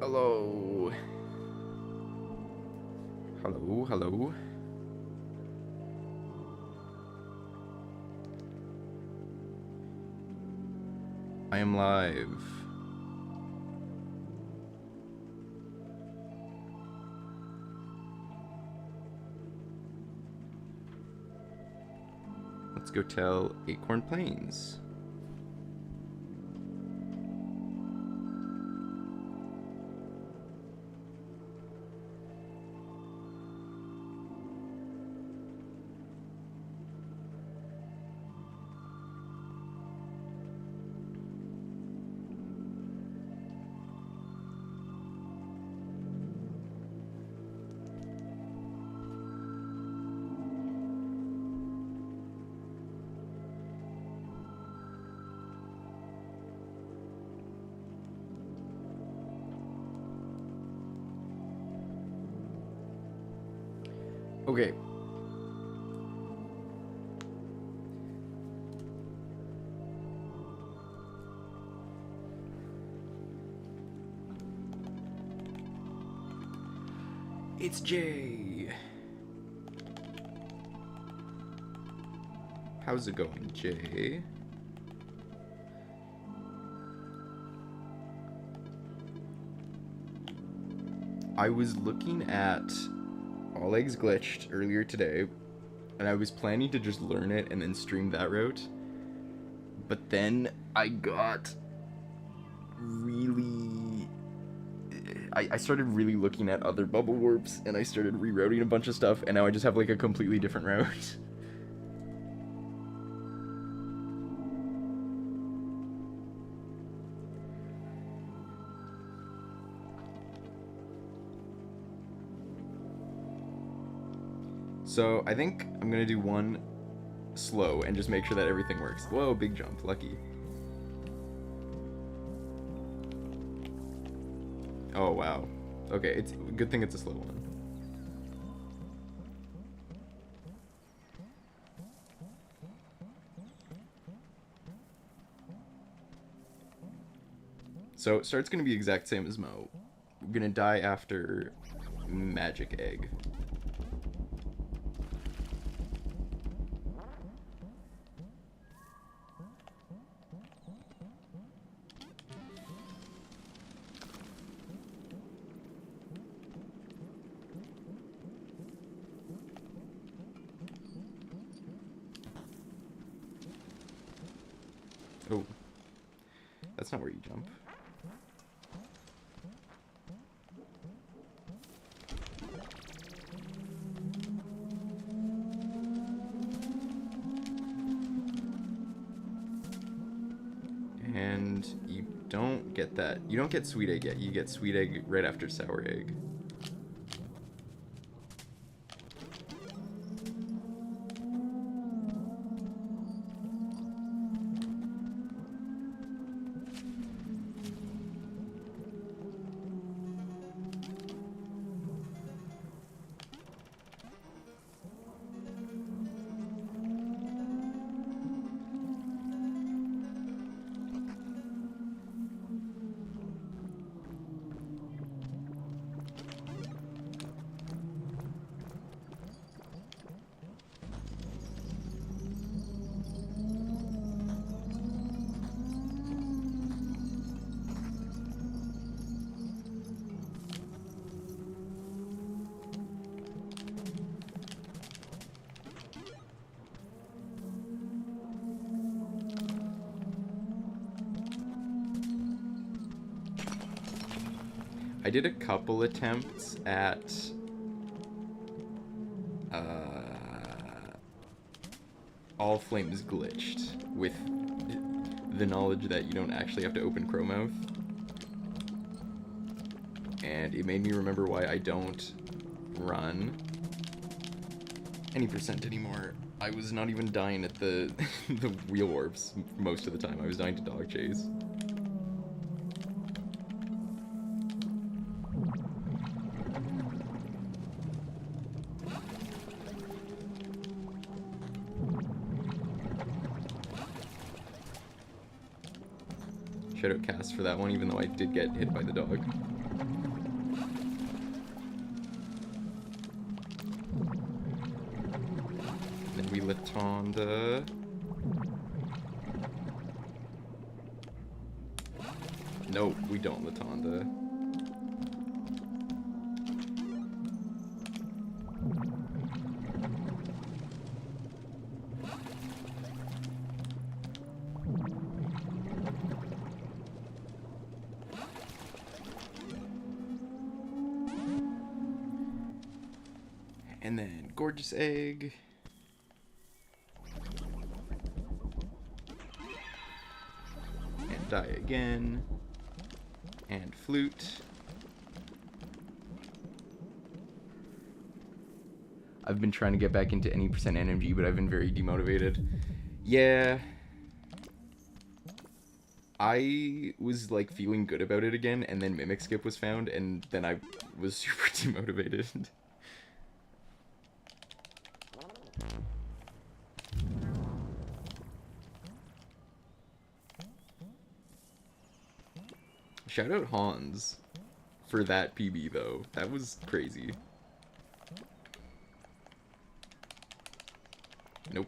Hello. Hello, hello. I am live. Let's go tell Acorn Plains. Okay. It's Jay. How's it going, Jay? I was looking at All Eggs Glitched earlier today, and I was planning to just learn it and then stream that route. But then I got really... I started really looking at other bubble warps, and I started rerouting a bunch of stuff, and now I just have like a completely different route. So I think I'm gonna do one slow and just make sure that everything works. Whoa, big jump, lucky. Oh wow. Okay, it's good thing it's a slow one. So start's gonna be exact same as Mo. I'm gonna die after Magic Egg. Oh, that's not where you jump. And you don't get that. You don't get sweet egg yet. You get sweet egg right after sour egg. I did a couple attempts at All Flames Glitched with the knowledge that you don't actually have to open Crowmouth. And it made me remember why I don't run any percent anymore. I was not even dying at the the wheel warps most of the time. I was dying to dog chase. Shoutout Cast for that one, even though I did get hit by the dog. Latonda. Nope, we don't Latonda. And then Gorgeous Egg. And die again. And Flute. I've been trying to get back into any percent NMG, but I've been very demotivated. Yeah. I was like feeling good about it again, and then Mimic Skip was found, and then I was super demotivated. Shout out Hans for that PB though. That was crazy. Nope.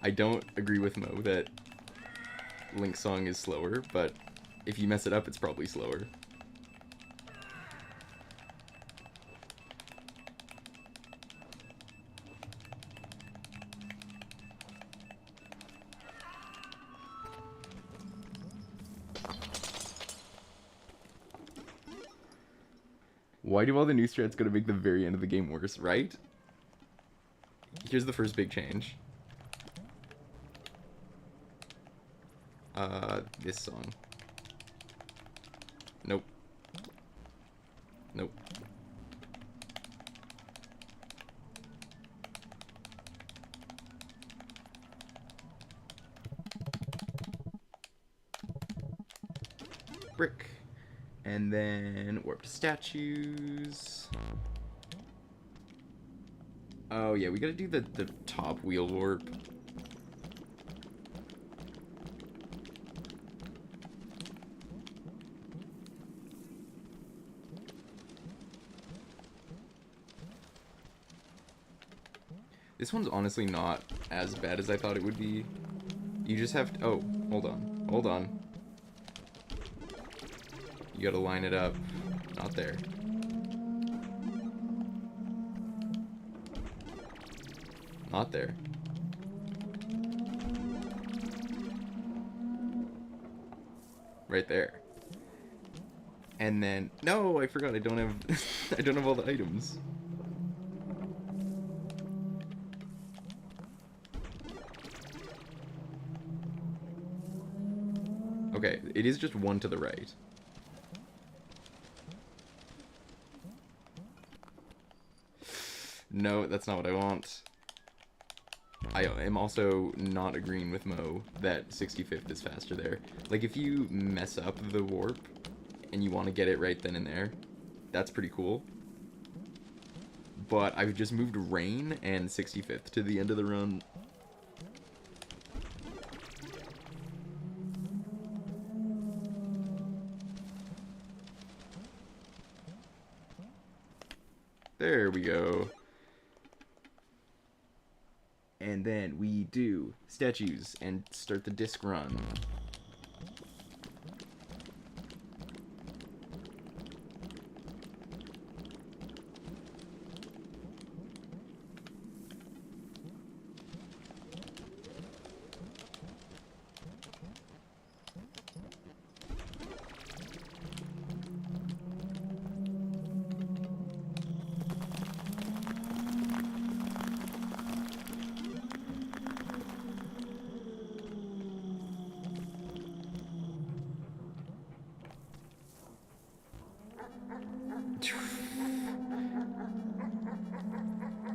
I don't agree with Mo that Link's song is slower, but if you mess it up, it's probably slower. Why do all the new strats gotta make the very end of the game worse, right? Here's the first big change. This song. Nope. Nope. Brick. And then warp to statues. Oh yeah, we gotta do the top wheel warp. This one's honestly not as bad as I thought it would be. You just have to... Oh, hold on. Hold on. You gotta line it up. Not there. Not there. Right there. And then... No, I forgot. I don't have... I don't have all the items. Okay, it is just one to the right. No, that's not what I want. I am also not agreeing with Mo that 65th is faster there. Like, if you mess up the warp and you want to get it right then and there, that's pretty cool. But I've just moved Rain and 65th to the end of the run. There we go. And then we do statues and start the disc run.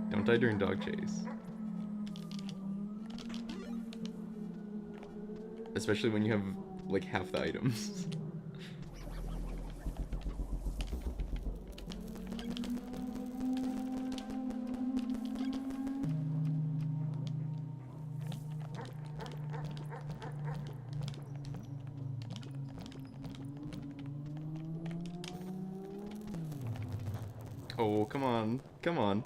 Don't die during dog chase. Especially when you have, like, half the items. Oh, come on. Come on.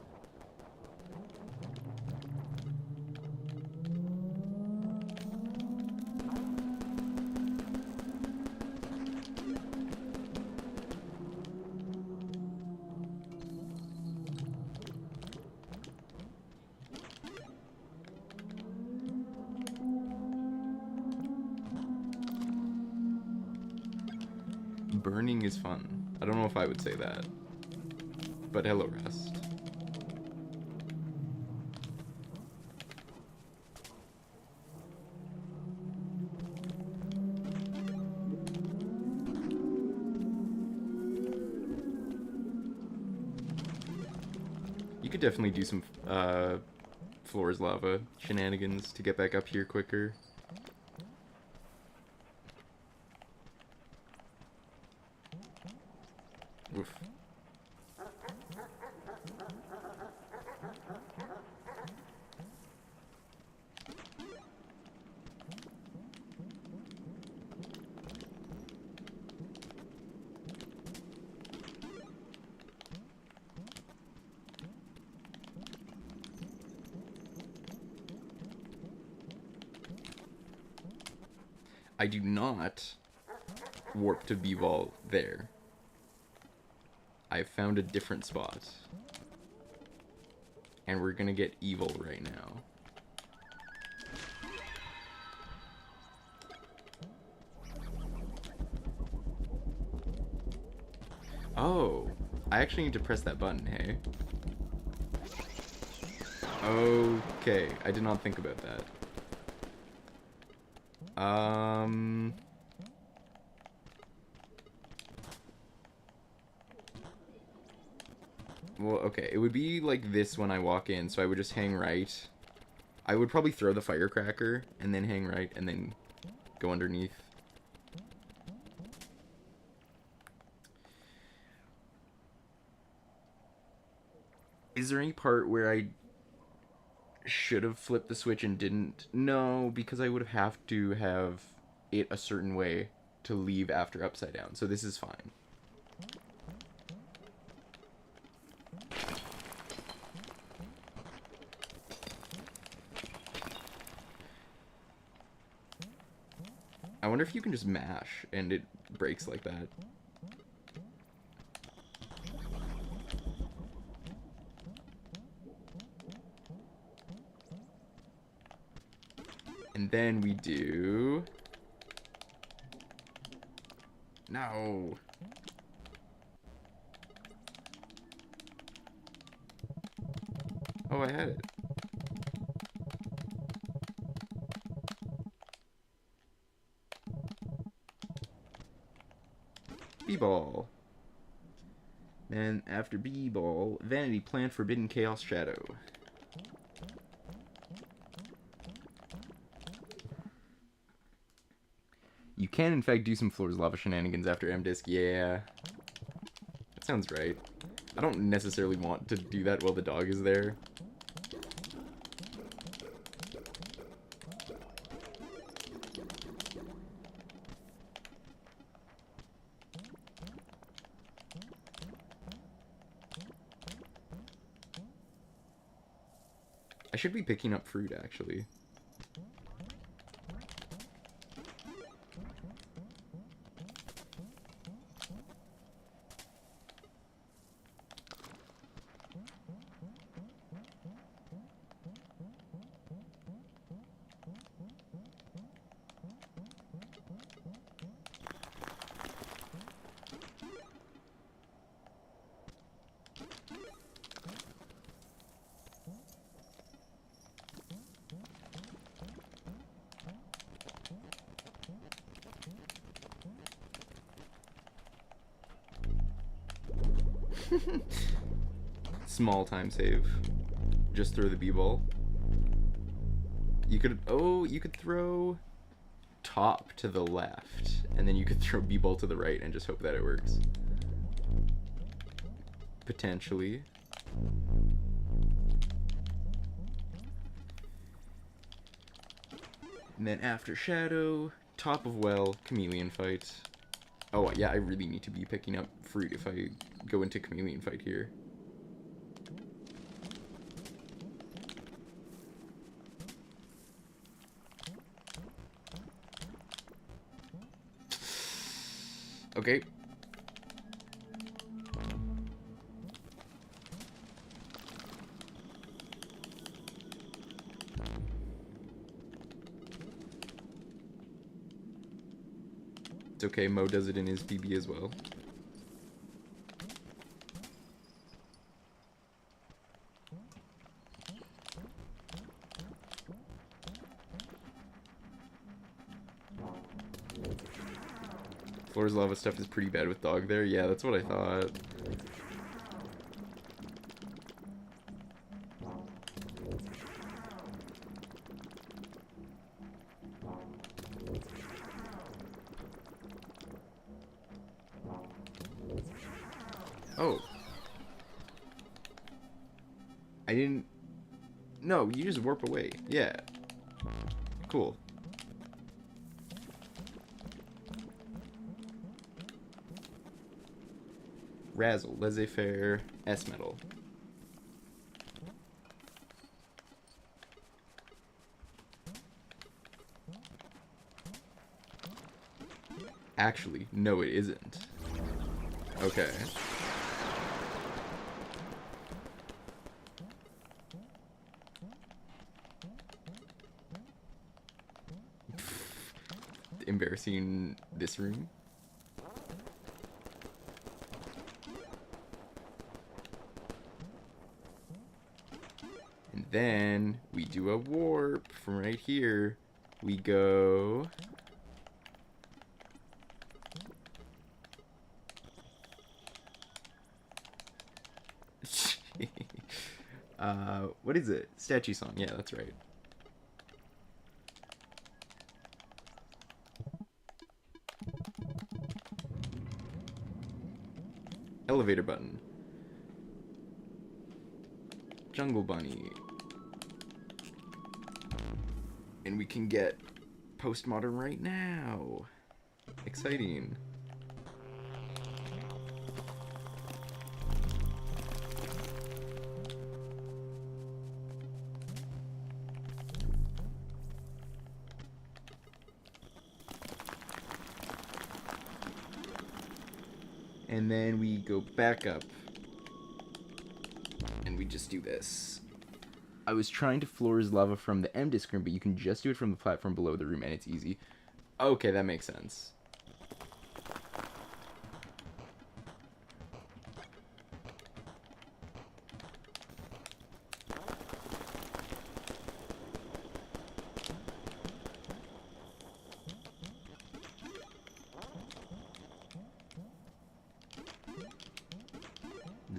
Burning is fun. I don't know if I would say that. But hello, Rust. You could definitely do some floors lava shenanigans to get back up here quicker. Oof. I do not warp to B-ball there. I've found a different spot. And we're gonna get evil right now. Oh, I actually need to press that button, hey? Okay, I did not think about that. Well, okay, it would be like this when I walk in, so I would just hang right. I would probably throw the firecracker, and then hang right, and then go underneath. Is there any part where I should have flipped the switch and didn't? No, because I would have to have it a certain way to leave after upside down, so this is fine. I wonder if you can just mash and it breaks like that. And then we do... No. Oh, I had it. B-ball. Then after B-ball, Vanity Plant, Forbidden Chaos Shadow. You can, in fact, do some Floors Lava shenanigans after M-Disc. Yeah. That sounds right. I don't necessarily want to do that while the dog is there. I should be picking up fruit, actually. Small time save. Just throw the B-ball. You could... Oh, you could throw top to the left, and then you could throw B-ball to the right and just hope that it works. Potentially. And then after Shadow, top of well, Chameleon fight. Oh yeah, I really need to be picking up fruit if I go into Chameleon fight here. Okay. It's okay, Mo does it in his PB as well. Floor's lava stuff is pretty bad with dog there. Yeah, that's what I thought. Oh. I didn't... No, you just warp away. Yeah. Cool. Razzle, laissez-faire, S-metal. Actually, no it isn't. Okay. Embarrassing this room. And then we do a warp from right here. We go... what is it? Statue song. Yeah, that's right. Elevator button. Jungle bunny. And we can get postmodern right now. Exciting. And then we go back up. And we just do this. I was trying to floor his lava from the M disc room, but you can just do it from the platform below the room, and it's easy. Okay, that makes sense.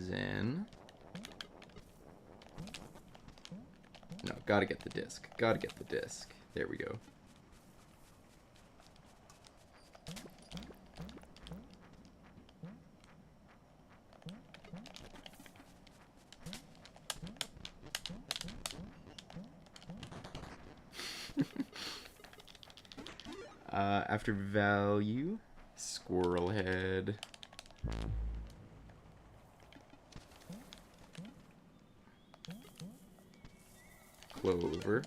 Zen. No, gotta get the disc. Gotta get the disc. There we go. After value, squirrel head. Clover.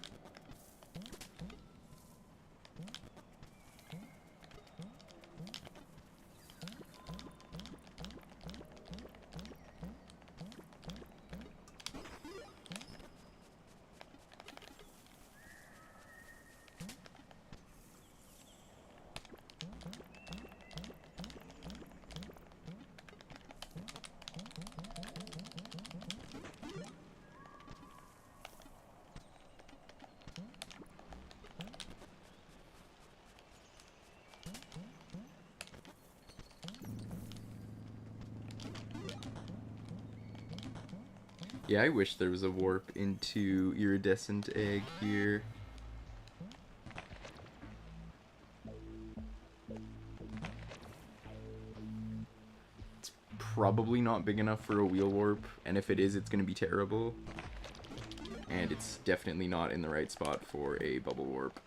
Yeah, I wish there was a warp into iridescent egg here. probably not big enough for a wheel warp, and if it is, it's going to be terrible. And it's definitely not in the right spot for a bubble warp.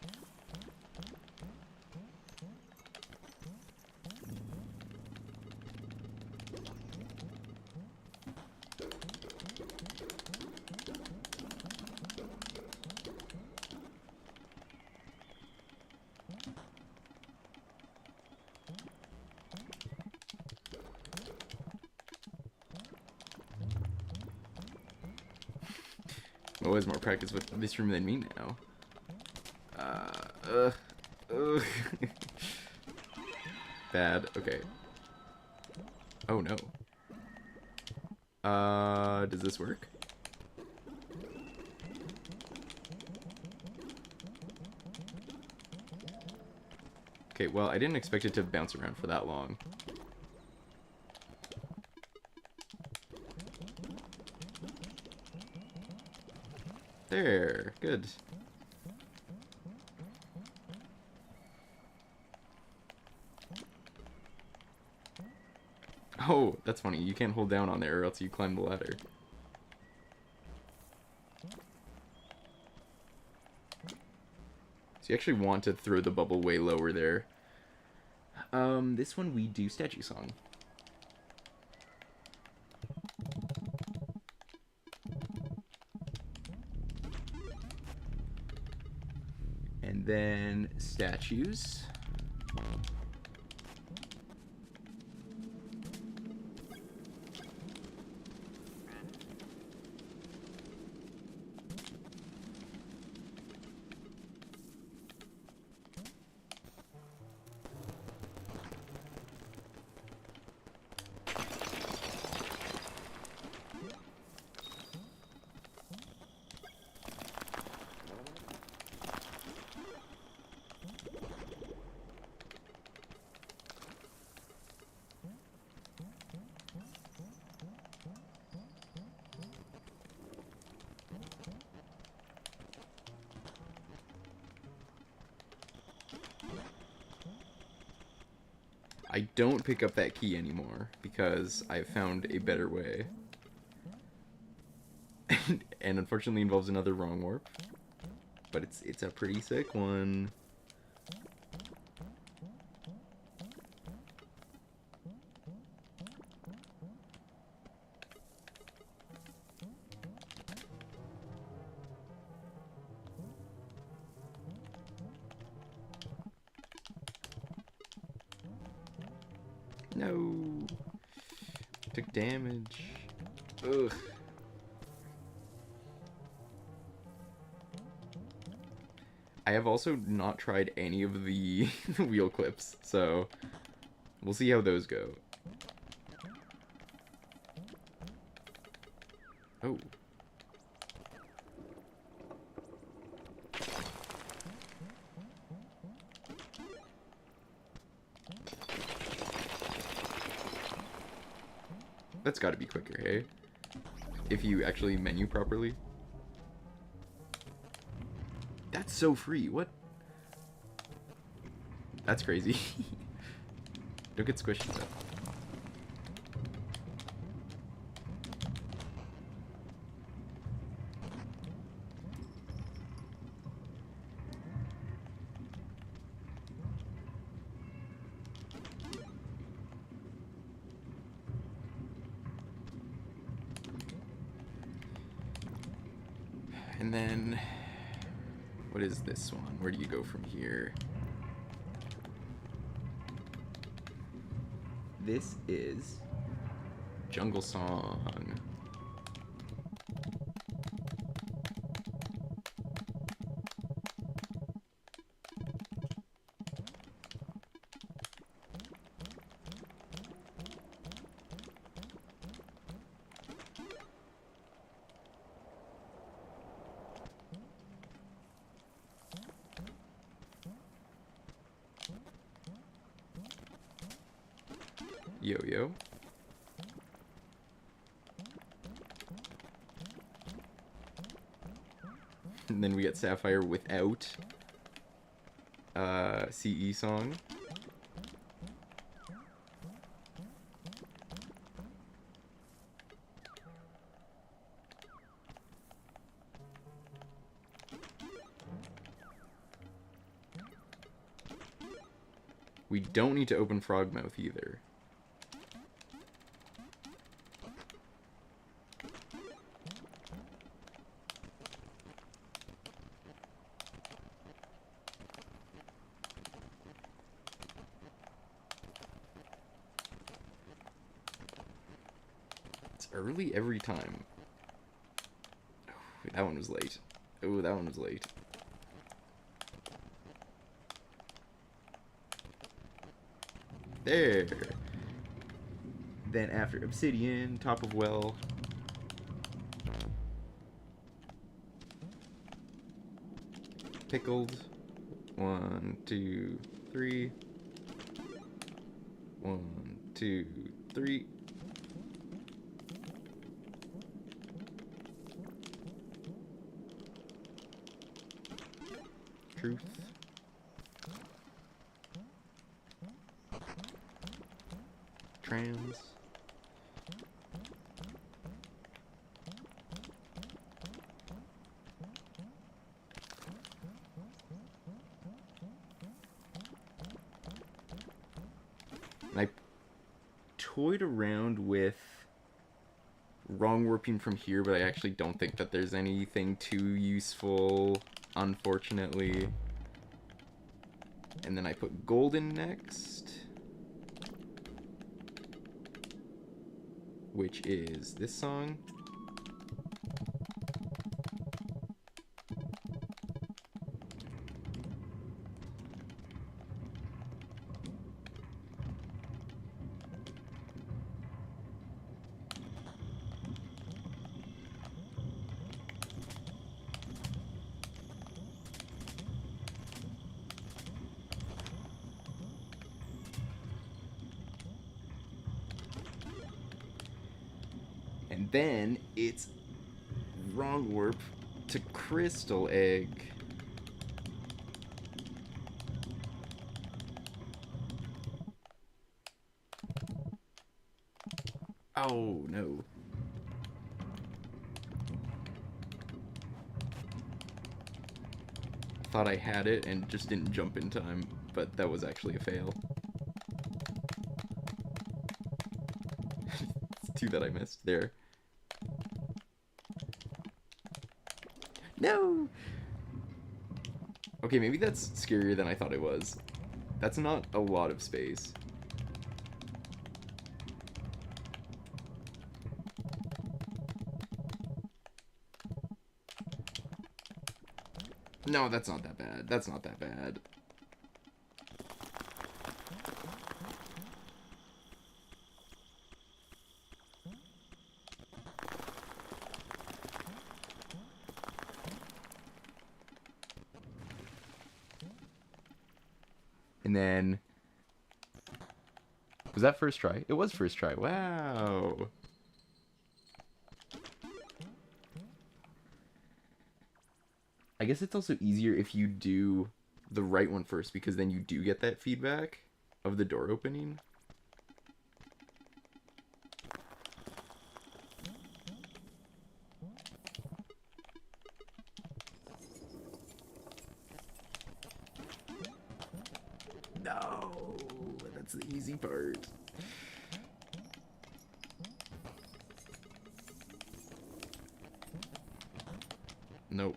Mo has more practice with this room than me now. Bad. Okay. Oh no. Does this work? Okay, well, I didn't expect it to bounce around for that long. There, good. Oh, that's funny. You can't hold down on there or else you climb the ladder. So you actually want to throw the bubble way lower there. This one we do statue song. And then statues. I don't pick up that key anymore because I've found a better way. And unfortunately involves another wrong warp. But it's a pretty sick one. No. Took damage. Ugh. I have also not tried any of the wheel clips, so we'll see how those go. Oh. That's gotta be quicker, hey? If you actually menu properly. That's so free, what? That's crazy. Don't get squished though. And then, what is this one? Where do you go from here? This is Jungle Song. Yo-yo. And then we get Sapphire without CE song. We don't need to open Frogmouth either. It's early every time. Oh, that one was late. Oh, that one was late. There. Then after obsidian, top of well. Pickled. 1, 2, 3. 1, 2, 3. Truth. Trans. And I toyed around with wrong warping from here, but I actually don't think that there's anything too useful, unfortunately. And then I put golden next, which is this song. And then it's wrong warp to crystal egg. Oh no. Thought I had it and just didn't jump in time, but that was actually a fail. It's 2 that I missed there. No! Okay, maybe that's scarier than I thought it was. That's not a lot of space. No, that's not that bad. That's not that bad. And then... Was that first try? It was first try. Wow. I guess it's also easier if you do the right one first, because then you do get that feedback of the door opening. No, that's the easy part. Nope.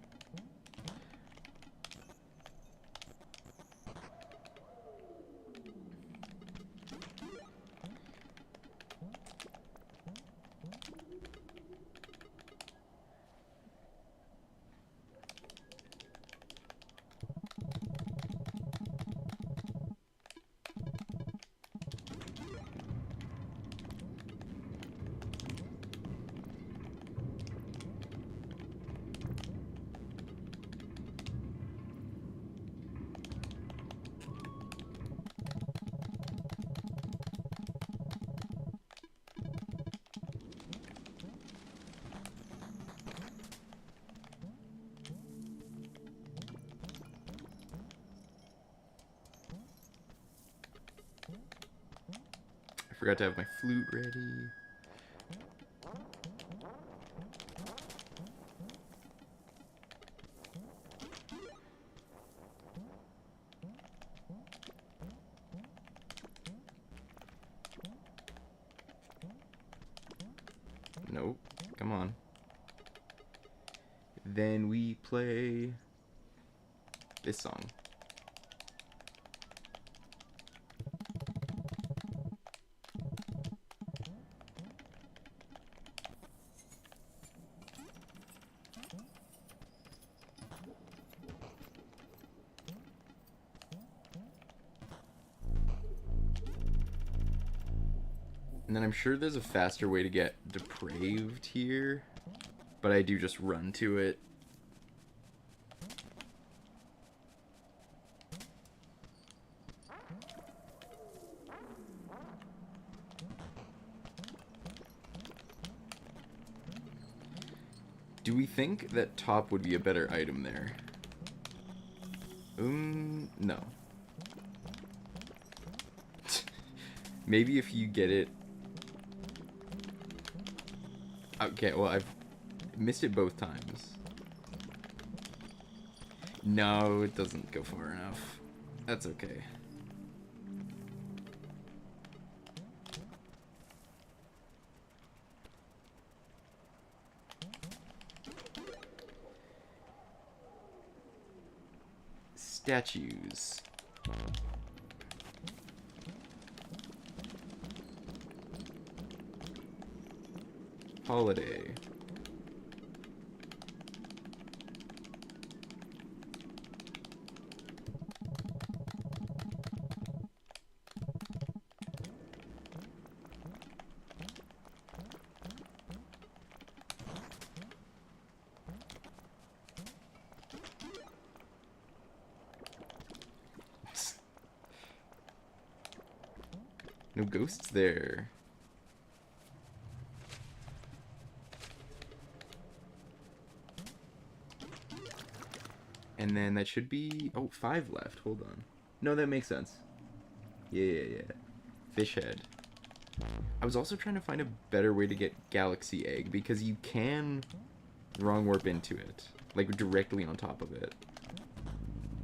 I forgot to have my flute ready. Nope. Come on. Then we play this song. And then I'm sure there's a faster way to get depraved here, but I do just run to it. Do we think that top would be a better item there? No. Maybe if you get it... Okay, well, I've missed it both times. No, it doesn't go far enough. That's okay. Statues. Holiday. No ghosts there. And then that should be... Oh, 5 left. Hold on. No, that makes sense. Yeah. Fish head. I was also trying to find a better way to get Galaxy Egg, because you can wrong warp into it. Like, directly on top of it.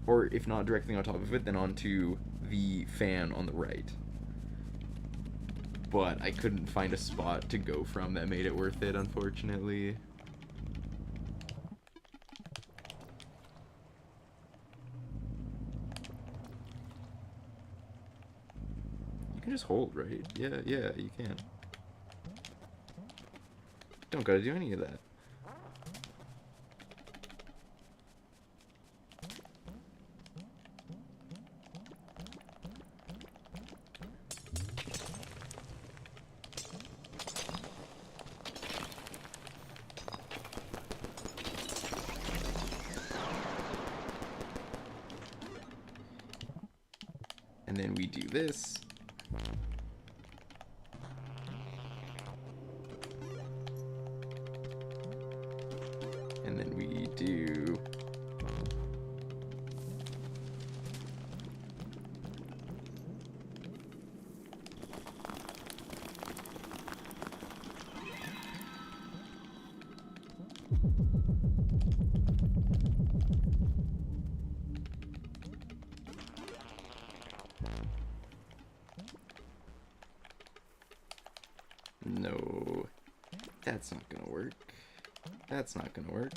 Or, if not directly on top of it, then onto the fan on the right. But I couldn't find a spot to go from that made it worth it, unfortunately. You can just hold, right? Yeah, you can. Don't gotta do any of that. And then we do this. And then we do... No, that's not gonna work. That's not gonna work.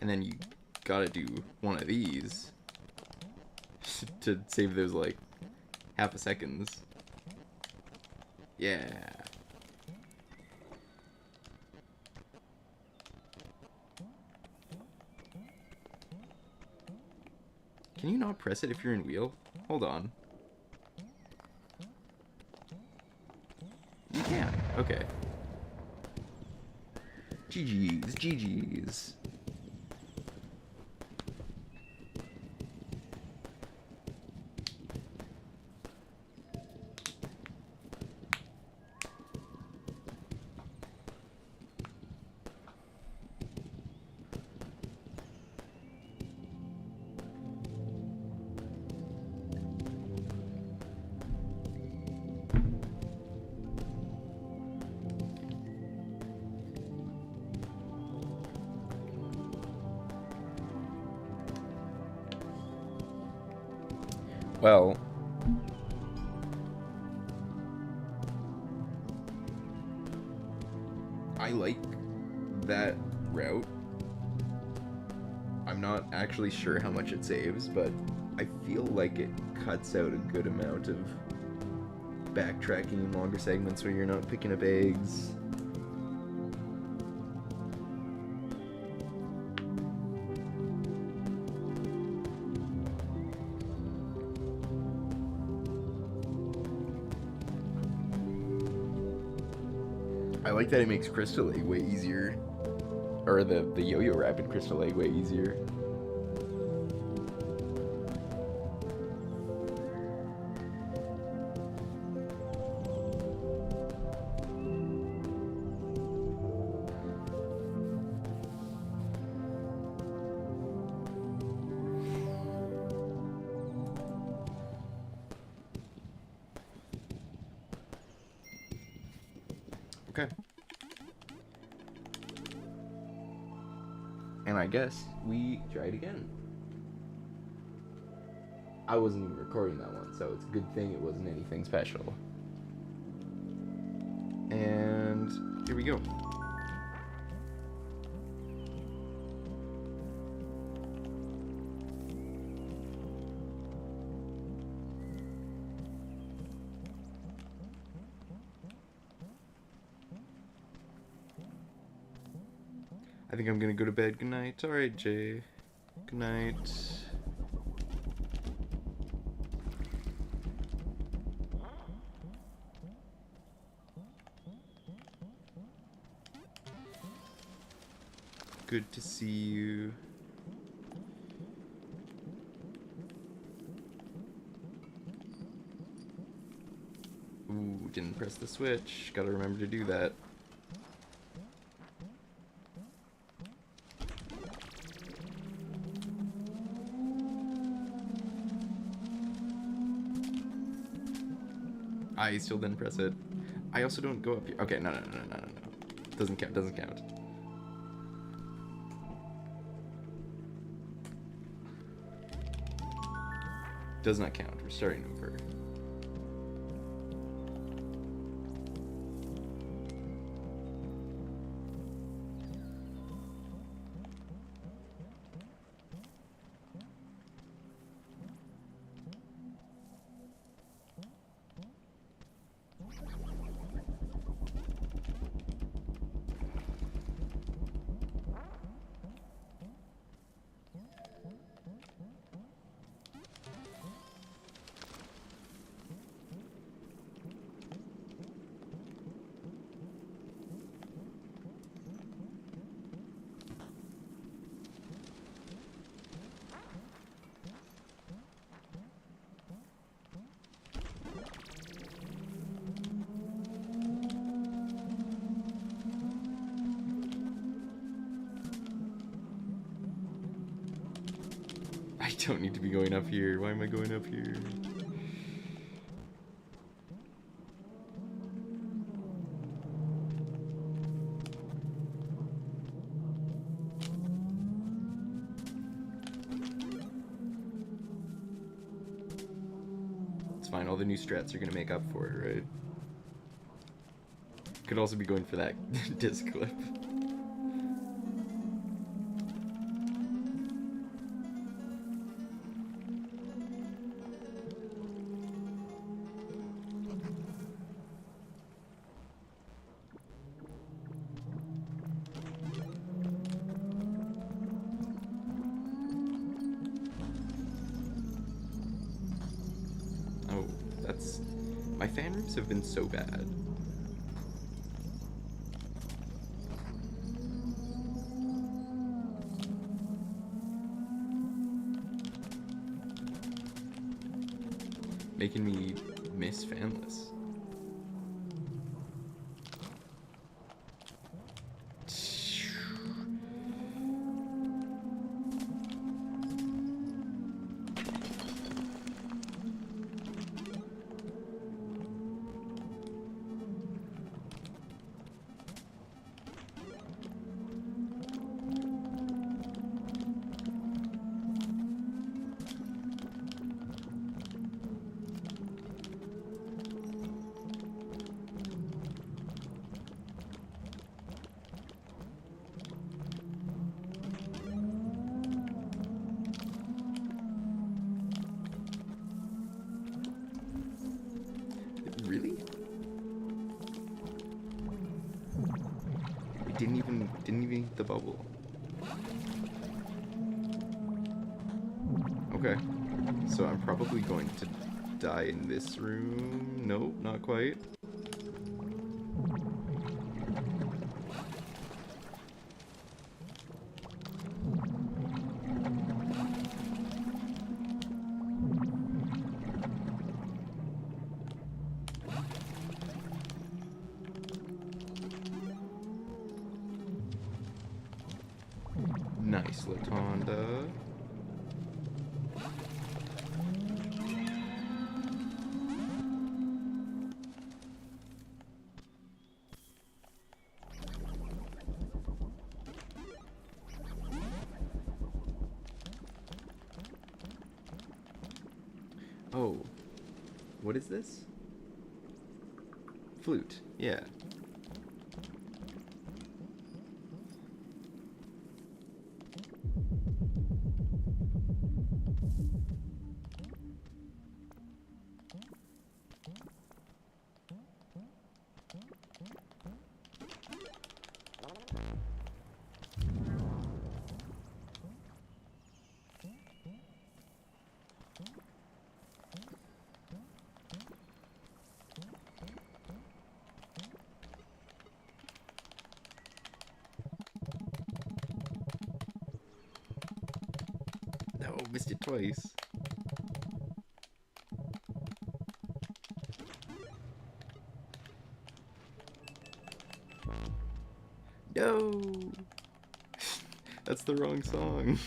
And then you gotta do one of these to save those, like, half a seconds. Yeah. Can you not press it if you're in wheel? Hold on. You can. Okay. GG's. Well, I like that route. I'm not actually sure how much it saves, but I feel like it cuts out a good amount of backtracking in longer segments where you're not picking up eggs. I like that it makes Crystal Egg way easier. Or the Yo-Yo Rapid Crystal Egg way easier. Okay. And I guess we try it again. I wasn't even recording that one, so it's a good thing it wasn't anything special. And here we go. I think I'm gonna go to bed. Good night. Alright, Jay. Good night. Good to see you. Ooh, didn't press the switch. Gotta remember to do that. I still didn't press it. I also don't go up here. Okay, no. Doesn't count, doesn't count. Does not count. We're starting over. I don't need to be going up here. Why am I going up here? It's fine. All the new strats are gonna make up for it, right? Could also be going for that disc clip. Oh, that's... My fan rooms have been so bad. Making me miss fanless. didn't even hit the bubble. Okay. So I'm probably going to die in this room. Nope, not quite. Nice, Latonda. Oh, what is this? Flute, yeah. No, missed it twice. No! That's the wrong song.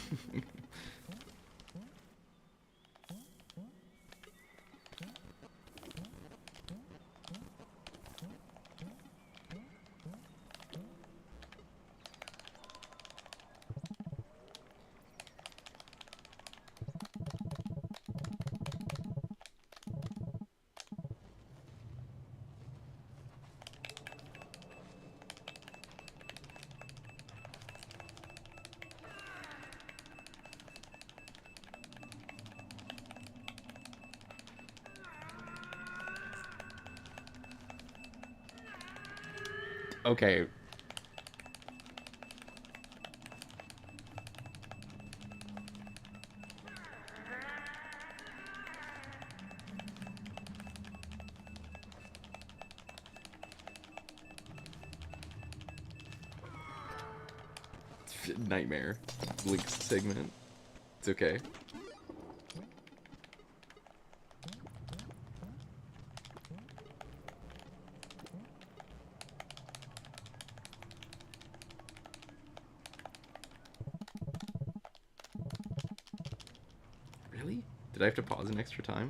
Okay. Nightmare. Link's segment. It's okay. Really? Did I have to pause an extra time?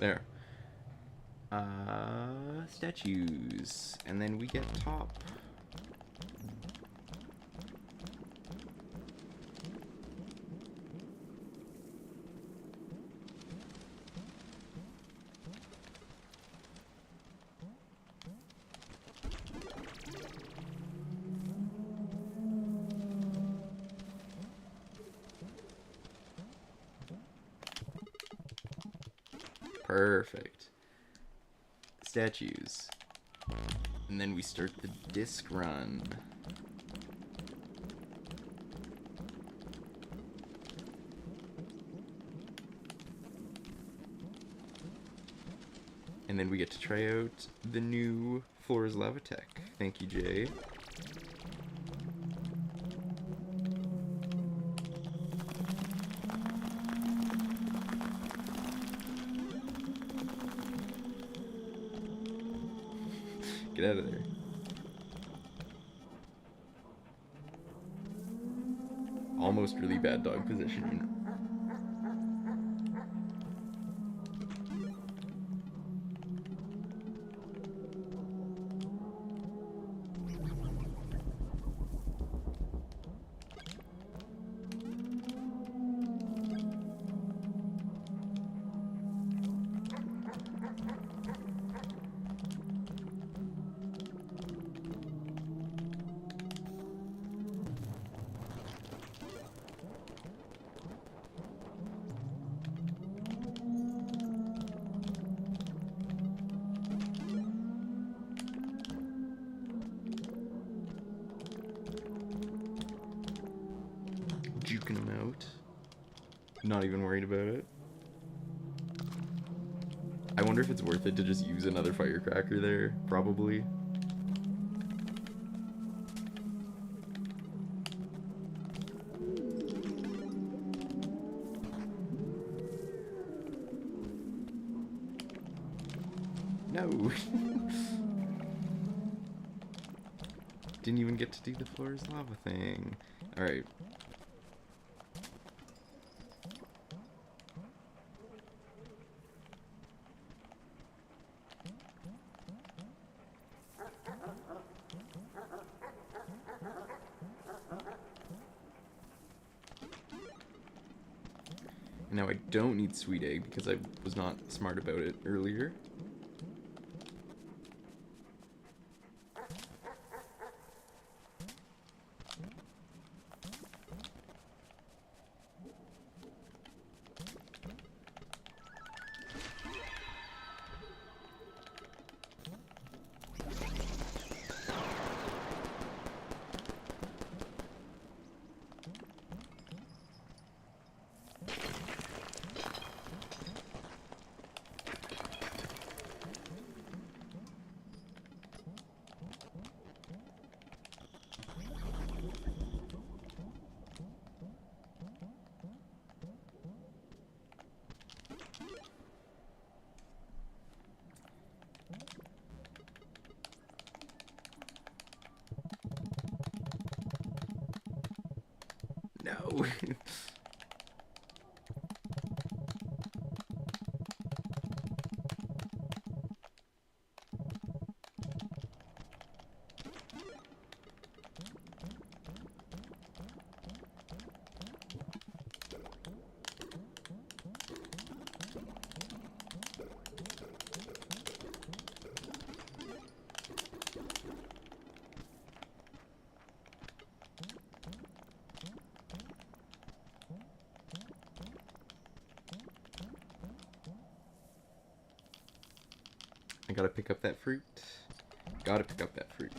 There. Statues. And then we get top. Perfect. Statues. And then we start the disc run. And then we get to try out the new Flora's Lava Tech. Thank you, Jay. Get out of there. Almost really bad dog positioning. poking him out. Not even worried about it. I wonder if it's worth it to just use another firecracker there. Probably. No. Didn't even get to do the floor's lava thing. Alright. Now I don't need sweet egg because I was not smart about it earlier. No. I gotta pick up that fruit. Gotta pick up that fruit.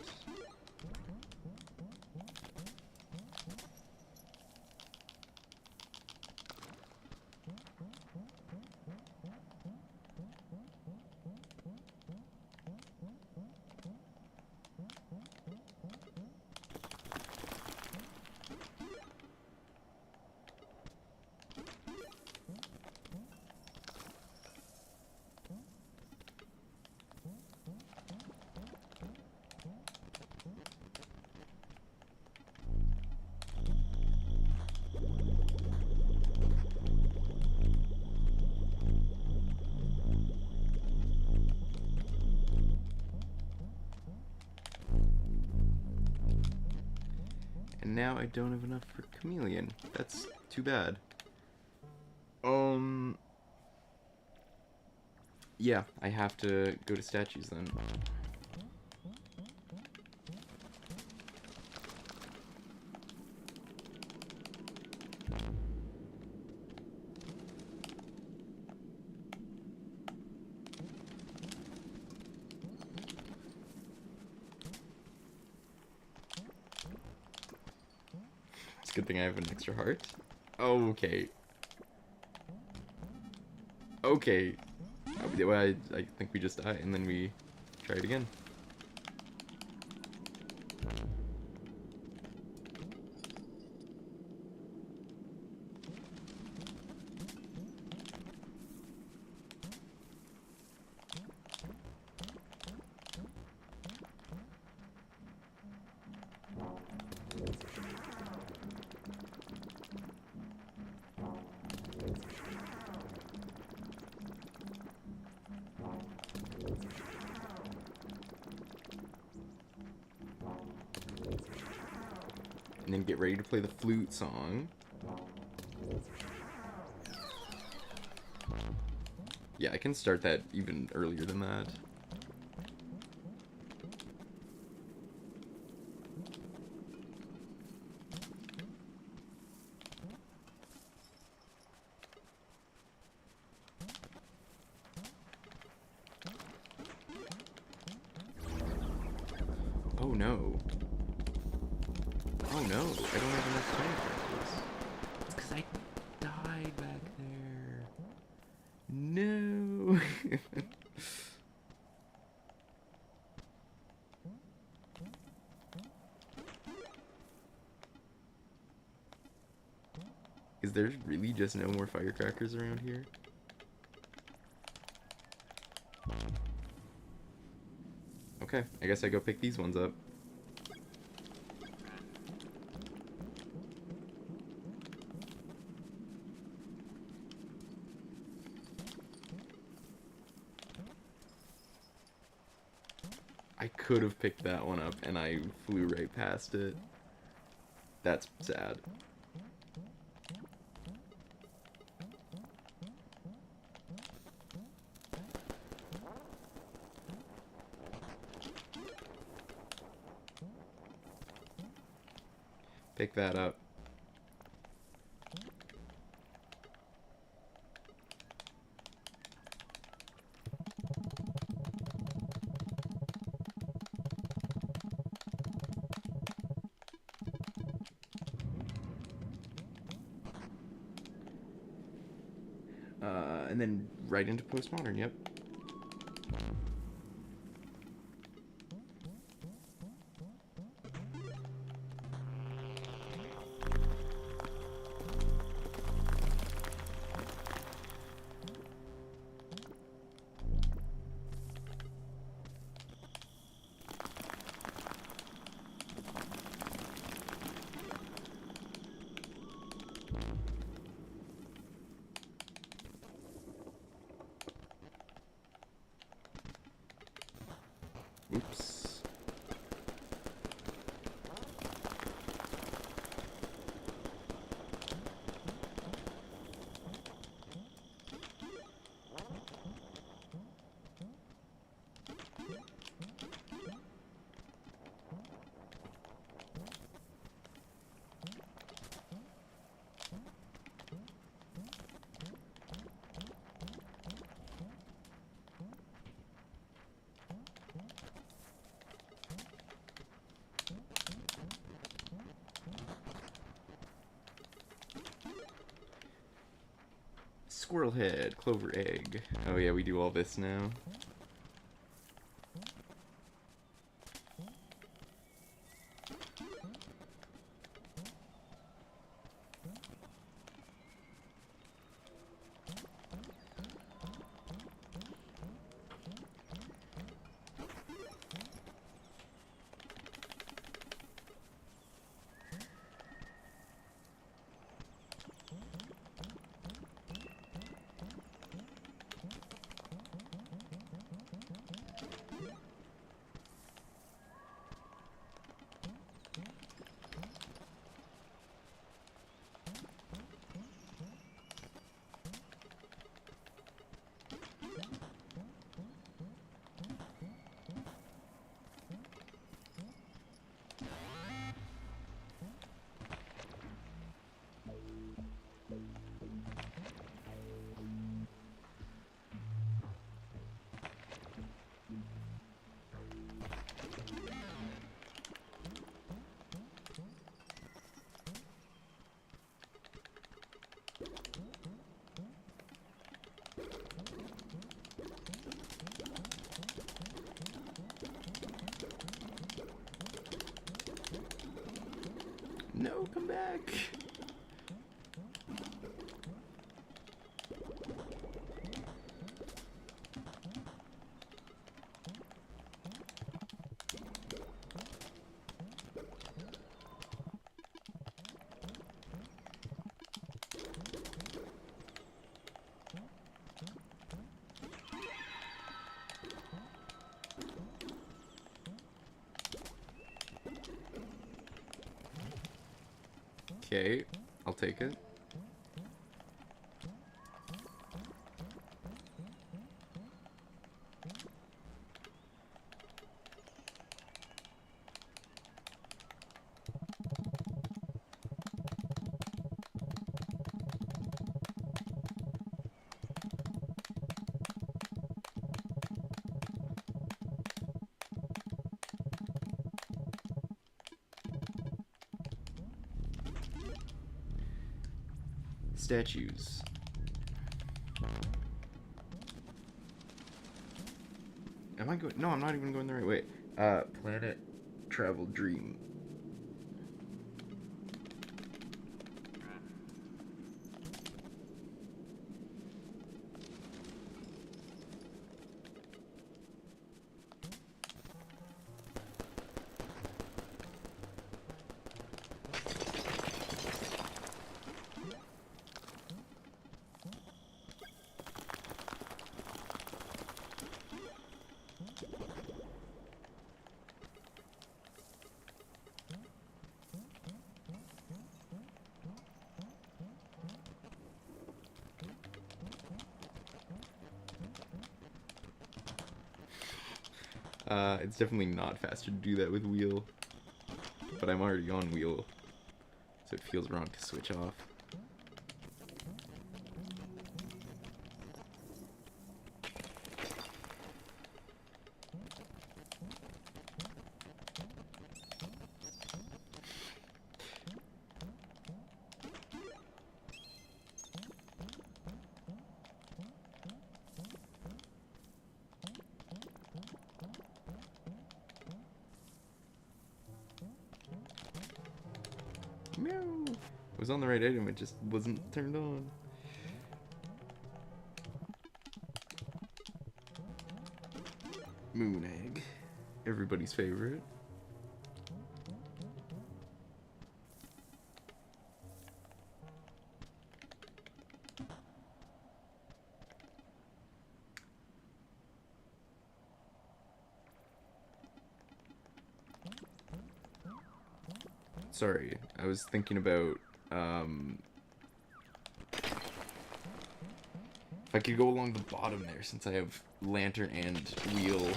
And now I don't have enough for chameleon. That's too bad. Yeah, I have to go to statues then. It's a good thing I have an extra heart. Okay. Okay. Well, I think we just die and then we try it again. And then get ready to play the flute song. Yeah, I can start that even earlier than that. Oh no. Oh no, I don't have enough time for this. Is there really just no more firecrackers around here? Okay, I guess I go pick these ones up. I could have picked that one up and I flew right past it. That's sad. Pick that up. And then right into postmodern, yep. Oops. Squirrel head, clover egg. Oh yeah, we do all this now. No, come back. Okay, I'll take it. Statues. Am I going? No, I'm not even going the right way. Planet Travel Dream. It's definitely not faster to do that with wheel, but I'm already on wheel, so it feels wrong to switch off. Meow. It was on the right item, it just wasn't turned on. Moon egg. Everybody's favorite. Sorry, I was thinking about, if I could go along the bottom there, since I have lantern and wheel.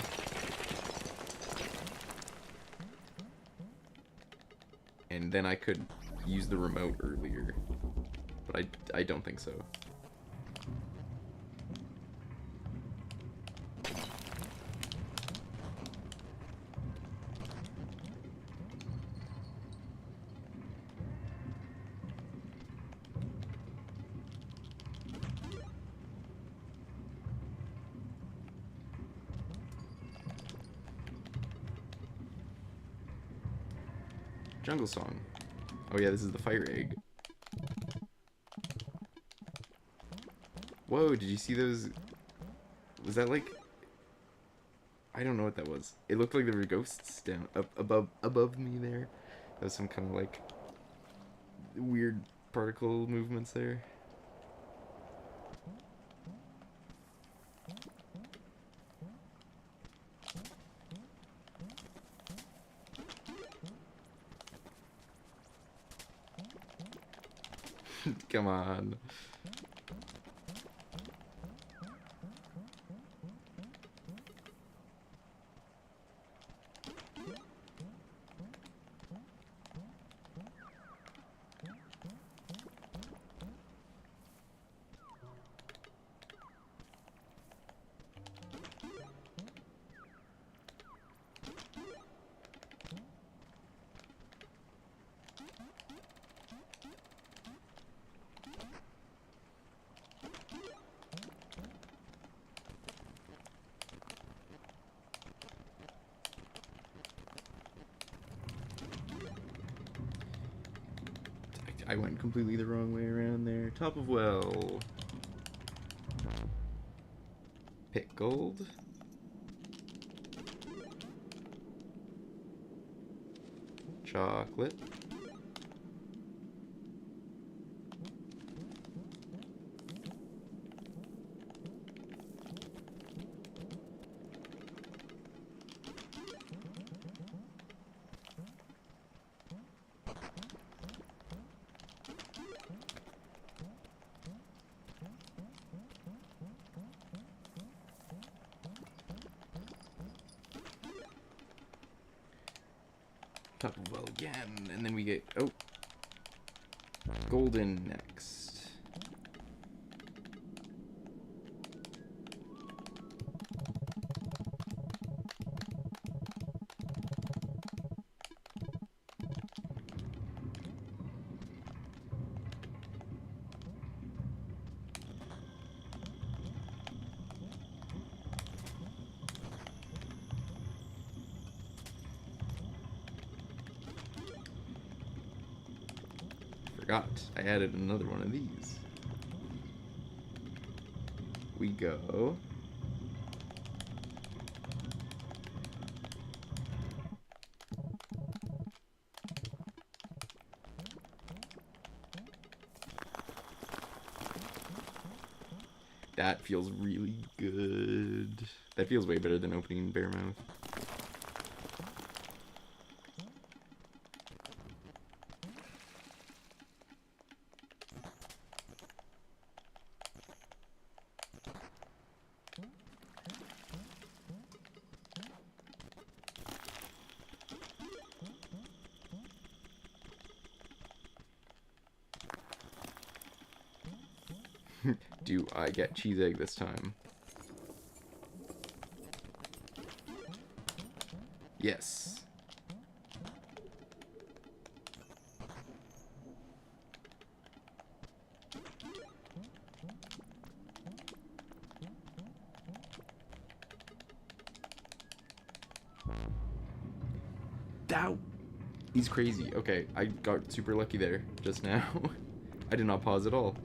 And then I could use the remote earlier. But I don't think so. Jungle song. Oh yeah, this is the fire egg. Whoa, did you see those? Was that like... I don't know what that was. It looked like there were ghosts down up above me there. That was some kind of like weird particle movements there. Come on. I went completely the wrong way around there. Top of well. Pickled. Chocolate. Top of well again, and then we get, oh, golden next. Forgot, I added another one of these. We go. That feels really good. That feels way better than opening bare mouth. Do I get cheese egg this time? Yes. That he's crazy. Okay, I got super lucky there just now. I did not pause at all.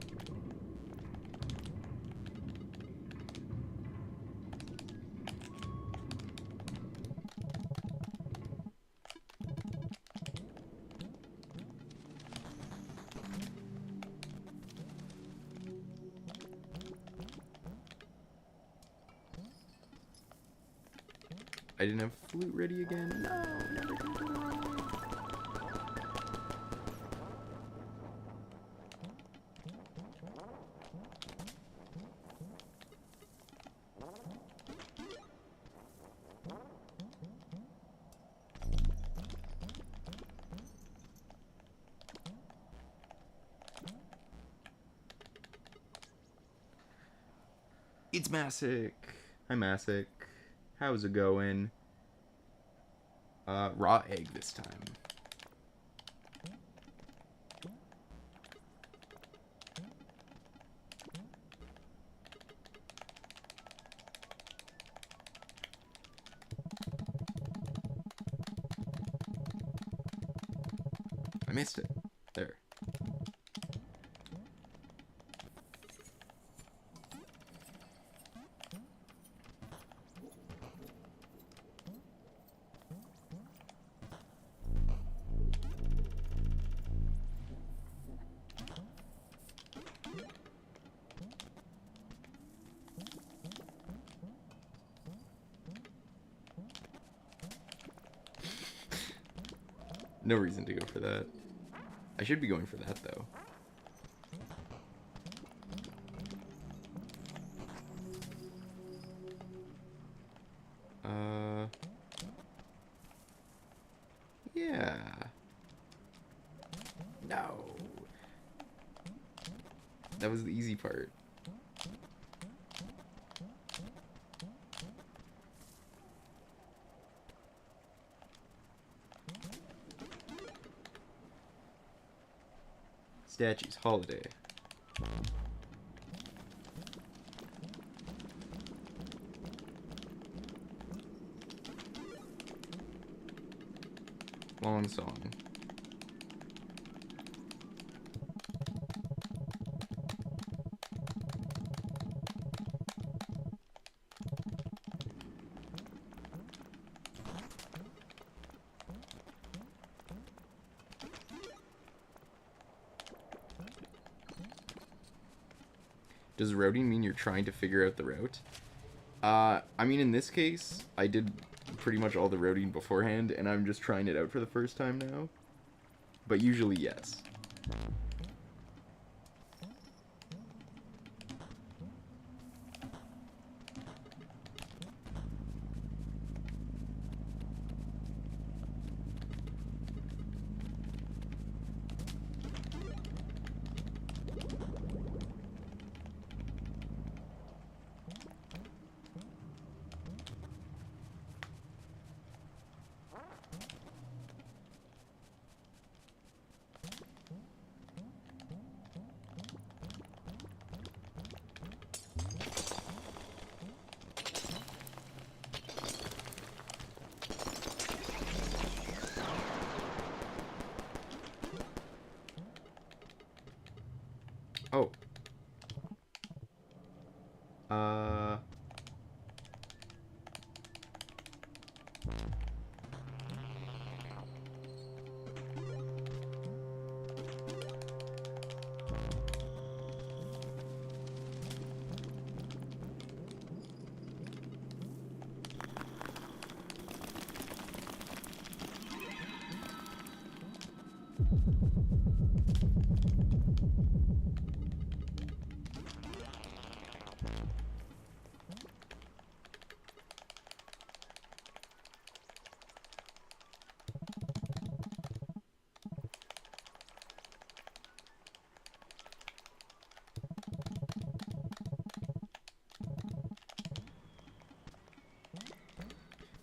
I didn't have flute ready again. No, never gonna do it. It's Masick. Hi, Masick. How's it going? Raw egg this time. I missed it. There. No reason to go for that. I should be going for that, though. Yeah. No. That was the easy part. Statues, holiday. Long song. Does roading mean you're trying to figure out the route? I mean, in this case, I did pretty much all the roading beforehand, and I'm just trying it out for the first time now. But usually, yes.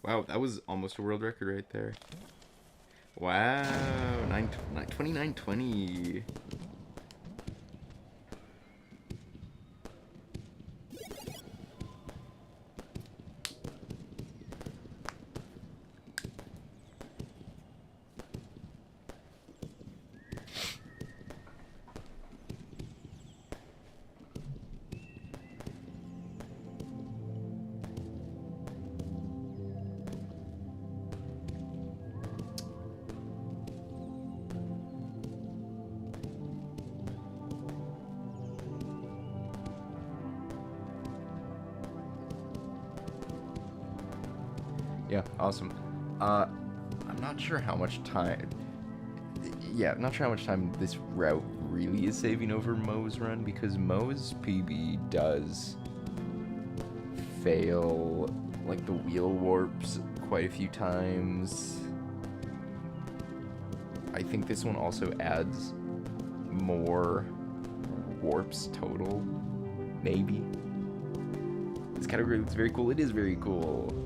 Wow, that was almost a world record right there. Wow, 2920. Yeah, awesome. I'm not sure how much time. Yeah, not sure how much time this route really is saving over Moe's run, because Moe's PB does fail, like, the wheel warps quite a few times. I think this one also adds more warps total, maybe. This category looks very cool. It is very cool.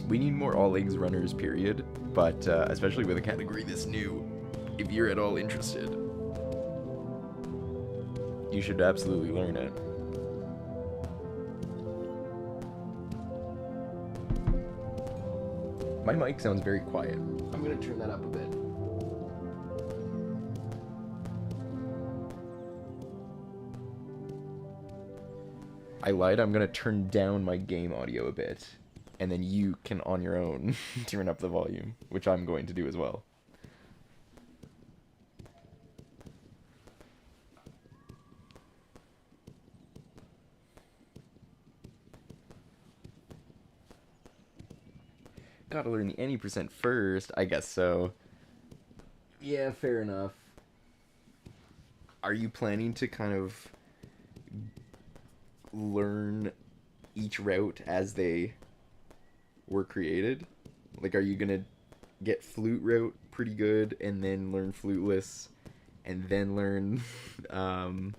We need more all legs runners, period. But especially with a category this new, if you're at all interested, you should absolutely learn it. My mic sounds very quiet. I'm gonna turn that up a bit. I lied. I'm gonna turn down my game audio a bit, and then you can on your own turn up the volume, which I'm going to do as well. Gotta learn the any percent first, I guess so. Yeah, fair enough. Are you planning to kind of learn each route as they were created? Like, are you gonna get flute route pretty good and then learn fluteless and then learn I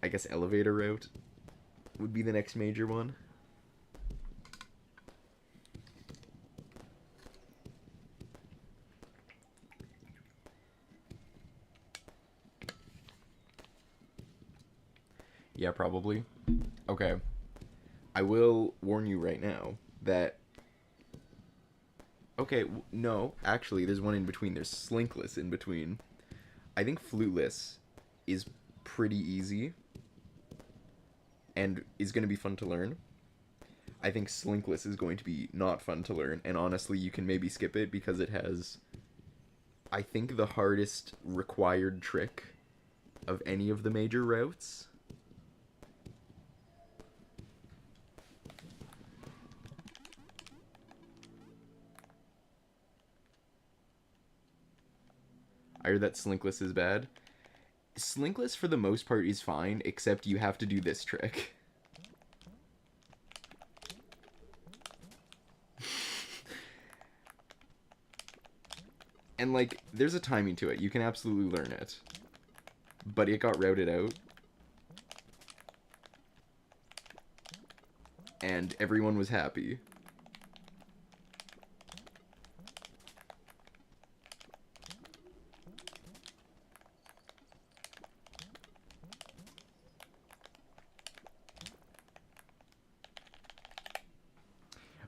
guess elevator route would be the next major one? Yeah, probably. Okay. I will warn you right now that... Okay, no, actually, there's one in between. There's Slinkless in between. I think Fluteless is pretty easy and is going to be fun to learn. I think Slinkless is going to be not fun to learn, and honestly, you can maybe skip it because it has, I think, the hardest required trick of any of the major routes. I heard that Slinkless is bad. Slinkless, for the most part, is fine, except you have to do this trick. And, like, there's a timing to it. You can absolutely learn it. But it got routed out. And everyone was happy.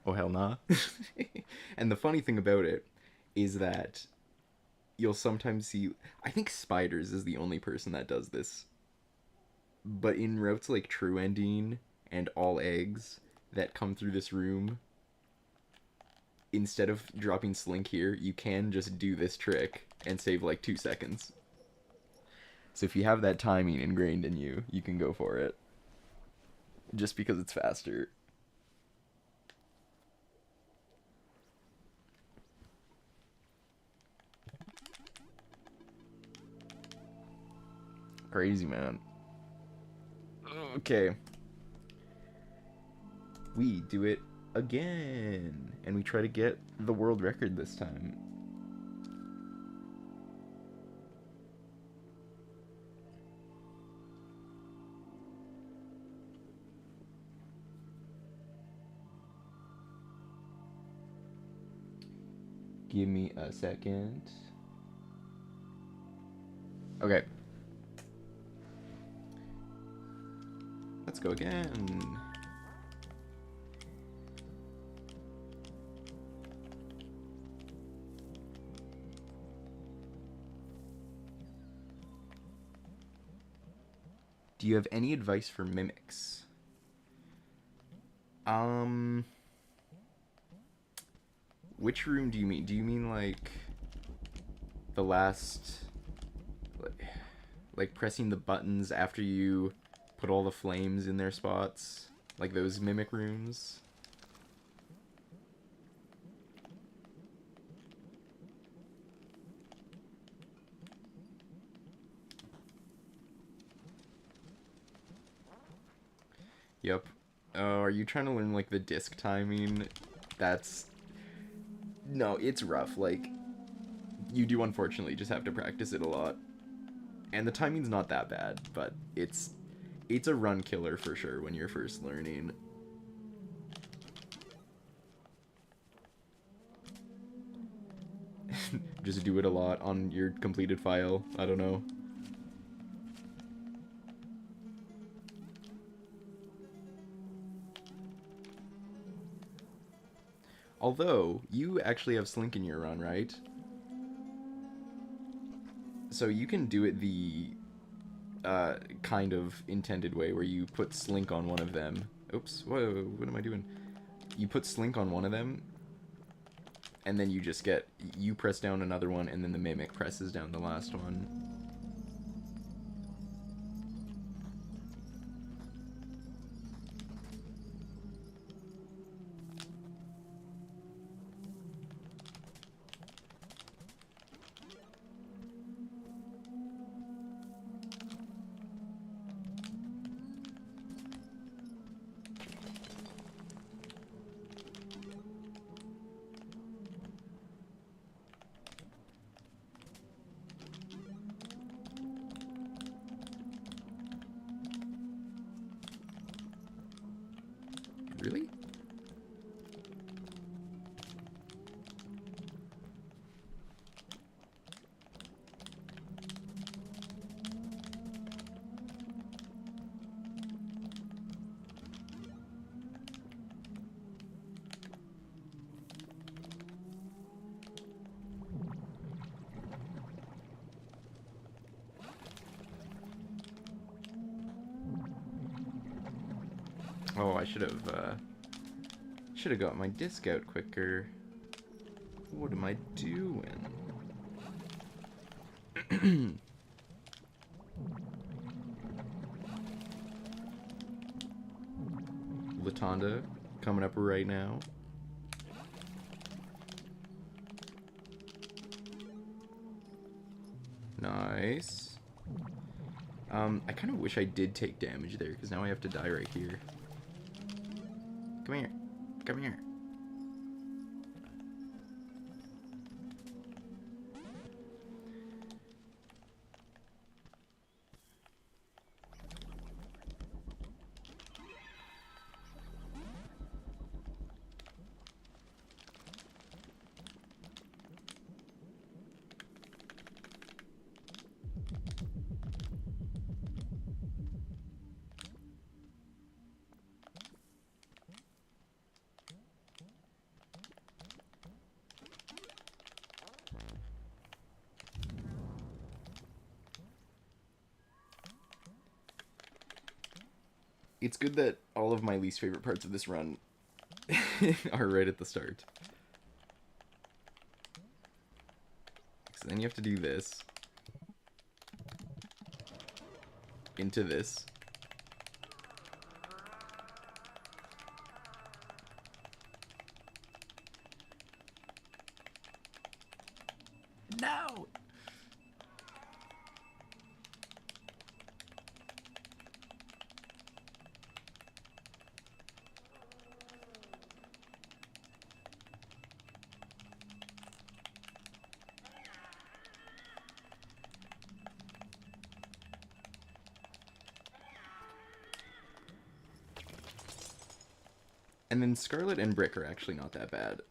Oh, hell nah. And the funny thing about it is that you'll sometimes see... I think Spiders is the only person that does this. But in routes like True Ending and All Eggs that come through this room, instead of dropping Slink here, you can just do this trick and save like 2 seconds. So if you have that timing ingrained in you, you can go for it. Just because it's faster. Crazy, man. Okay. We do it again. And we try to get the world record this time. Give me a second. Okay. Let's go again. Do you have any advice for mimics? Which room do you mean? Do you mean like the last, like pressing the buttons after you put all the flames in their spots? Like those mimic rooms? Yep. Are you trying to learn like the disc timing? That's... No, it's rough. Like, you do unfortunately just have to practice it a lot. And the timing's not that bad, but it's a run killer for sure when you're first learning. Just do it a lot on your completed file. I don't know. Although, you actually have Slink in your run, right? So you can do it the kind of intended way where you put Slink on one of them. Oops, whoa, what am I doing? You put Slink on one of them, and then you just get, you press down another one, and then the Mimic presses down the last one. Really? Oh, I should have got my disc out quicker. What am I doing? Latonda coming up right now. Nice. I kind of wish I did take damage there, because now I have to die right here. Come here. Come here. It's good that all of my least favorite parts of this run are right at the start. So then you have to do this. Into this. No! And then Scarlet and Brick are actually not that bad.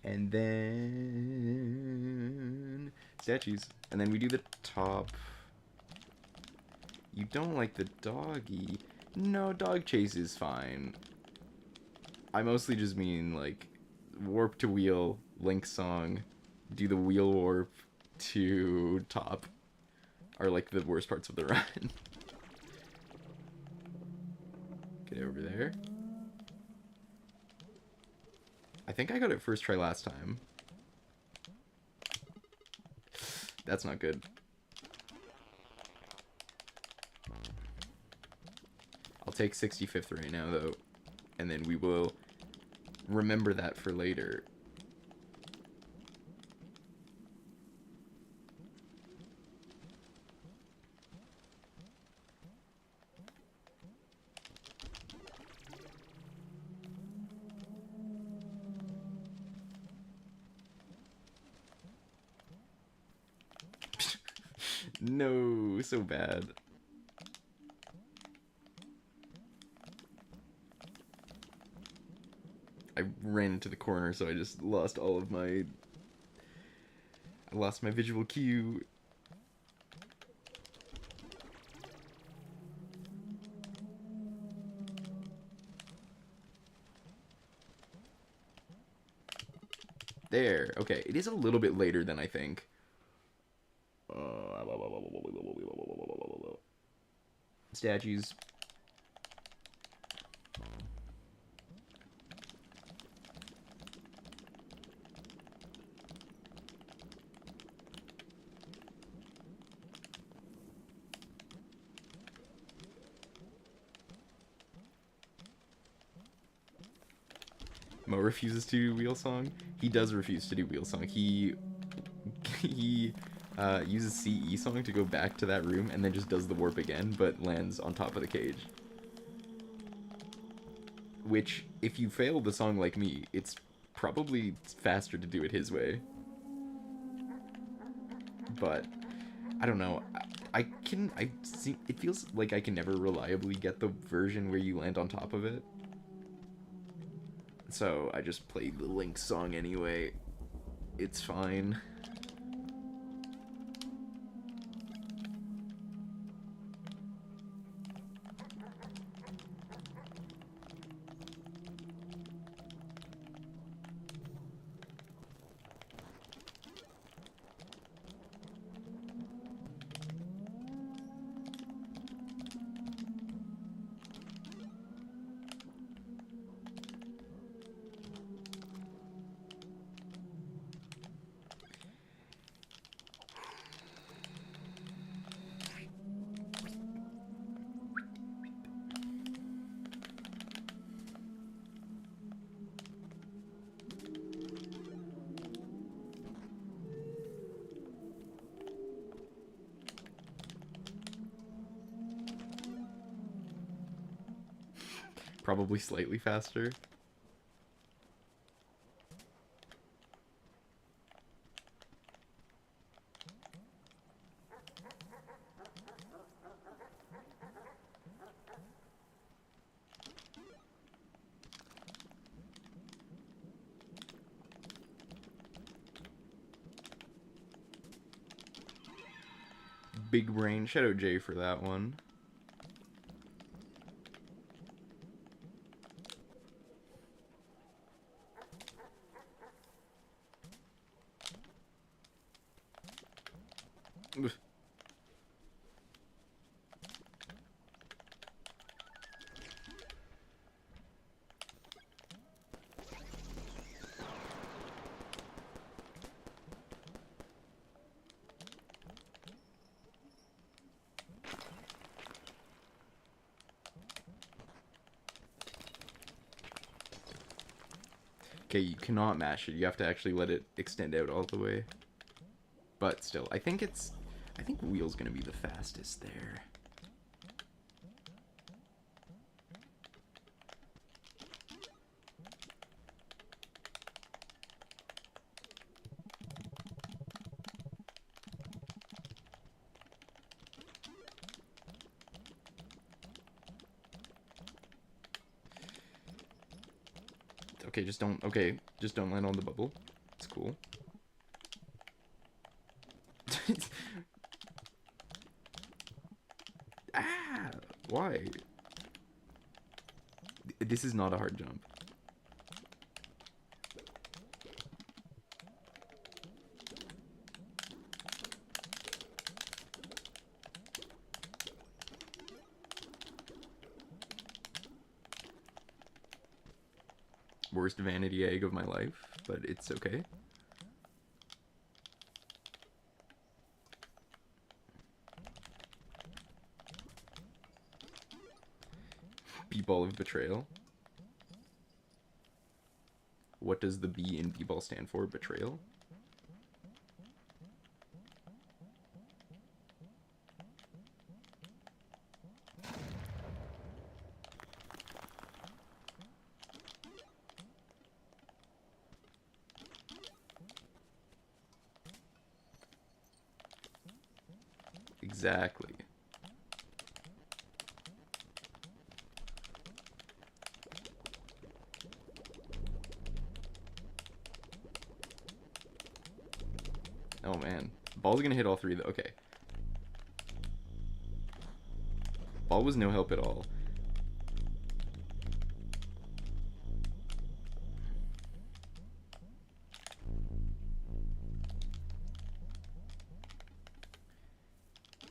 And then statues. And then we do the top. You don't like the doggy. No, dog chase is fine. I mostly just mean, like, warp to wheel, Link song, do the wheel warp to top are, like, the worst parts of the run. Get over there. I think I got it first try last time. That's not good. I'll take 65th right now, though. And then we will remember that for later. No, so bad. I ran into the corner, so I just lost all of my... I lost my visual cue. There. Okay, it is a little bit later than I think. Statues. Mo refuses to do wheel song. He does refuse to do wheel song. He uses CE song to go back to that room and then just does the warp again, but lands on top of the cage. Which, if you fail the song like me, it's probably faster to do it his way. But I don't know. It feels like I can never reliably get the version where you land on top of it. So I just played the Link song anyway. It's fine. Probably slightly faster. Big brain. Shadow J for that one. Okay, you cannot mash it. You have to actually let it extend out all the way. But still, I think wheel's gonna be the fastest there. Okay, just don't land on the bubble. That's cool. Ah! Why? This is not a hard jump. Worst vanity egg of my life, but it's okay. B-ball of betrayal. What does the B in B-ball stand for? Betrayal? Exactly. Oh man. Ball's gonna hit all three though. Okay. Ball was no help at all.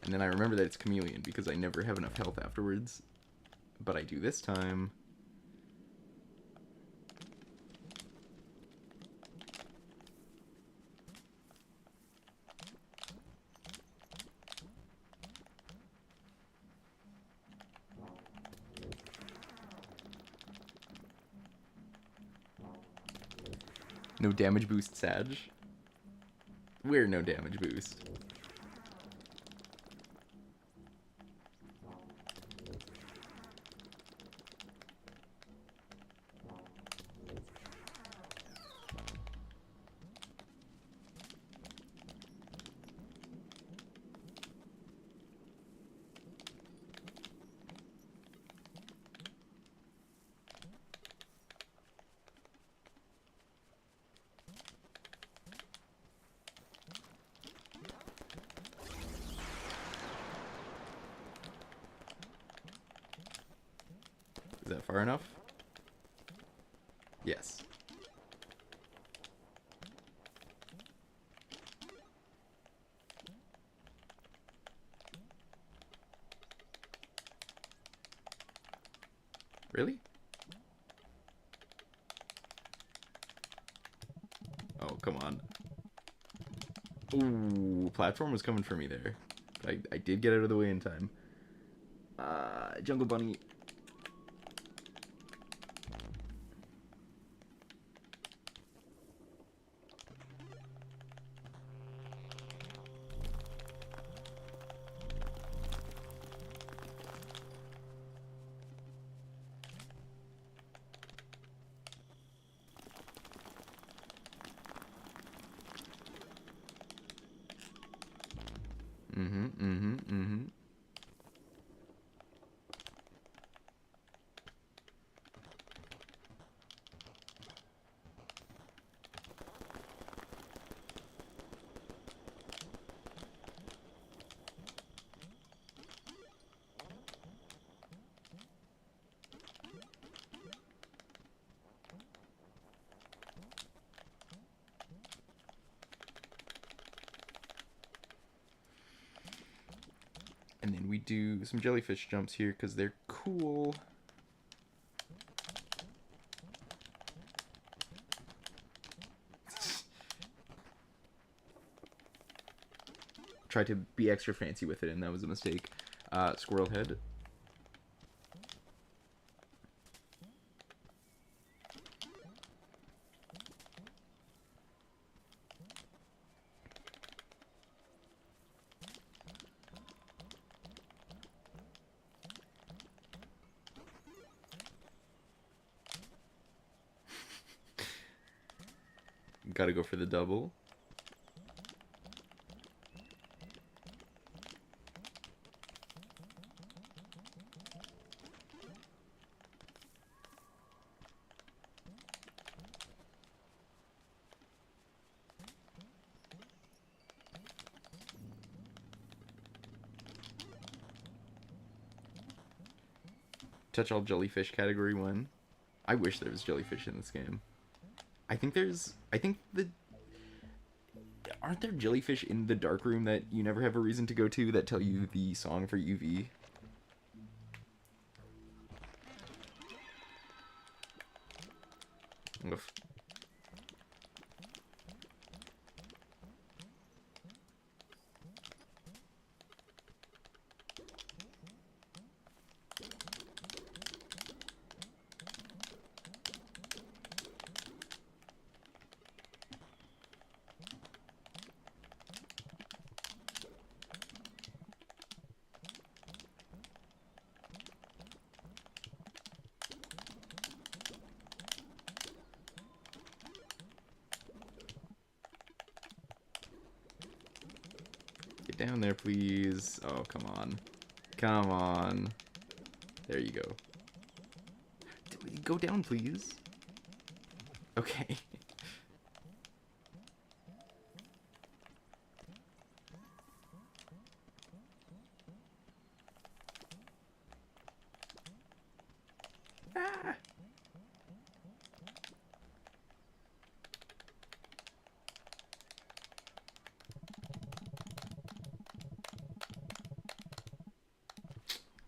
And then I remember that it's chameleon because I never have enough health afterwards. But I do this time. No damage boost, Sag. We're no damage boost. Is that far enough? Yes. Really? Oh, come on. Ooh, platform was coming for me there. I did get out of the way in time. Jungle Bunny. Mm-hmm. And then we do some jellyfish jumps here because they're cool. Tried to be extra fancy with it, and that was a mistake. Squirrel head. Gotta go for the double. Touch all jellyfish category 1. I wish there was jellyfish in this game. I think the... Aren't there jellyfish in the dark room that you never have a reason to go to that tell you the song for UV? Oof. Down there, please. Oh, come on. Come on. There you go. Go down, please. Okay. Ah!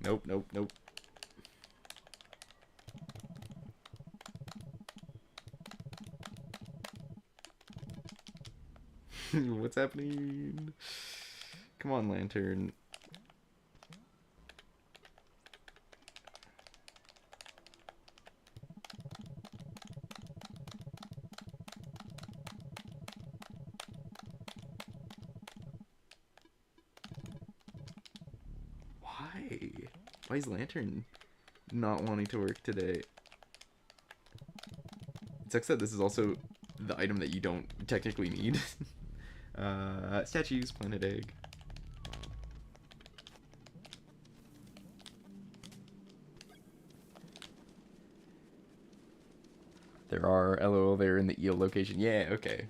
Nope, nope, nope. What's happening? Come on, lantern. Why? Why is lantern not wanting to work today? It sucks that this is also the item that you don't technically need. Statues, planet egg. There are LOL there in the eel location. Yeah, okay.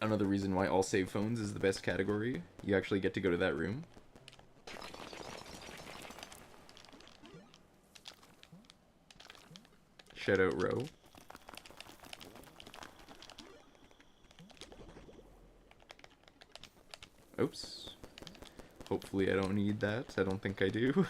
Another reason why all save phones is the best category. You actually get to go to that room. Shoutout row. Oops. Hopefully I don't need that. I don't think I do.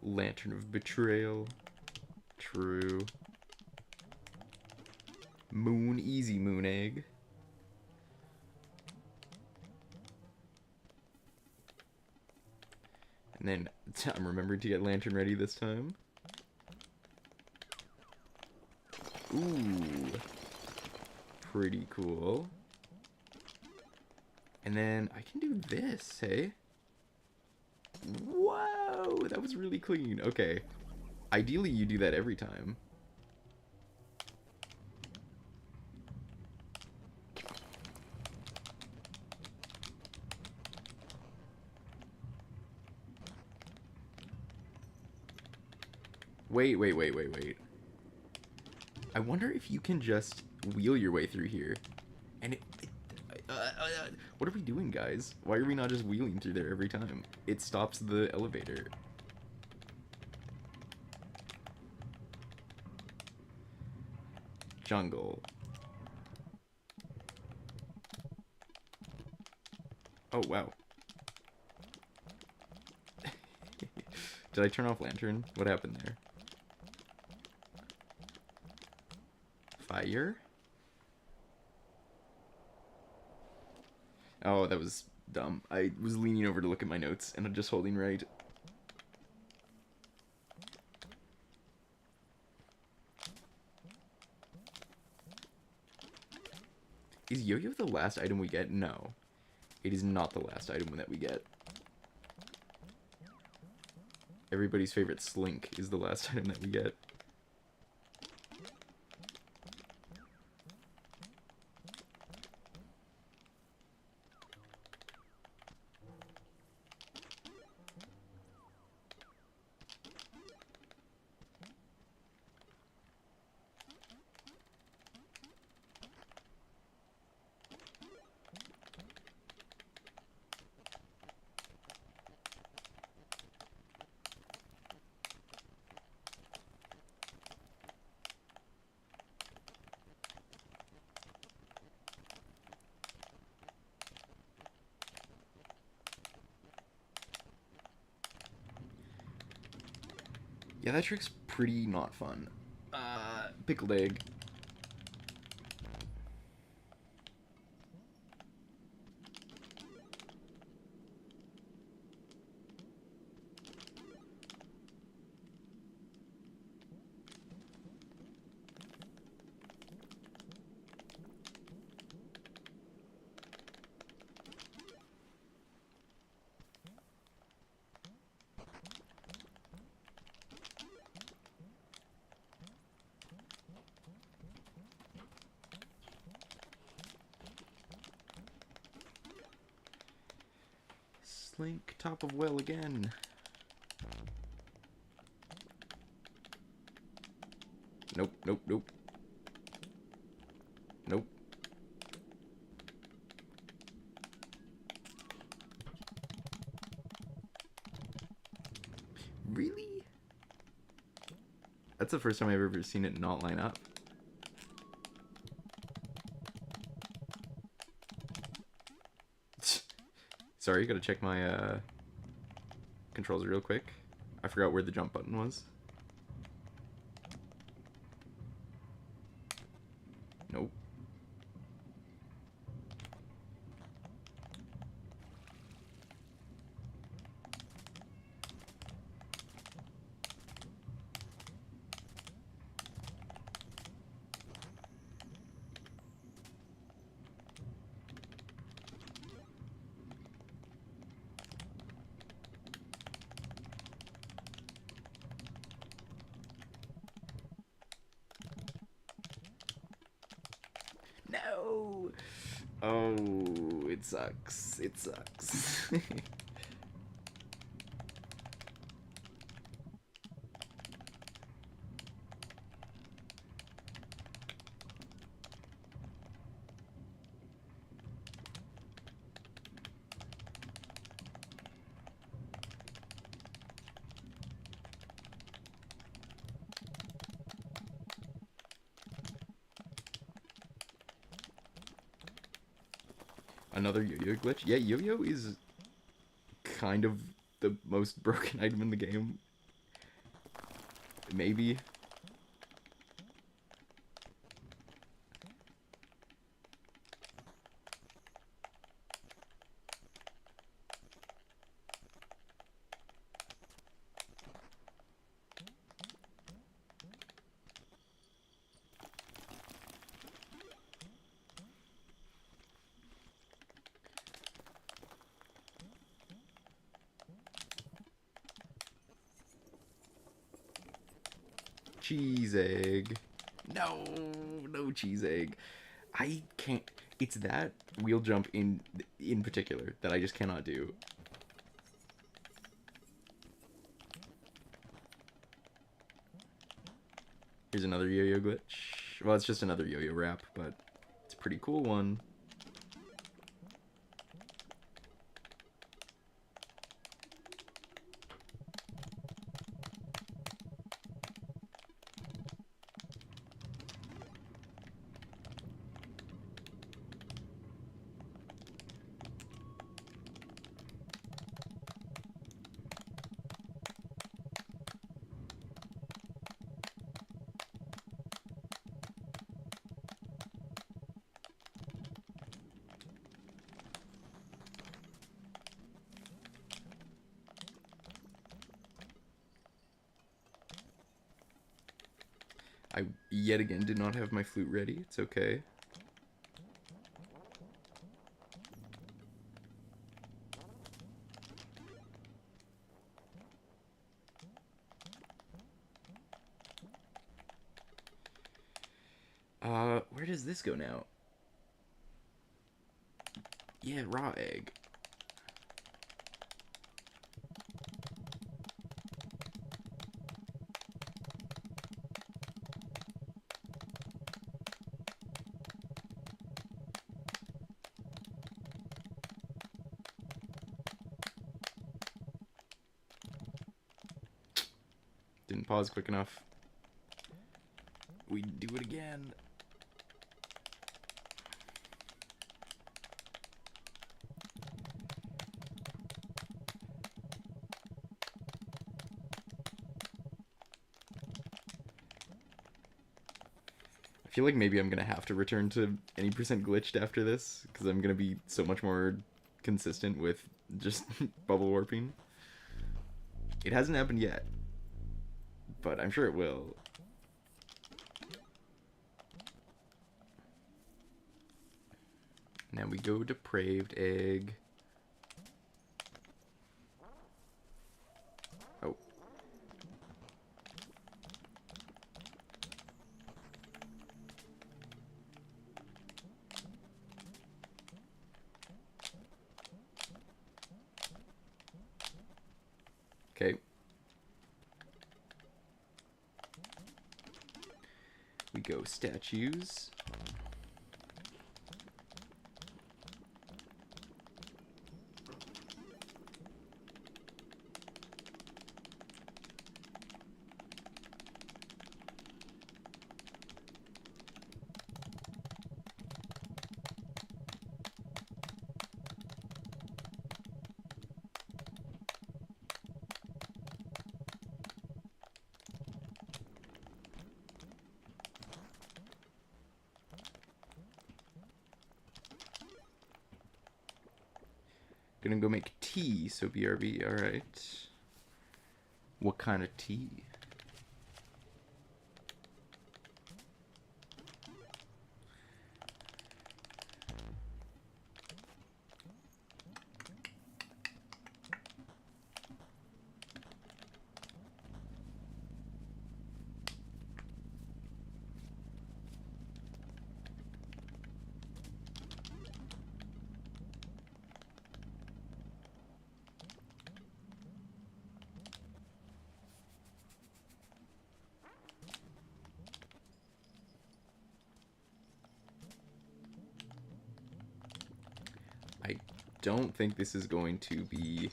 Lantern of Betrayal. True. Moon, easy moon egg. And then I'm remembering to get lantern ready this time. Ooh. Pretty cool. And then I can do this, hey? Whoa, that was really clean. Okay. Ideally, you do that every time. Wait. I wonder if you can just wheel your way through here. And what are we doing, guys? Why are we not just wheeling through there every time? It stops the elevator. Jungle. Oh, wow. Did I turn off lantern? What happened there? Fire? Oh, that was dumb. I was leaning over to look at my notes, and I'm just holding right. Is yo-yo the last item we get? No. It is not the last item that we get. Everybody's favorite slink is the last item that we get. Yeah, that trick's pretty not fun. Pickled egg. Slink, top of well again. Nope, nope, nope. Nope. Really? That's the first time I've ever seen it not line up. Sorry, gotta check my controls real quick. I forgot where the jump button was. Nope. No! Oh, it sucks. It sucks. Another yo-yo glitch? Yeah, yo-yo is kind of the most broken item in the game. Maybe. Cheese egg. No, no cheese egg. I can't. It's that wheel jump in particular that I just cannot do. Here's another yo-yo glitch. Well, it's just another yo-yo wrap, but it's a pretty cool one. I, yet again, did not have my flute ready. It's okay. Where does this go now? Yeah, raw egg. Didn't pause quick enough. We do it again. I feel like maybe I'm gonna have to return to any percent glitched after this, because I'm gonna be so much more consistent with just bubble warping. It hasn't happened yet, but I'm sure it will. Now we go depraved egg. Oh. Okay. We go statues. Gonna go make tea, so BRB, alright. What kind of tea? I don't think this is going to be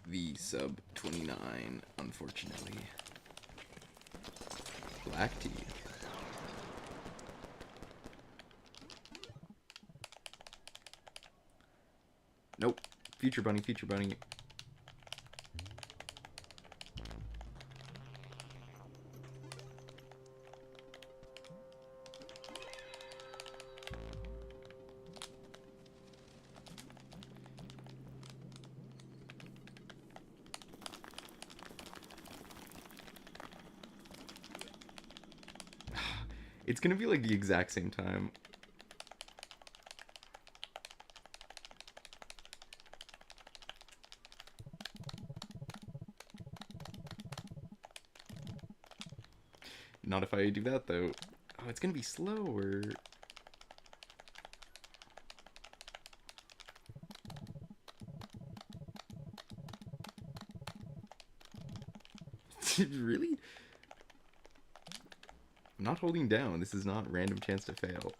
the sub 29, unfortunately. Black tea. Nope. Future bunny, future bunny. It's gonna be like the exact same time. Not if I do that though. Oh, it's gonna be slower. Really? I'm not holding down. This is not random chance to fail.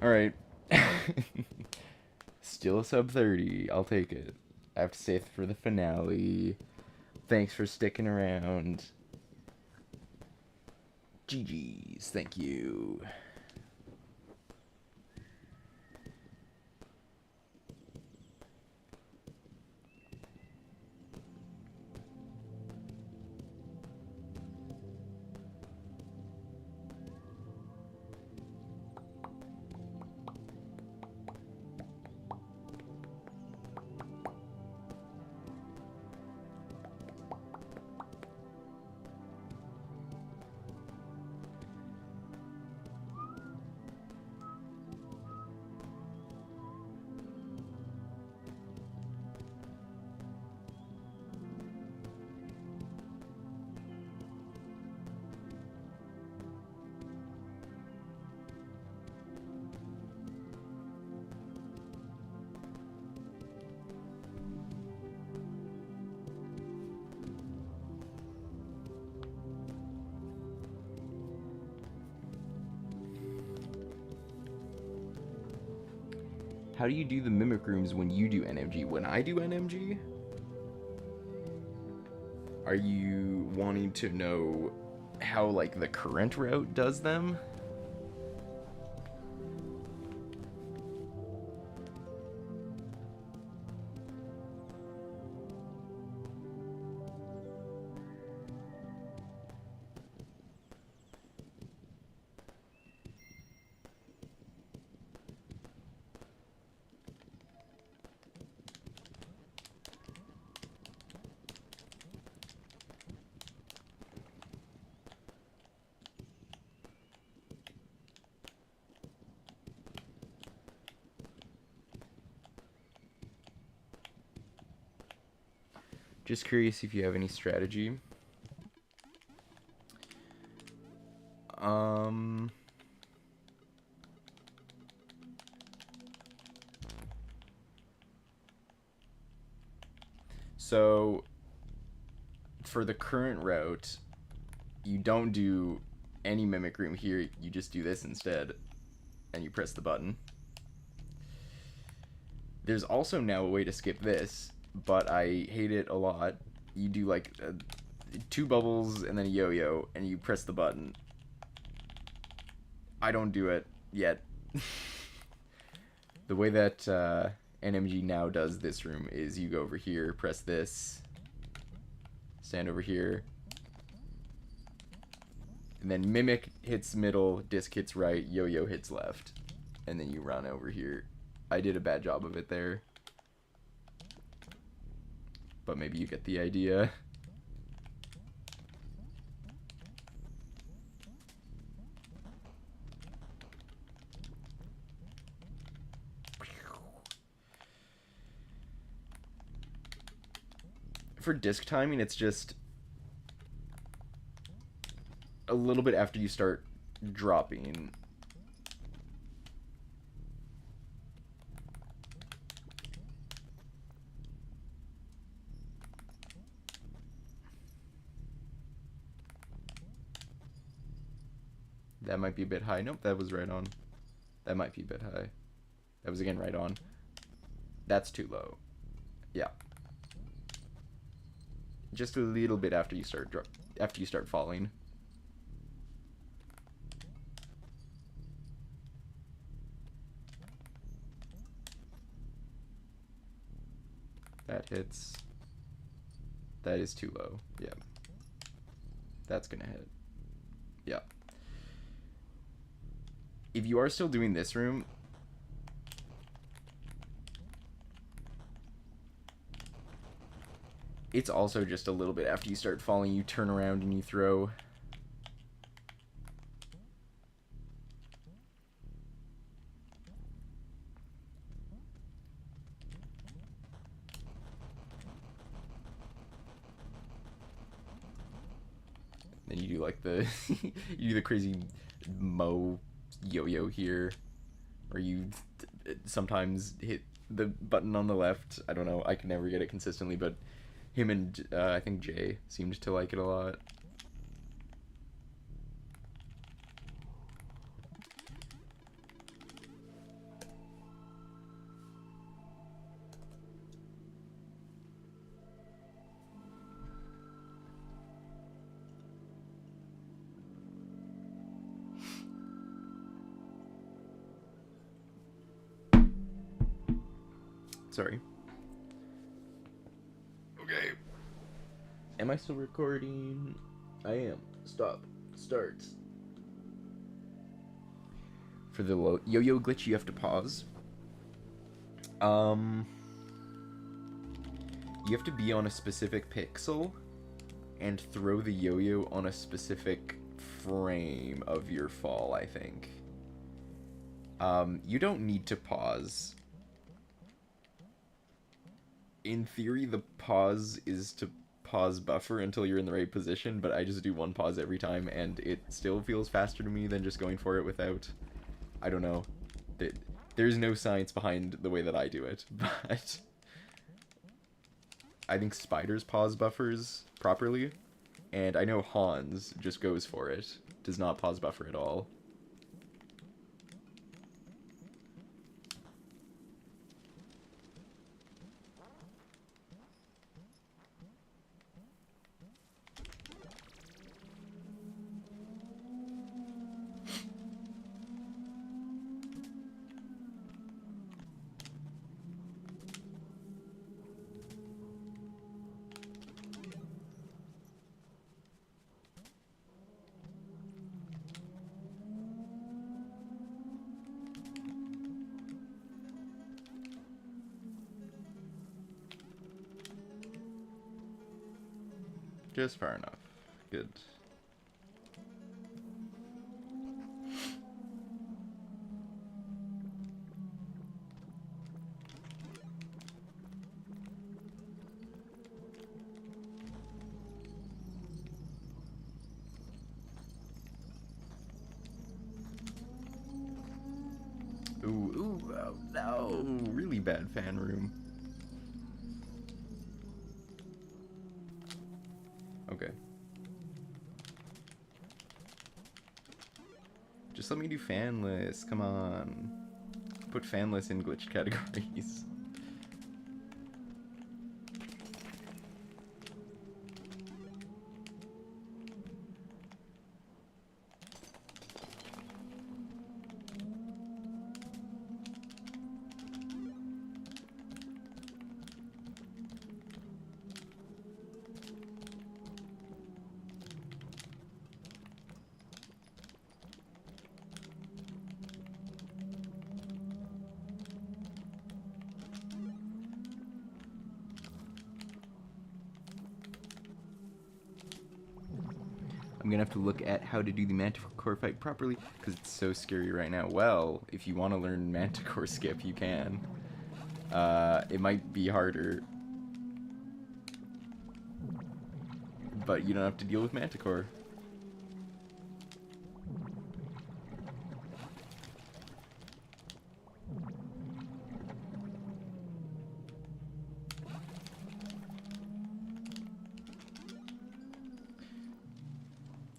Alright. Still a sub 30. I'll take it. I have to save it for the finale. Thanks for sticking around. GG's. Thank you. How do you do the mimic rooms when you do NMG? When I do NMG? Are you wanting to know how, like, the current route does them? Just curious if you have any strategy. So for the current route, you don't do any mimic room here, you just do this instead, and you press the button. There's also now a way to skip this, but I hate it a lot. You do like 2 bubbles and then a yo-yo, and you press the button. I don't do it yet. The way that NMG now does this room is you go over here, press this, stand over here, and then mimic hits middle, disc hits right, yo-yo hits left, and then you run over here. I did a bad job of it there, but maybe you get the idea. For disc timing, it's just a little bit after you start dropping. That might be a bit high. Nope, that was right on. That might be a bit high. That was again right on. That's too low. Yeah. Just a little bit after you start falling. That hits. That is too low. Yeah. That's gonna hit. Yeah. If you are still doing this room, it's also just a little bit after you start falling, you turn around and you throw. Then you do like the you do the crazy Mo yo-yo here, or you sometimes hit the button on the left. I don't know, I can never get it consistently, but him and I think Jay seemed to like it a lot. Sorry. Okay. Am I still recording? I am. Stop. Start. For the yo-yo glitch, you have to pause. You have to be on a specific pixel and throw the yo-yo on a specific frame of your fall, I think. You don't need to pause. In theory, the pause is to pause buffer until you're in the right position, but I just do one pause every time, and it still feels faster to me than just going for it without. I don't know. There's no science behind the way that I do it, but I think Spider's pause buffers properly, and I know Hans just goes for it, does not pause buffer at all. Just far enough. Good. Ooh, oh no, really bad fan room. Okay. Just let me do fanless, come on. Put fanless in glitch categories. I'm gonna have to look at how to do the Manticore fight properly, because it's so scary right now. Well, if you want to learn Manticore skip, you can. It might be harder, but you don't have to deal with Manticore.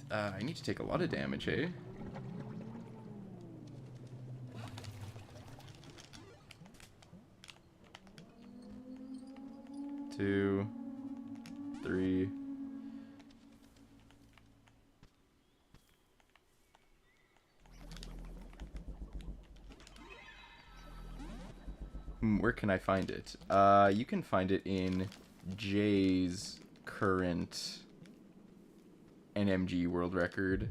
I need to take a lot of damage, eh? Two, three. Where can I find it? You can find it in Jay's current NMG world record.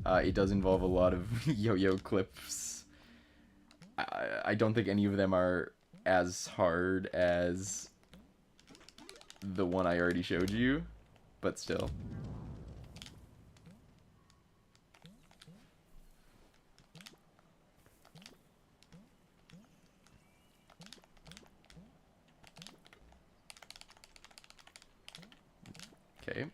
It does involve a lot of yo-yo clips. I don't think any of them are as hard as the one I already showed you, but still. Okay.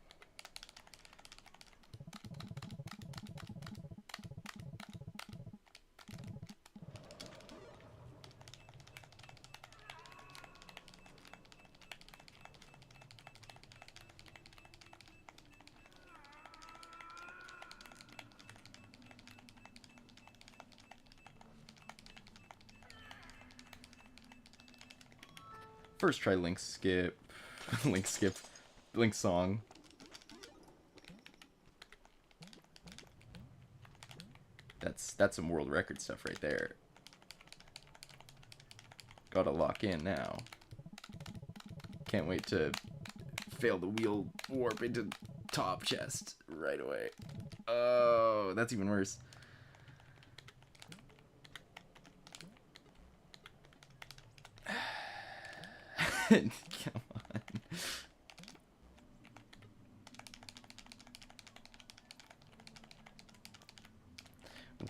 First try Link skip. Link skip. Link song. That's some world record stuff right there. Gotta lock in now. Can't wait to fail the wheel warp into top chest right away. Oh, that's even worse. Come on.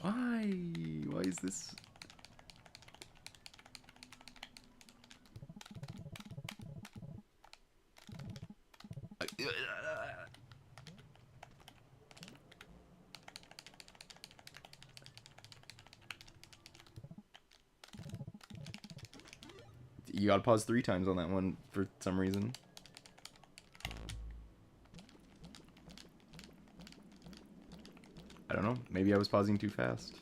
Why? Why is this? You gotta pause 3 times on that one for some reason. I don't know. Maybe I was pausing too fast.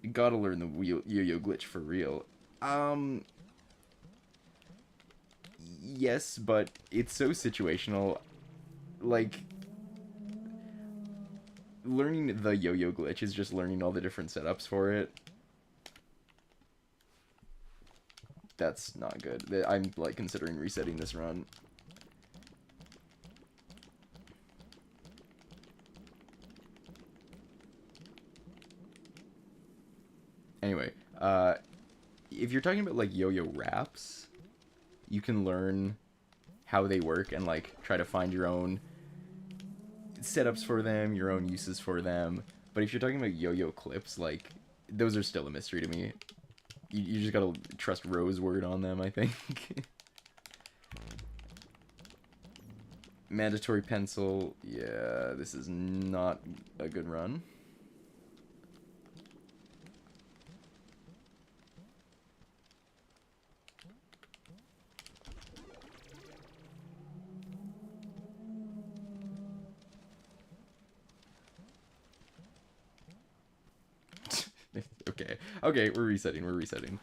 You gotta learn the yo-yo glitch for real. Yes, but it's so situational. Like, learning the yo-yo glitch is just learning all the different setups for it. That's not good. I'm, like, considering resetting this run. Anyway, if you're talking about, like, yo-yo wraps, you can learn how they work and like try to find your own setups for them, your own uses for them. But if you're talking about yo-yo clips, like those are still a mystery to me. You just gotta trust Rose's word on them, I think. Mandatory pencil. Yeah, this is not a good run. Okay. Okay, we're resetting. We're resetting.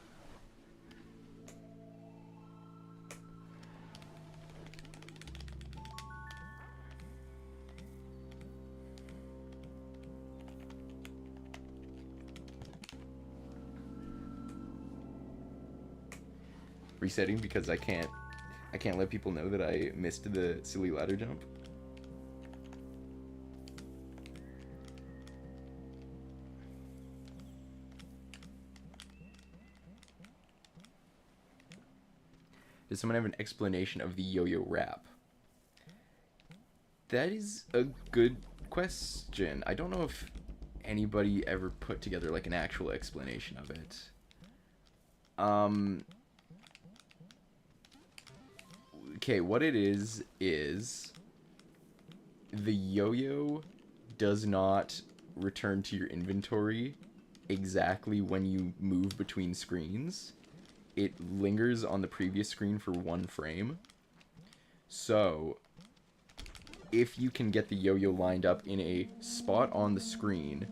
Resetting because I can't let people know that I missed the silly ladder jump. Does someone have an explanation of the yo-yo wrap? That is a good question. I don't know if anybody ever put together like an actual explanation of it. Okay, what it is the yo-yo does not return to your inventory exactly when you move between screens. It lingers on the previous screen for 1 frame. So, if you can get the yo-yo lined up in a spot on the screen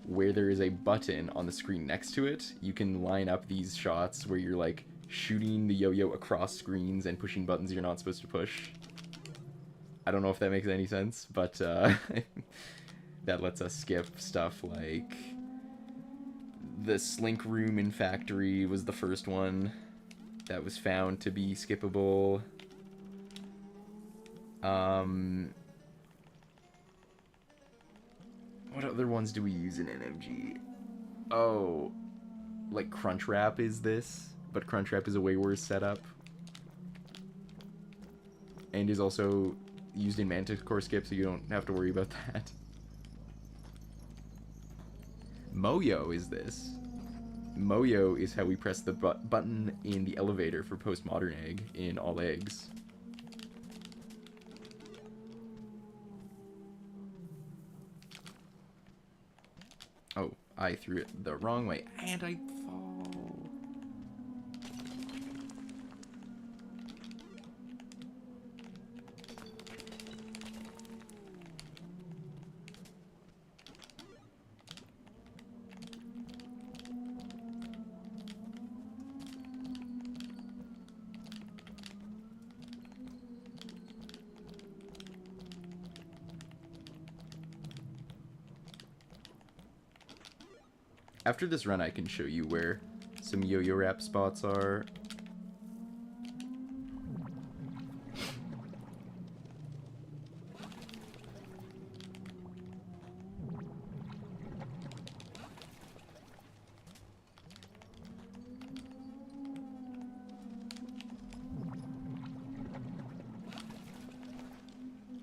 where there is a button on the screen next to it, you can line up these shots where you're like shooting the yo-yo across screens and pushing buttons you're not supposed to push. I don't know if that makes any sense, but that lets us skip stuff like the slink room in Factory was the first one that was found to be skippable. What other ones do we use in NMG? Oh, like Crunchwrap is this, but Crunchwrap is a way worse setup. And is also used in Manticore Skip, so you don't have to worry about that. Moyo is this. Moyo is how we press the button in the elevator for Postmodern Egg in All Eggs. Oh, I threw it the wrong way, and I fall. After this run, I can show you where some yo-yo wrap spots are.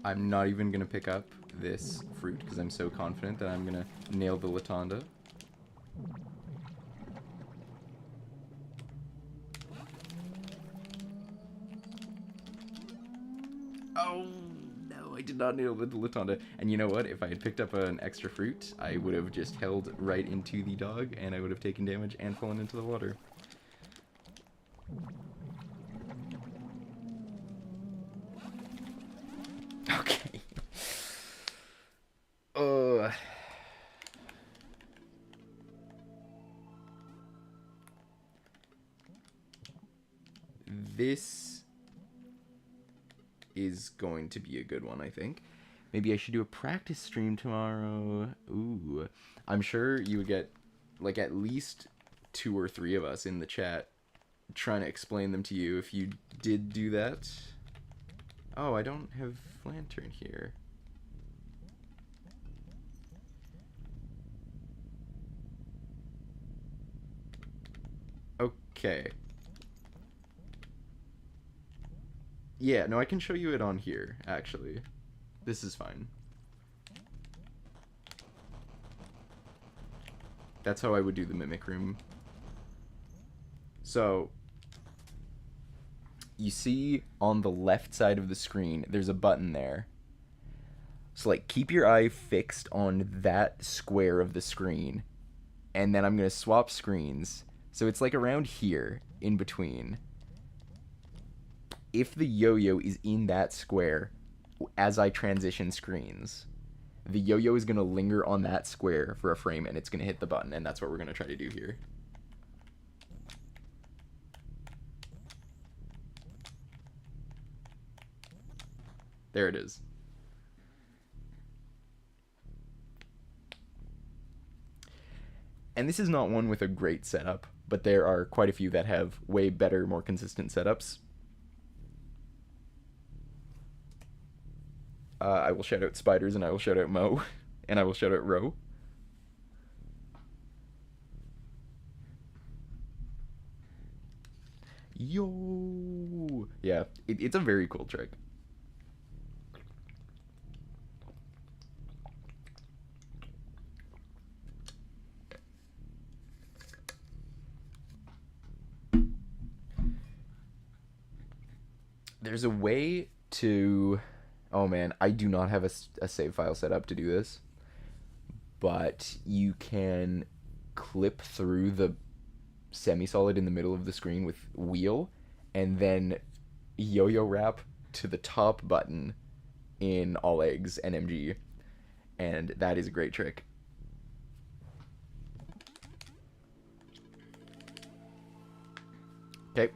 I'm not even going to pick up this fruit because I'm so confident that I'm going to nail the Latanda. Oh, no, I did not nail the Latanda. And you know what? If I had picked up an extra fruit, I would have just held right into the dog, and I would have taken damage and fallen into the water. Okay. This is going to be a good one, I think. Maybe I should do a practice stream tomorrow. Ooh. I'm sure you would get, like, at least 2 or 3 of us in the chat trying to explain them to you if you did do that. Oh, I don't have lantern here. Okay. Yeah, no, I can show you it on here, actually. This is fine. That's how I would do the Mimic Room. So, you see on the left side of the screen, there's a button there. So, like, keep your eye fixed on that square of the screen. And then I'm going to swap screens. So it's like around here, in between. If the yo-yo is in that square, as I transition screens, the yo-yo is going to linger on that square for a frame, and it's going to hit the button, and that's what we're going to try to do here. There it is. And this is not one with a great setup, but there are quite a few that have way better, more consistent setups. I will shout out Spiders, and I will shout out Mo, and I will shout out Ro. Yo! Yeah, it's a very cool trick. There's a way to... Oh man, I do not have a save file set up to do this. But you can clip through the semi-solid in the middle of the screen with wheel, and then yo-yo wrap to the top button in All Eggs NMG. And that is a great trick. Okay.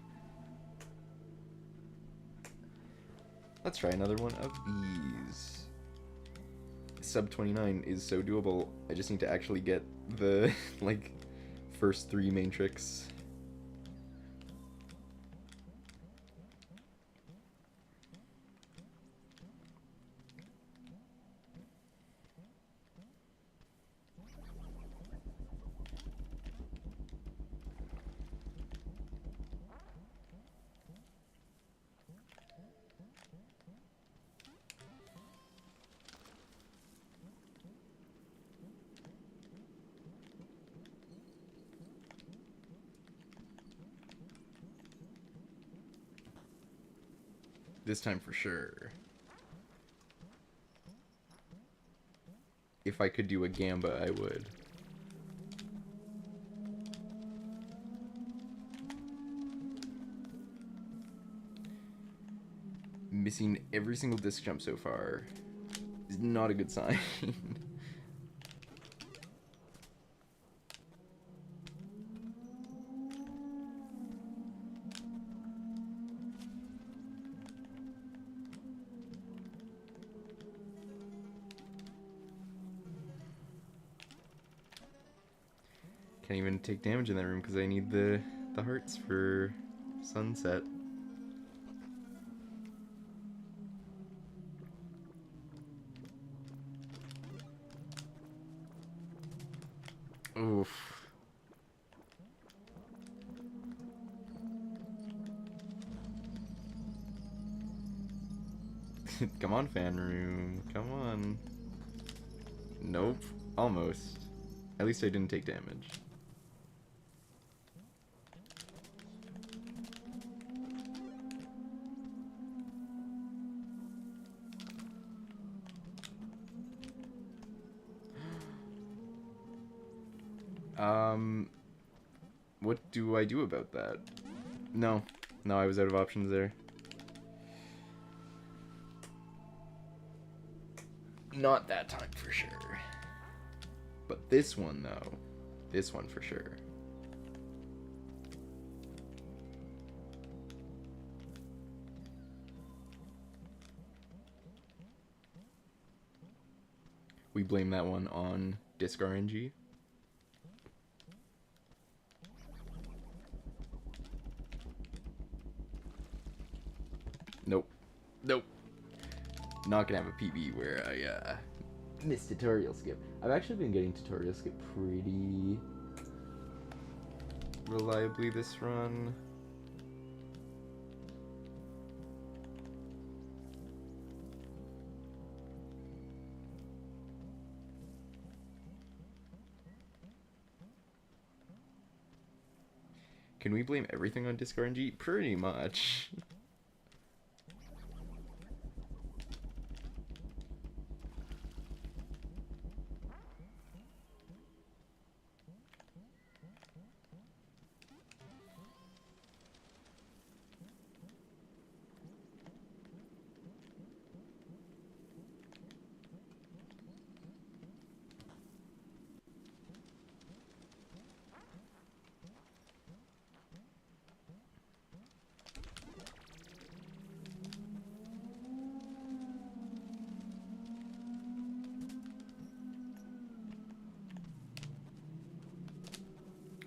Let's try another one of these. Sub 29 is so doable. I just need to actually get the, like, first 3 main tricks. This time for sure. If I could do a gamba, I would. Missing every single disc jump so far is not a good sign. Can't even take damage in that room because I need the hearts for sunset. Oof. Come on, fan room. Come on. Nope. Almost. At least I didn't take damage. What do I do about that? No. No, I was out of options there. Not that time for sure. But this one, though. This one for sure. We blame that one on Disc RNG. Nope. Nope. Not gonna have a PB where I missed tutorial skip. I've actually been getting tutorial skip pretty reliably this run. Can we blame everything on Disc RNG? Pretty much.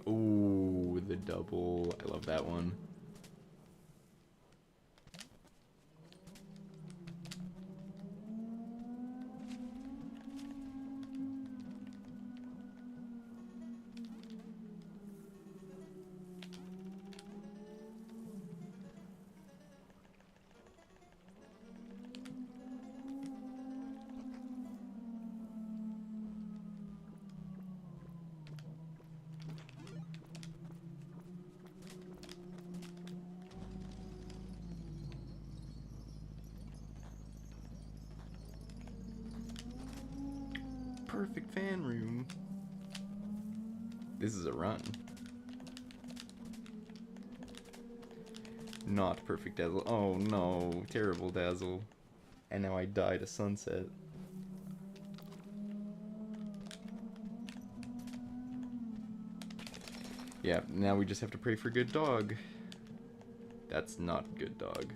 Ooh, the double. I love that one. Perfect fan room. This is a run. Not perfect dazzle. Oh no, terrible dazzle. And now I die to sunset. Yeah, now we just have to pray for good dog. That's not good dog.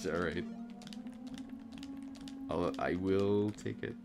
Alright. I will take it.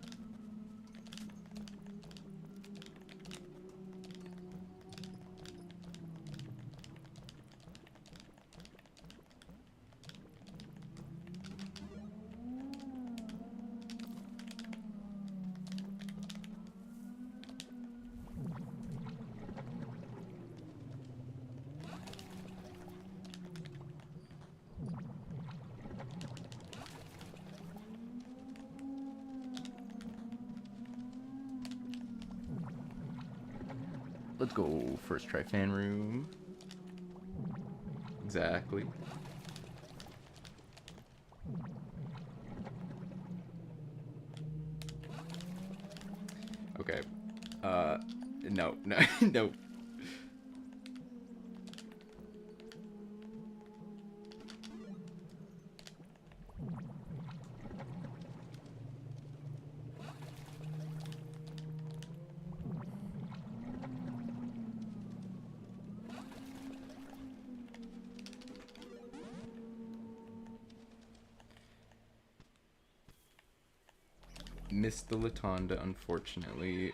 Let's go first try fan room. Exactly. Okay. No, no, no. Missed the Latonda, unfortunately.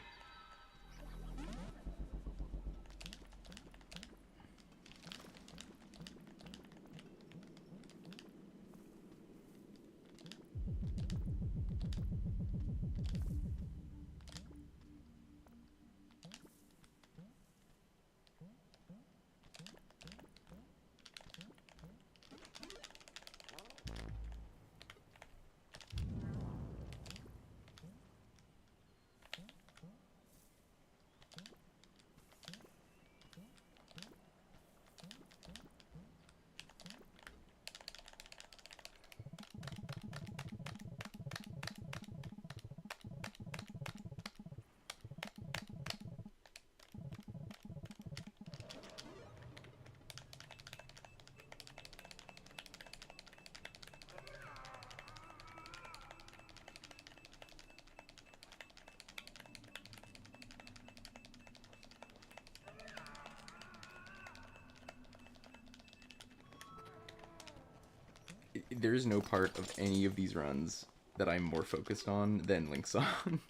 There is no part of any of these runs that I'm more focused on than Link's song.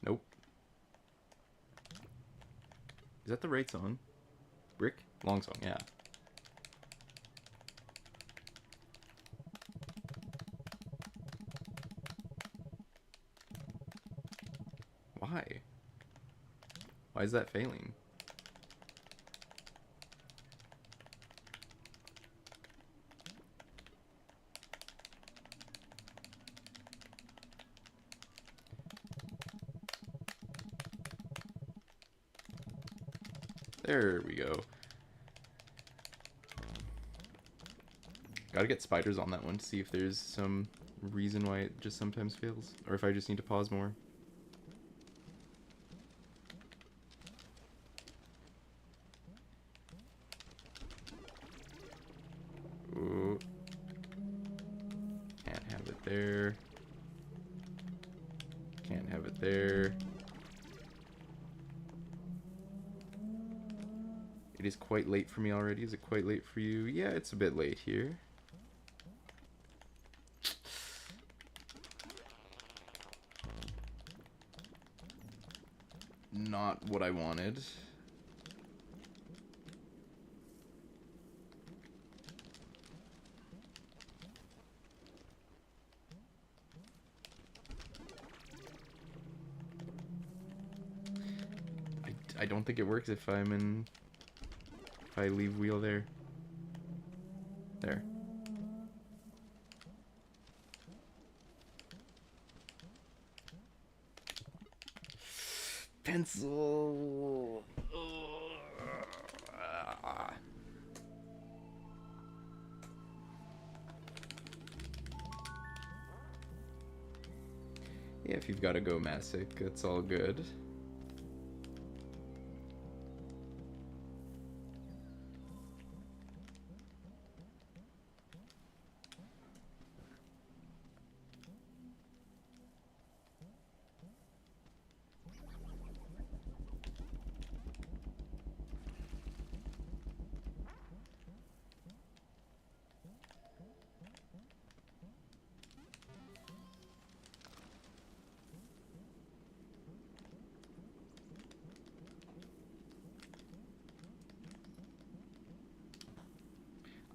Nope. Is that the right song? Brick? Long song, yeah. Why? Why is that failing? There we go. Gotta get spiders on that one to see if there's some reason why it just sometimes fails. Or if I just need to pause more. Ooh. Can't have it there. Can't have it there. It is quite late for me already. Is it quite late for you? Yeah, it's a bit late here. Not what I wanted. I don't think it works if I'm in... If I leave wheel there. There. Pencil. Yeah, if you've got to go Masic, it's all good.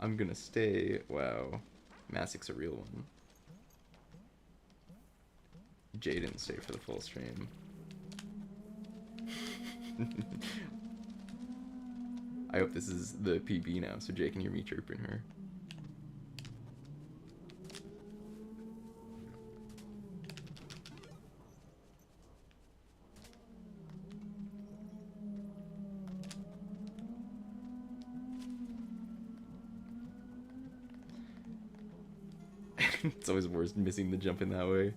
I'm gonna stay. Wow. Masic's a real one. Jay didn't stay for the full stream. I hope this is the PB now, so Jay can hear me chirping her. It's always worse missing the jump in that way.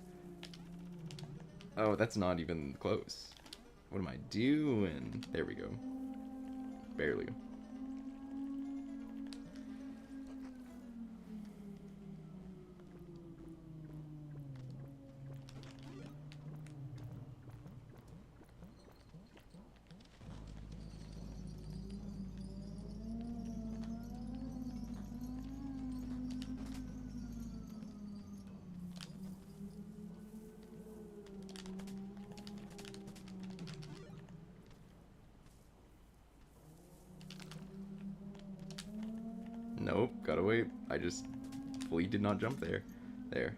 Oh, that's not even close. What am I doing? There we go. Barely. Nope, gotta wait. I just fully did not jump there. There.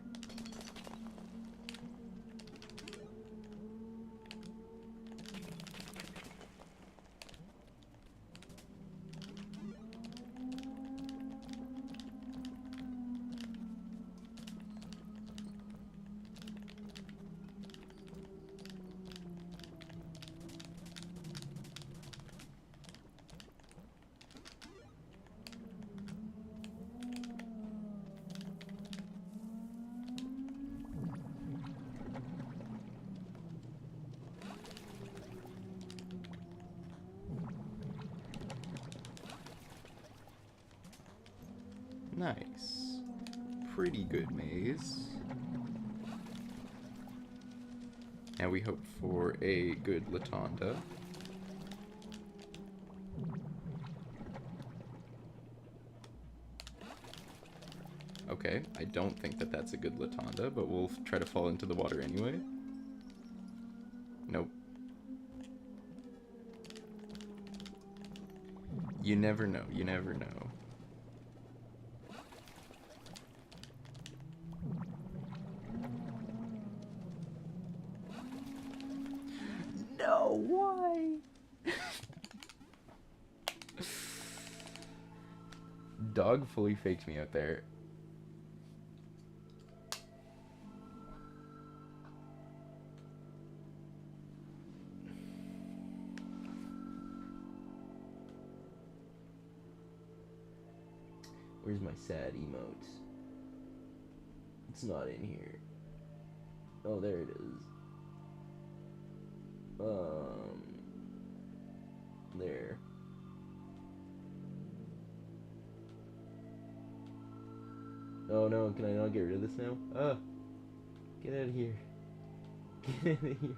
Nice. Pretty good maze. Now we hope for a good Latonda. Okay, I don't think that that's a good Latonda, but we'll try to fall into the water anyway. Nope. You never know, you never know. No, why? Dog fully faked me out there. Where's my sad emote? It's not in here. Oh, there it is. There. Oh no, can I not get rid of this now? Ah! Get out of here. Get out of here.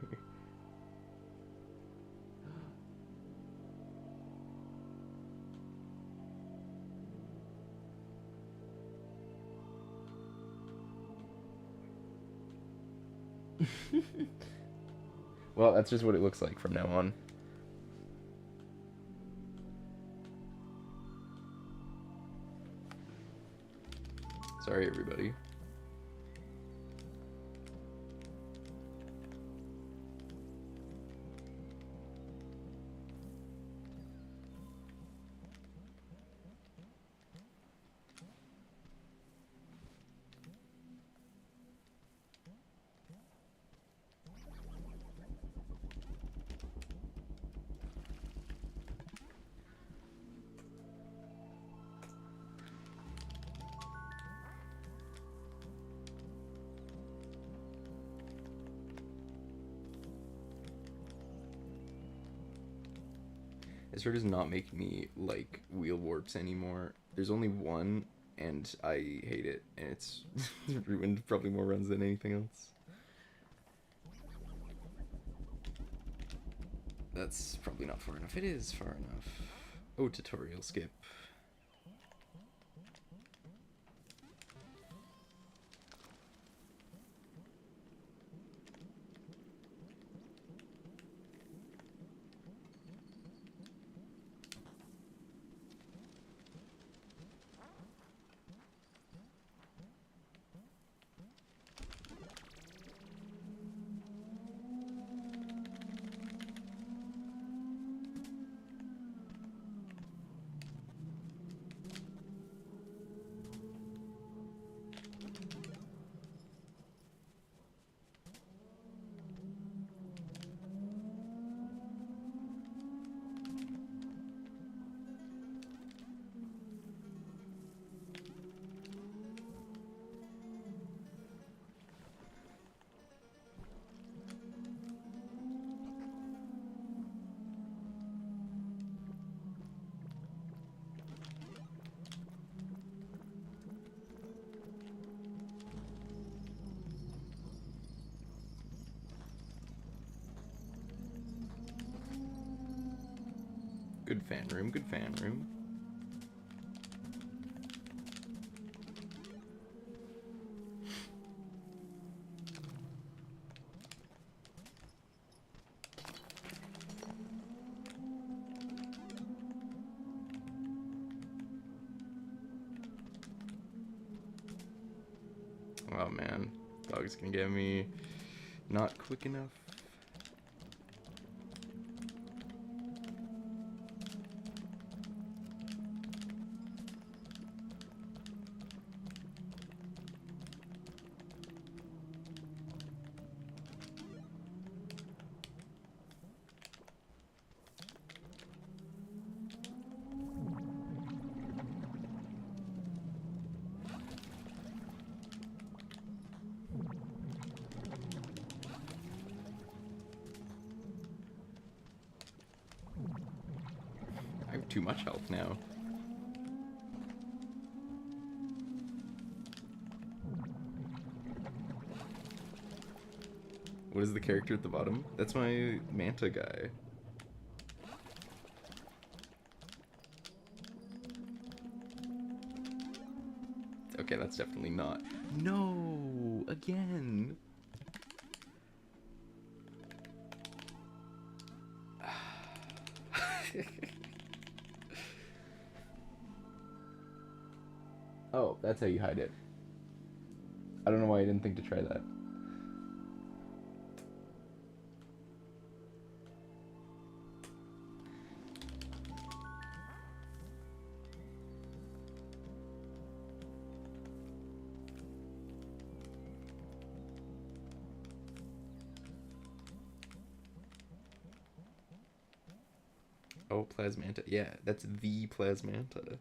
Well, that's just what it looks like from now on. Sorry, everybody. It sort of is not making me like wheel warps anymore. There's only one, and I hate it, and it's ruined probably more runs than anything else. That's probably not far enough. It is far enough. Oh, tutorial skip. Good fan room, good fan room. Oh man, dog's gonna get me not quick enough. I have too much health now. What is the character at the bottom? That's my Manta guy. Okay, that's definitely not. No! Again! Oh, that's how you hide it. I don't know why I didn't think to try that. Oh, Plasmanta. Yeah, that's the Plasmanta.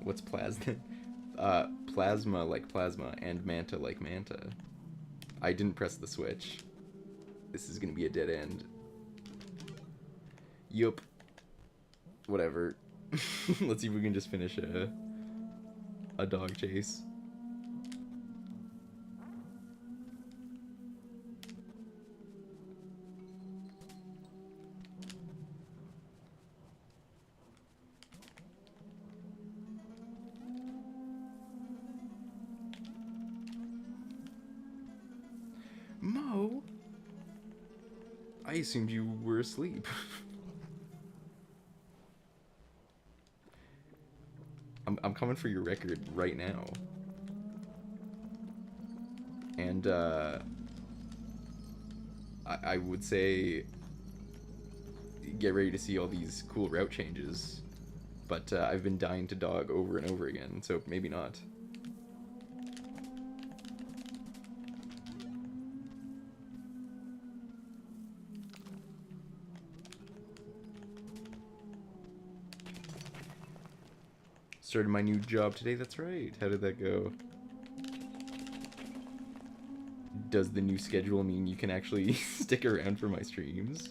What's plasma? Plasma like plasma and manta like manta. I didn't press the switch. This is gonna be a dead end. Yup. Whatever. Let's see if we can just finish a dog chase. Mo? I assumed you were asleep. I'm coming for your record right now. And I would say get ready to see all these cool route changes. But I've been dying to dog over and over again, so maybe not. Started my new job today, that's right. How did that go? Does the new schedule mean you can actually stick around for my streams?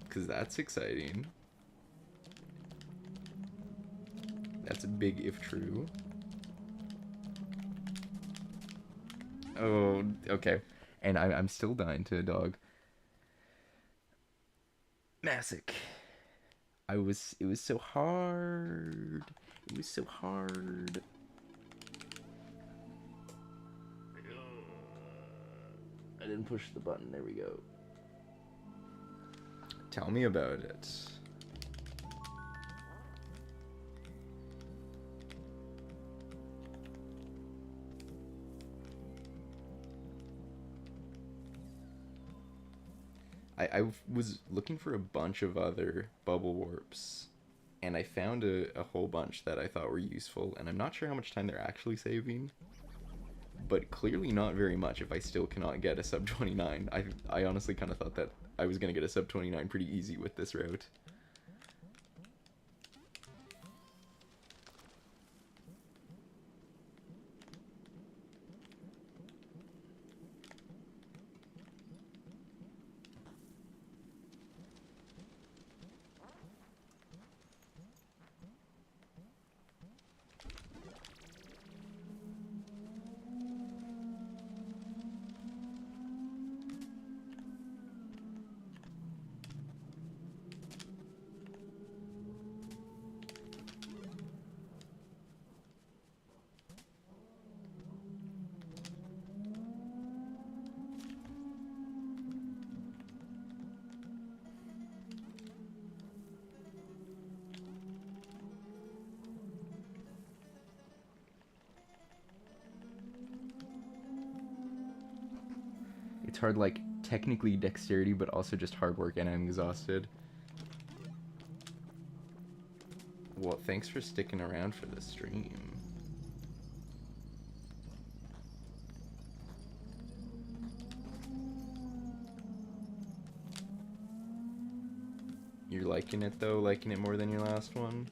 Because that's exciting. That's a big if true. Oh, okay. And I'm still dying to a dog. Massic. It was so hard. It was so hard. I didn't push the button. There we go. Tell me about it. I was looking for a bunch of other bubble warps, and I found a whole bunch that I thought were useful, and I'm not sure how much time they're actually saving, but clearly not very much if I still cannot get a sub 29. I honestly kind of thought that I was going to get a sub 29 pretty easy with this route. It's hard, like, technically dexterity, but also just hard work, and I'm exhausted. Well, thanks for sticking around for the stream. You're liking it, though? Liking it more than your last one?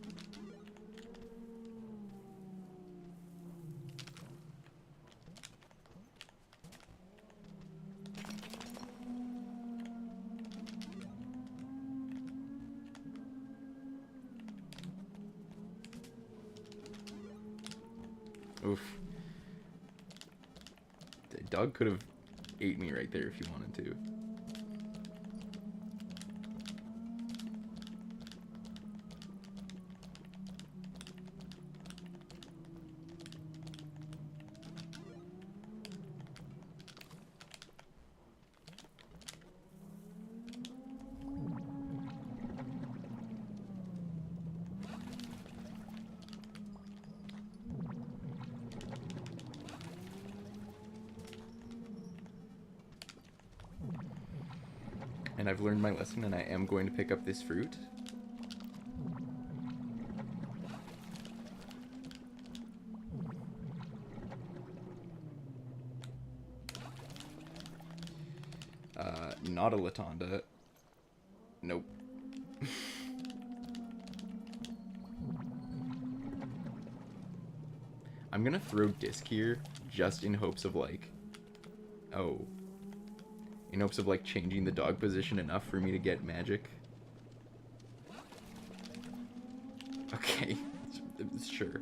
Oof. The dog could have ate me right there if you wanted to. And I've learned my lesson, and I am going to pick up this fruit. Not a Latanda. Nope. I'm gonna throw disc here just in hopes of like... Oh. In hopes of like changing the dog position enough for me to get magic. Okay. Sure.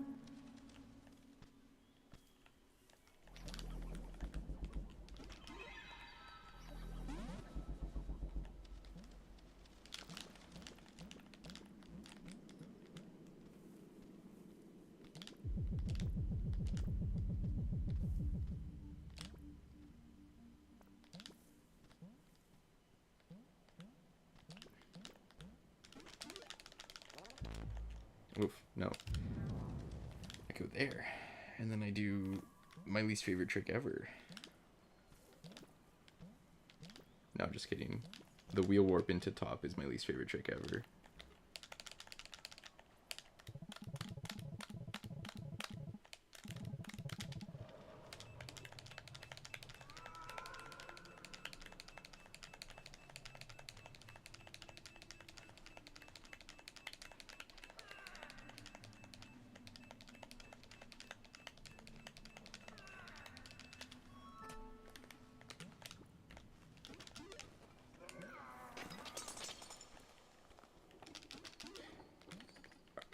Oof, no. I go there. And then I do my least favorite trick ever. No, just kidding. The wheel warp into top is my least favorite trick ever.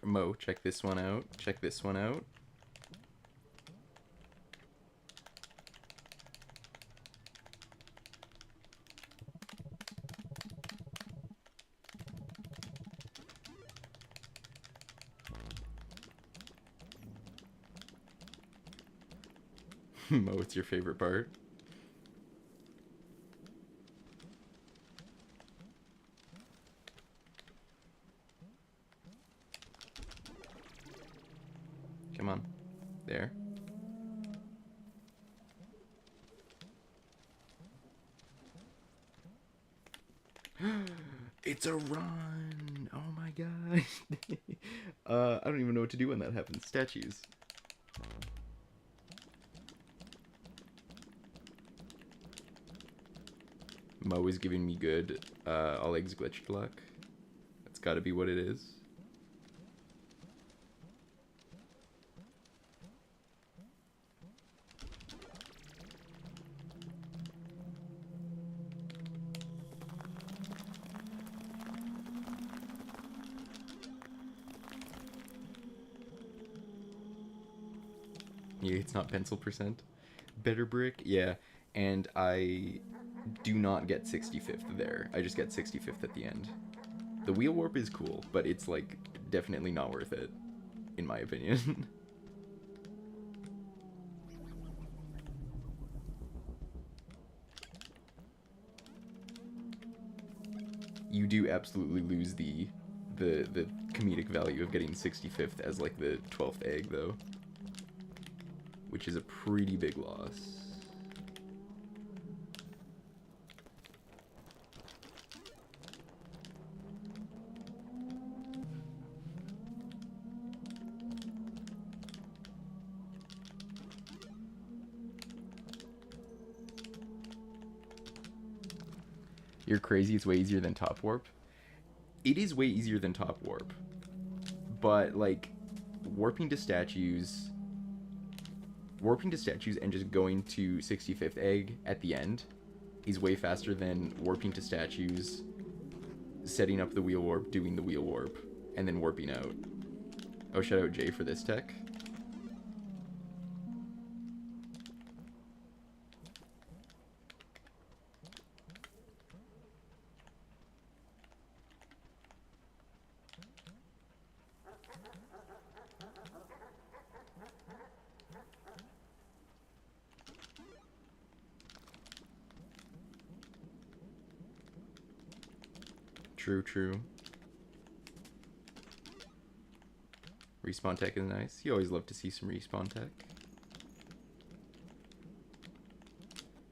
Mo, check this one out. Check this one out. Mo, what's your favorite part? Come on. There. It's a run! Oh my god. I don't even know what to do when that happens. Statues. Mo is giving me good all eggs glitched luck. That's gotta be what it is. Yeah, it's not pencil percent. Better brick? Yeah. And I do not get 65th there. I just get 65th at the end. The wheel warp is cool, but it's like definitely not worth it, in my opinion. You do absolutely lose the comedic value of getting 65th as like the 12th egg though, which is a pretty big loss. You're crazy, it's way easier than Top Warp. It is way easier than Top Warp. But, like, warping to statues and just going to 65th egg at the end is way faster than warping to statues, setting up the wheel warp, doing the wheel warp, and then warping out. Oh, shout out Jay for this tech. True, true. Respawn tech is nice. You always love to see some respawn tech.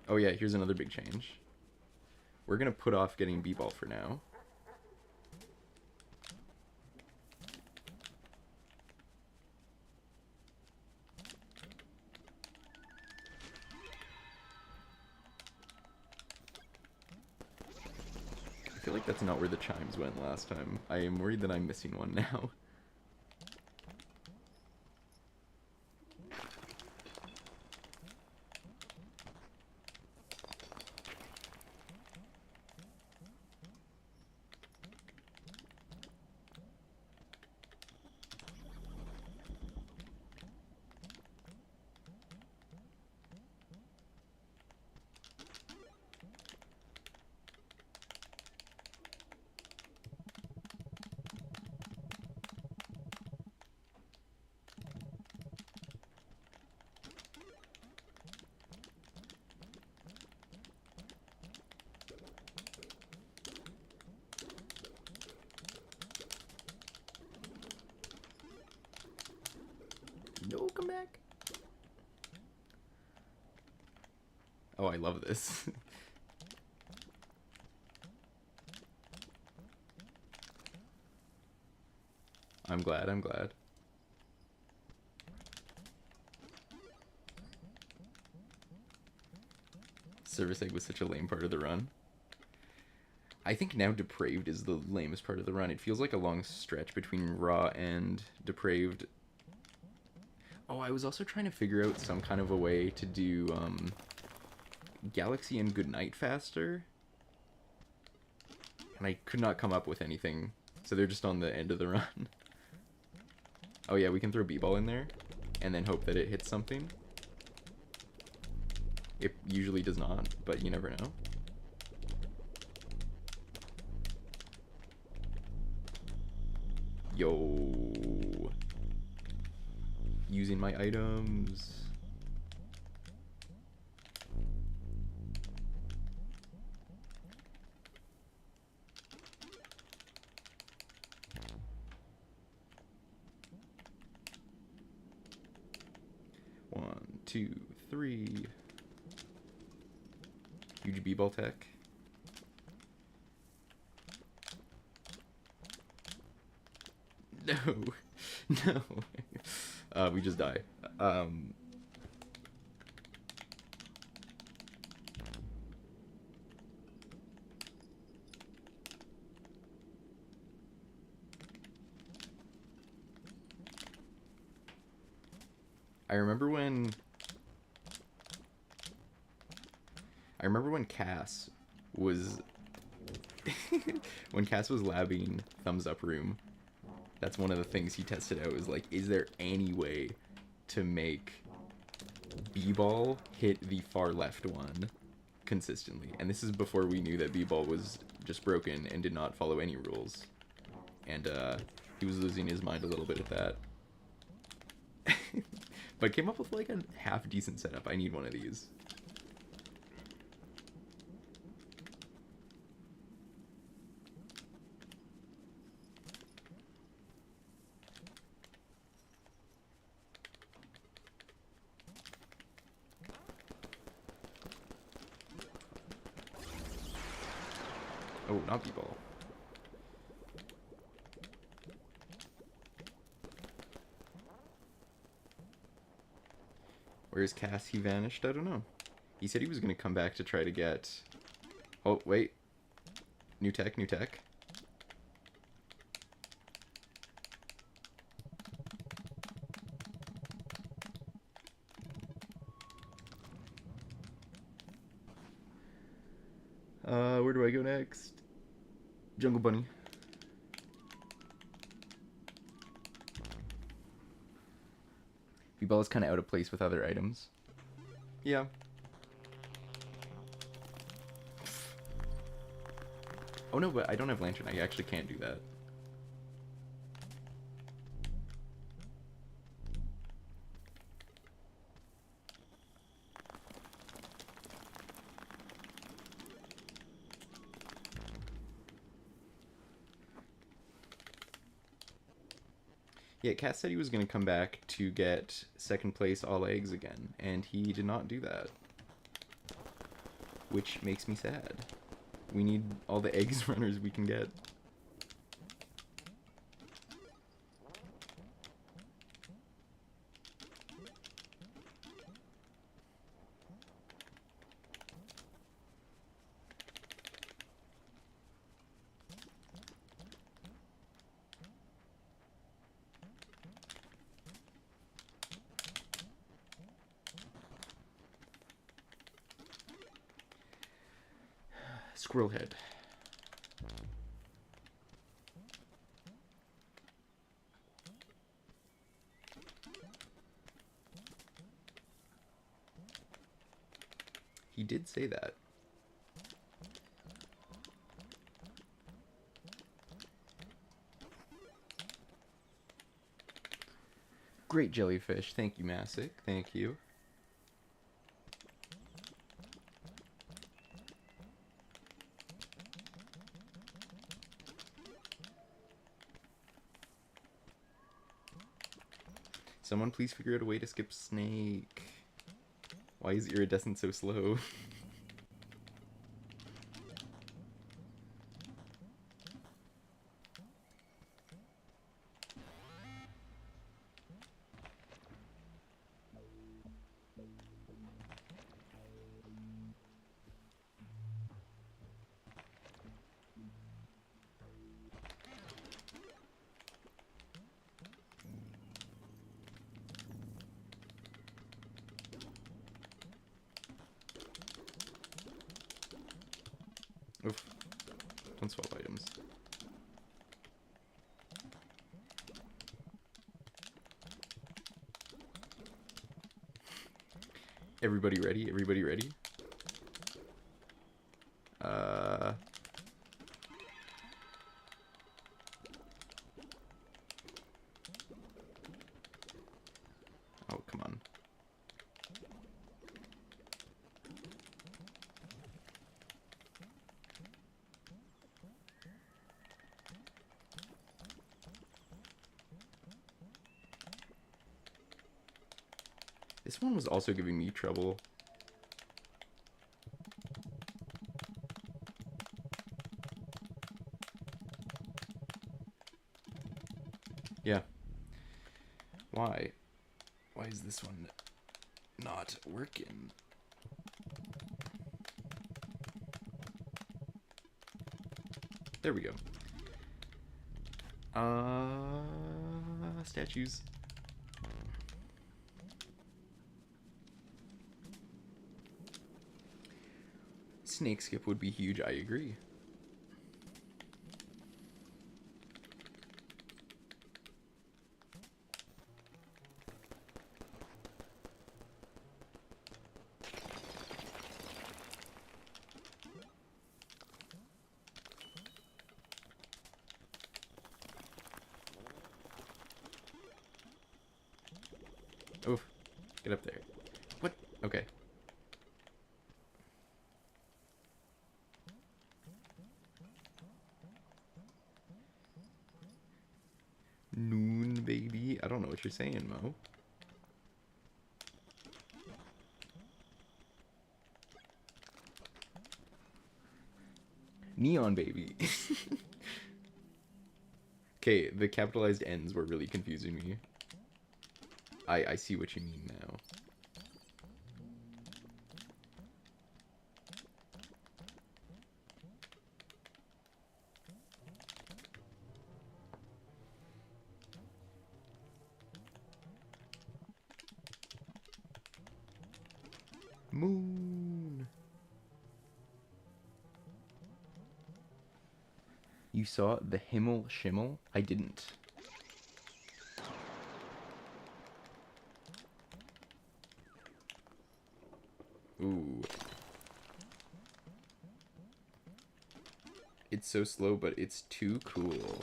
Oh yeah, here's another big change. We're gonna put off getting B-ball for now. I feel like that's not where the chimes went last time. I am worried that I'm missing one now. No, come back. Oh, I love this. I'm glad, I'm glad. Service egg was such a lame part of the run. I think now Depraved is the lamest part of the run. It feels like a long stretch between Raw and Depraved. Oh, I was also trying to figure out some kind of a way to do Galaxy and Goodnight faster. And I could not come up with anything. So they're just on the end of the run. Oh yeah, we can throw B-ball in there. And then hope that it hits something. It usually does not, but you never know. Yo. Using my items. One, two, three. Huge B-ball tech. No. No. We just die. I remember when Cass was when Cass was labbing Thumbs Up Room. That's one of the things he tested out, was like, is there any way to make B-ball hit the far left one consistently? And this is before we knew that B-ball was just broken and did not follow any rules. And he was losing his mind a little bit at that. But came up with like a half decent setup. I need one of these. Oh, not B-ball. Where's Cass? He vanished? I don't know. He said he was going to come back to try to get... Oh, wait. New tech, new tech. Where do I go next? Jungle Bunny. B-ball is kind of out of place with other items. Yeah. Oh no, but I don't have Lantern. I actually can't do that. Yeah, Cat said he was going to come back to get second place all eggs again, and he did not do that. Which makes me sad. We need all the eggs runners we can get. Squirrel head. He did say that. Great jellyfish. Thank you, Masick. Thank you. Someone please figure out a way to skip Snake. Why is Iridescent so slow? Oof. Don't swap items. Everybody ready? Everybody ready? Oh, come on. This one was also giving me trouble. Yeah. Why? Why is this one not working? There we go. Statues. Snake skip would be huge, I agree. Oof. Get up there. What? Okay. Noon, baby. I don't know what you're saying, Mo. Neon, baby. Okay, the capitalized N's were really confusing me. I see what you mean now. Moon. You saw the Himmel Schimmel? I didn't. Ooh. It's so slow, but it's too cool.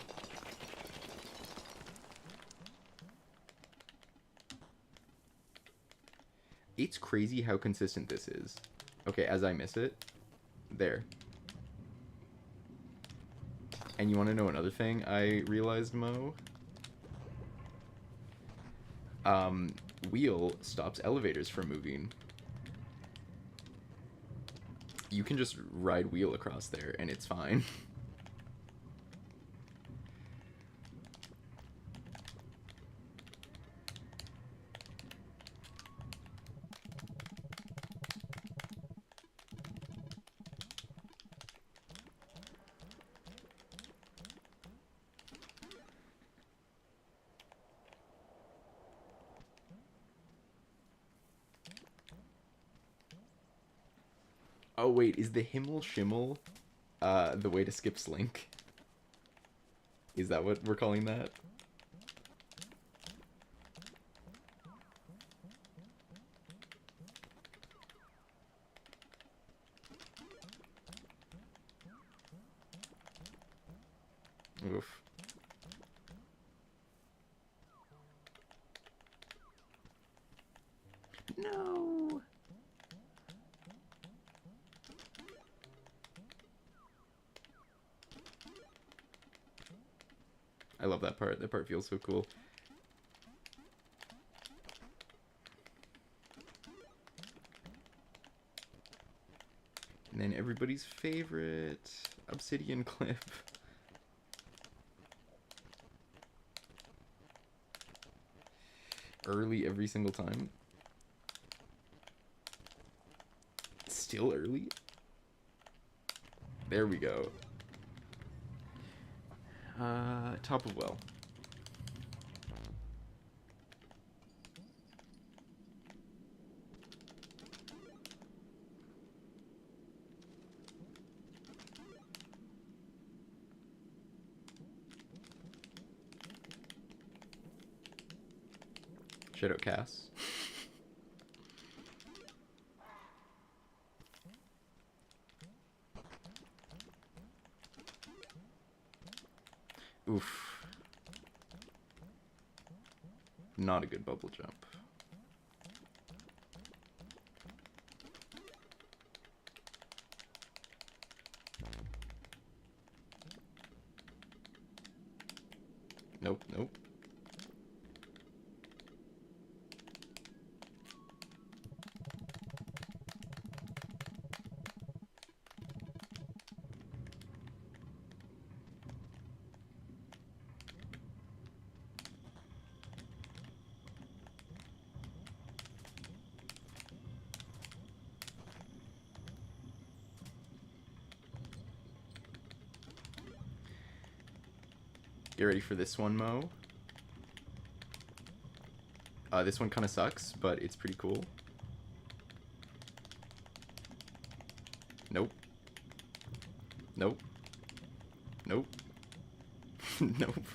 It's crazy how consistent this is. Okay, as I miss it. There. And you want to know another thing I realized, Mo? Wheel stops elevators from moving. You can just ride wheel across there and it's fine. Oh wait, is the Himmel Schimmel the way to skip Slink? Is that what we're calling that? Oof. No. I love that part. That part feels so cool. And then everybody's favorite obsidian clip. Early every single time. Still early? There we go. Top of well. Shoutout Cass. Oof. Not a good bubble jump. Nope, nope. Get ready for this one, Mo. This one kind of sucks, but it's pretty cool. Nope. Nope. Nope. Nope.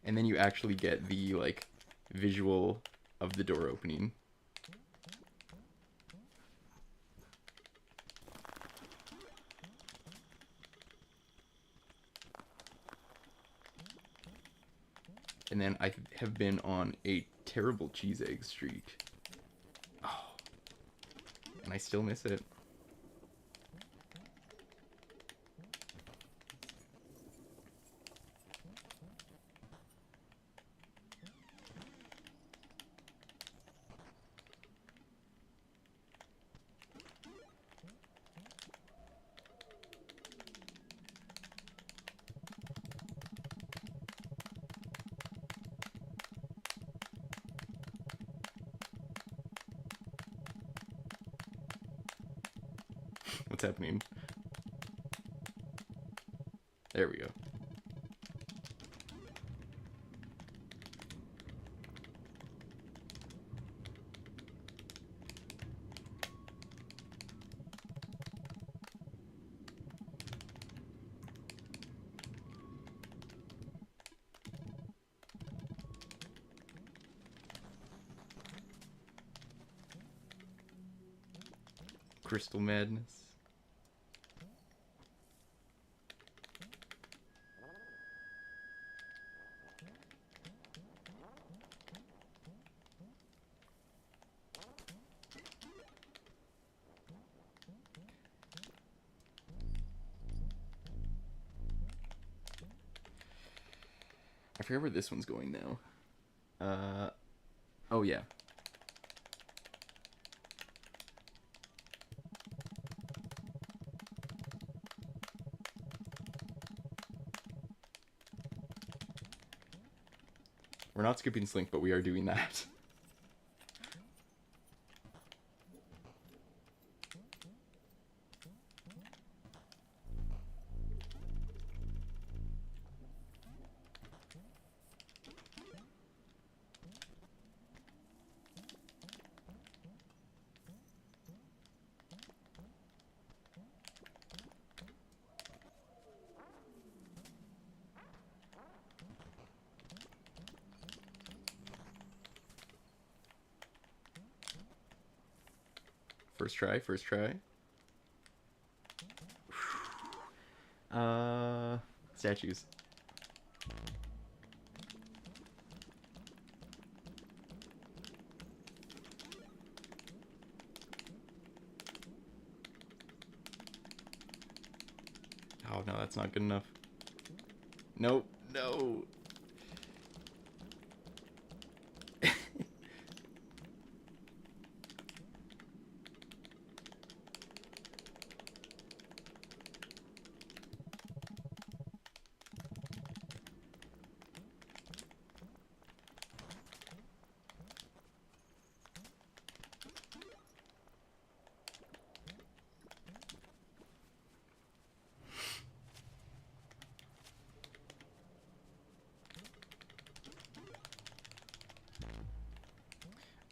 And then you actually get the, like, visual of the door opening. And then I have been on a terrible cheese egg streak. Oh. And I still miss it. What's happening? There we go. Crystal Madness. forget where this one's going now. Oh yeah. We're not skipping Slink, but we are doing that. First try, first try. Statues. Oh no, that's not good enough. Nope, no.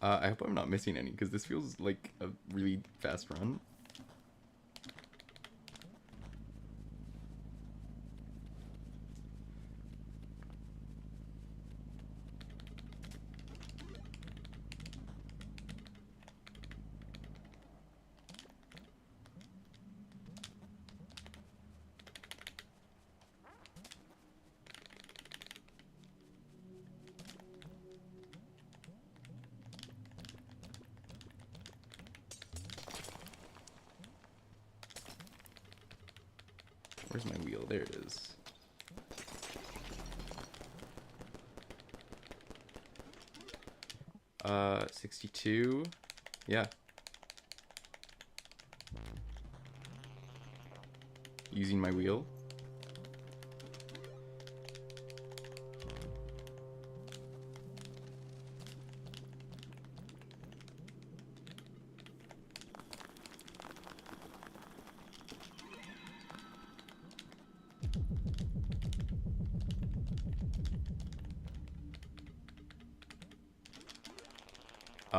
I hope I'm not missing any, because this feels like a really fast run. Where's my wheel? There it is. Uh, 62. Yeah. Using my wheel.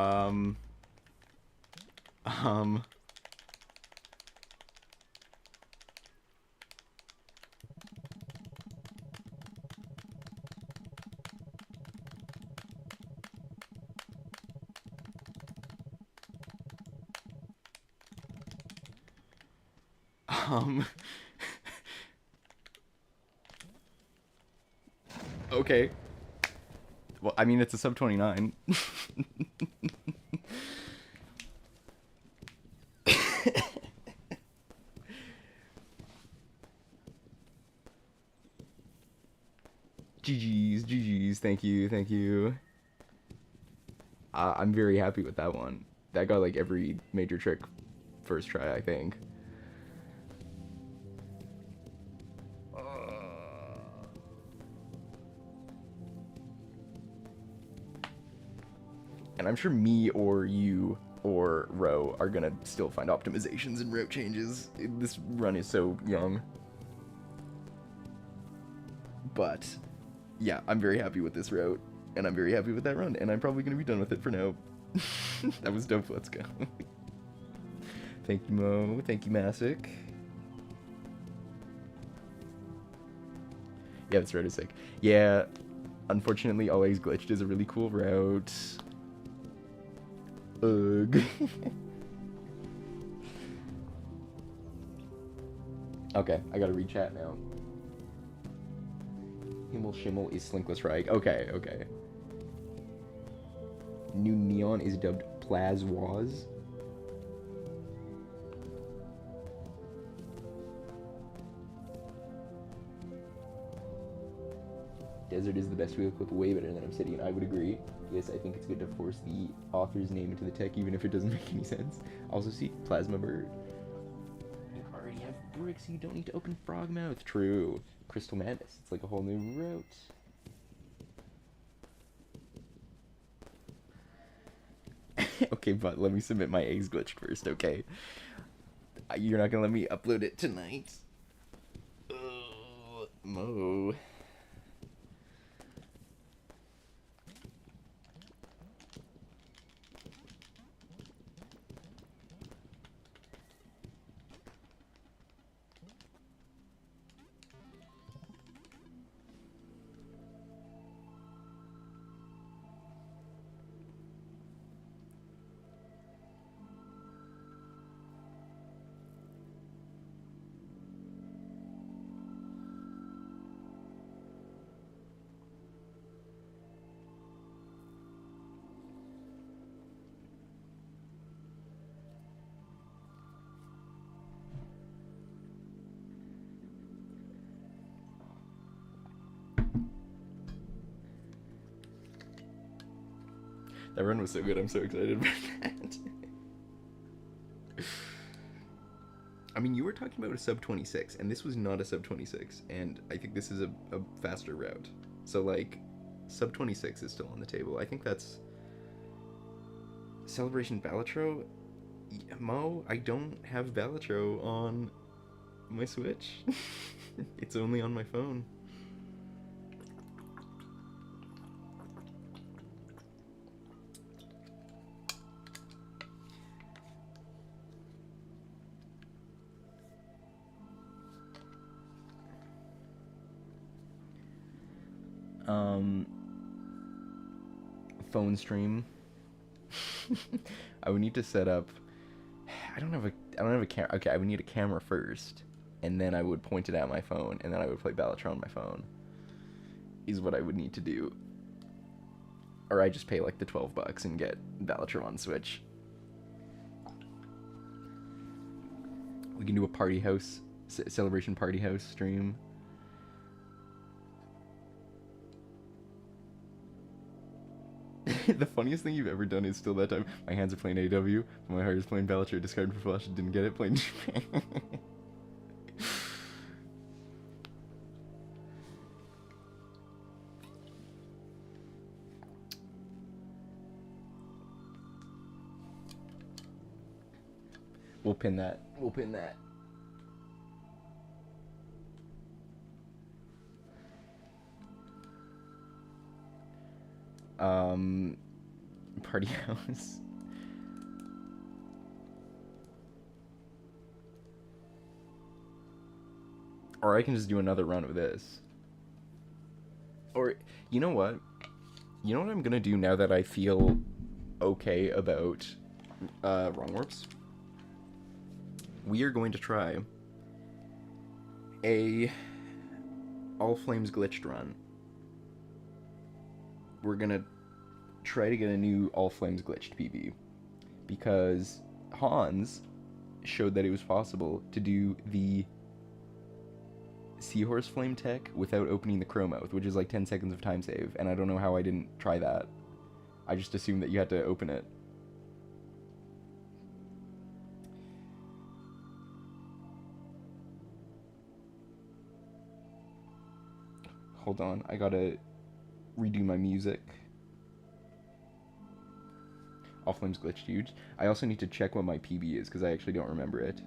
Um, okay. Well, I mean, it's a sub 29. GG's, GG's, thank you, thank you. I'm very happy with that one. That got like every major trick first try, I think. And I'm sure me or you or Ro are gonna still find optimizations and route changes. This run is so young. But yeah, I'm very happy with this route, and I'm very happy with that run, and I'm probably gonna be done with it for now. That was dope, let's go. Thank you, Mo. Thank you, Masic. Yeah, this route is sick. Yeah, unfortunately, Always Glitched is a really cool route. Ugh. Okay, I gotta read chat now. Himmel Schimmel is Slinkless Reich. Okay, okay. New Neon is dubbed Plazwaz. Desert is the best wheel clip, way better than Obsidian. I would agree. Yes, I think it's good to force the author's name into the tech, even if it doesn't make any sense. Also, see, Plasma Bird. You already have bricks, so you don't need to open Frogmouth. True. Crystal Madness. It's like a whole new route. Okay, but let me submit my eggs glitched first, okay? You're not gonna let me upload it tonight? Mo. That run was so good, I'm so excited about that. I mean, you were talking about a sub 26, and this was not a sub 26, and I think this is a faster route. So, like, sub 26 is still on the table. I think that's... Celebration Balatro? Mo, I don't have Balatro on my Switch. It's only on my phone. Phone stream. I would need to set up. I don't have a camera. Okay, I would need a camera first, and then I would point it at my phone, and then I would play Balatron on my phone. Is what I would need to do. Or I just pay like the $12 and get Balatron on Switch. We can do a party house celebration party house stream. The funniest thing you've ever done is still that time. My hands are playing AW, but my heart is playing Balatro. Discarded for Flash, didn't get it, playing Japan. We'll pin that. We'll pin that. Party house. Or I can just do another run of this. Or, you know what? You know what I'm gonna do now that I feel okay about wrong warps? We are going to try a All Flames glitched run. We're gonna try to get a new All Flames glitched PB, because Hans showed that it was possible to do the Seahorse Flame tech without opening the Crow Mouth, which is like 10 seconds of time save, and I don't know how I didn't try that. I just assumed that you had to open it. Hold on, I gotta redo my music. All Flames glitched huge. I also need to check what my PB is, because I actually don't remember it.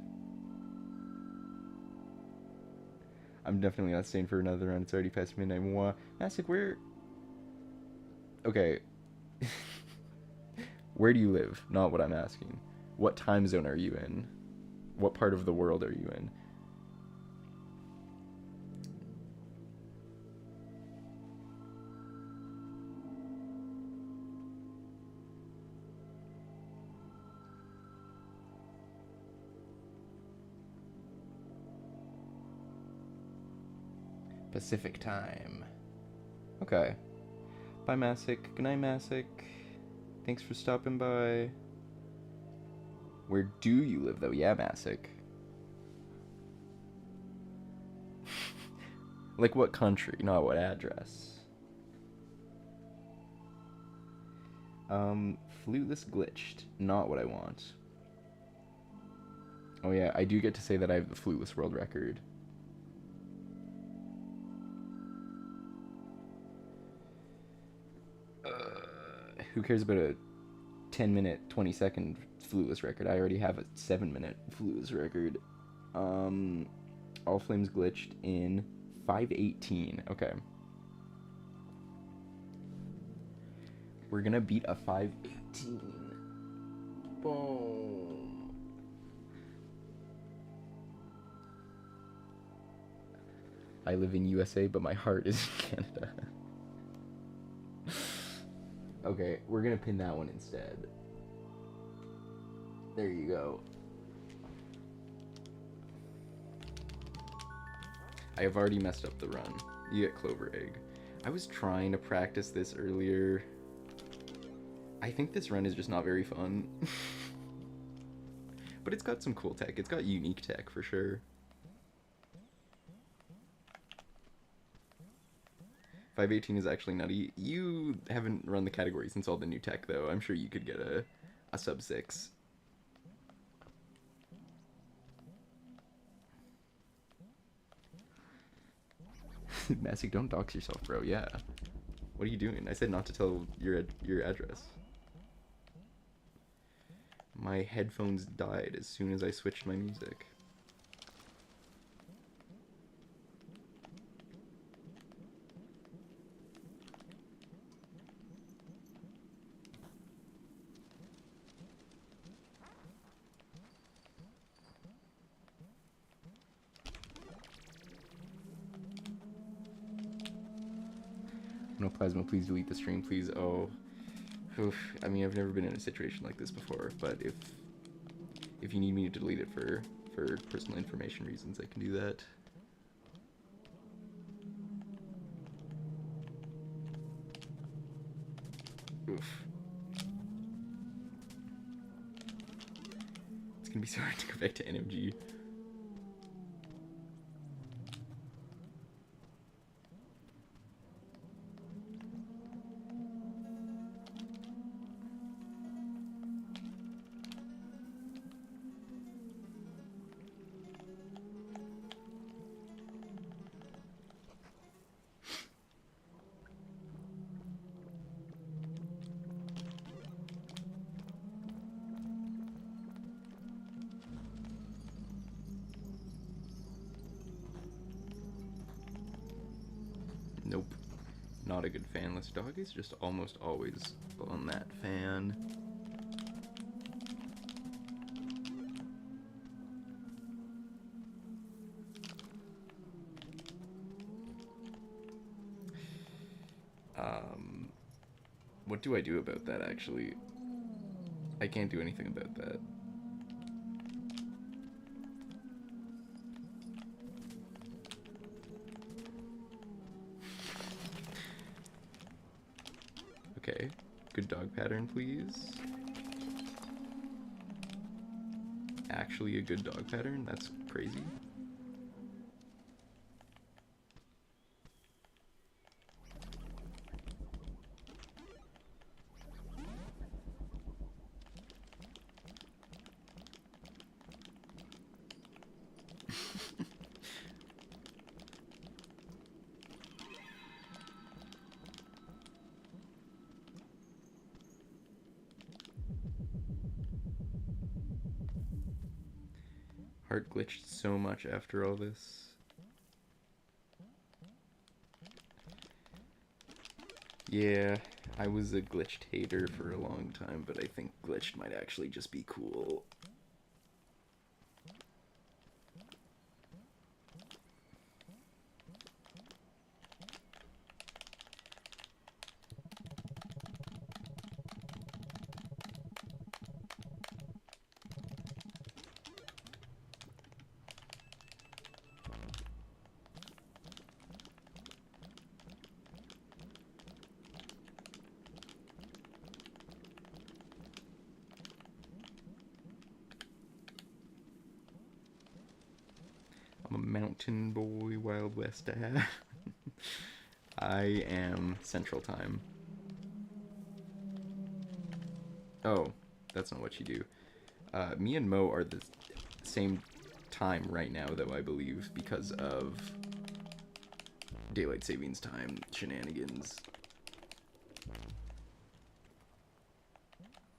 I'm definitely not staying for another round. It's already past midnight. Moi. Mastic, where... Okay. Where do you live? Not what I'm asking. What time zone are you in? What part of the world are you in? Pacific time. Okay. Bye, Masick. Good night, Masick. Thanks for stopping by. Where do you live, though? Yeah, Masick. Like what country, not what address. Fluteless glitched. Not what I want. Oh yeah, I do get to say that I have the fluteless world record. Who cares about a 10-minute, 20-second fluteless record? I already have a 7-minute fluteless record. All flames glitched in 5:18. Okay. We're gonna beat a 5:18. Boom. I live in USA, but my heart is in Canada. Okay, we're gonna pin that one instead. There you go. I have already messed up the run. You get Clover Egg. I was trying to practice this earlier. I think this run is just not very fun. But it's got some cool tech. It's got unique tech for sure. 5:18 is actually nutty. You haven't run the category since all the new tech, though. I'm sure you could get a sub 6. Massic, don't dox yourself, bro. Yeah. What are you doing? I said not to tell your address. My headphones died as soon as I switched my music. No Plasma, please delete the stream, please. Oh, oof. I mean, I've never been in a situation like this before, but if you need me to delete it for personal information reasons, I can do that. Oof. It's gonna be so hard to go back to NMG. Nope. Not a good fanless dog is just almost always on that fan. What do I do about that, actually? I can't do anything about that. Okay, good dog pattern, please. Actually a good dog pattern? That's crazy. Heart glitched so much after all this. Yeah, I was a glitched hater for a long time, but I think glitched might actually just be cool. I'm a mountain boy, Wild West dad. I am Central Time. Oh, that's not what you do. Me and Mo are the same time right now, though, I believe, because of daylight savings time shenanigans.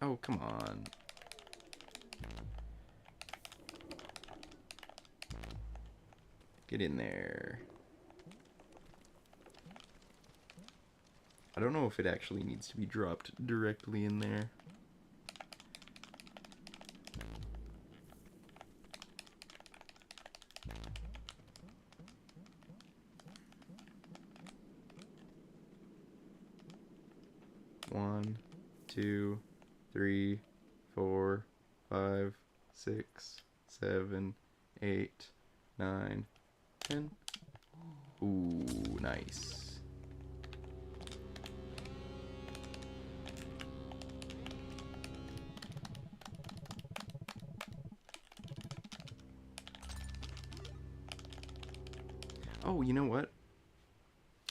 Oh, come on. Get in there. I don't know if it actually needs to be dropped directly in there. One, 2, 3, 4, 5, 6, 7, 8, 9, 10. Ooh, nice. Oh, you know what?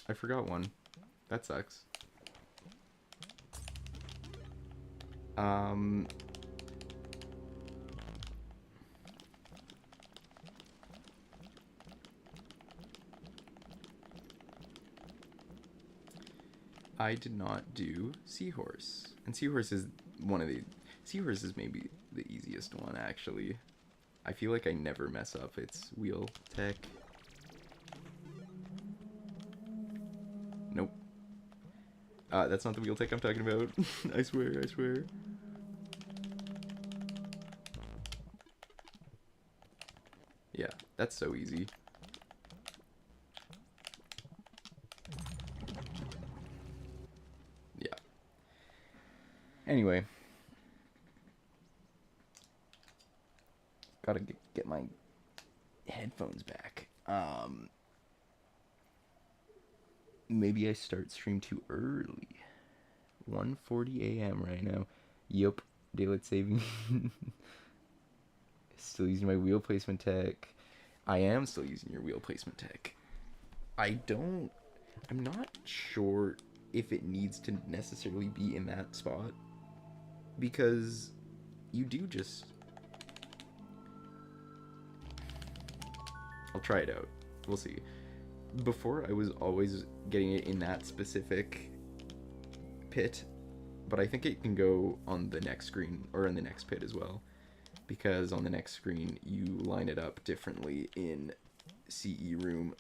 I forgot one. That sucks. I did not do Seahorse. And Seahorse is Seahorse is maybe the easiest one, actually. I feel like I never mess up its wheel tech. Nope. That's not the wheel tech I'm talking about. I swear, I swear. Yeah, that's so easy. Yeah. Anyway. Gotta get my headphones back. Maybe I start stream too early. 1:40 a.m. right now. Yup, daylight saving. Still using my wheel placement tech. I am still using your wheel placement tech. I'm not sure if it needs to necessarily be in that spot. Because you do just... I'll try it out. We'll see. Before, I was always getting it in that specific pit, but I think it can go on the next screen, or in the next pit as well, because on the next screen, you line it up differently in CE room.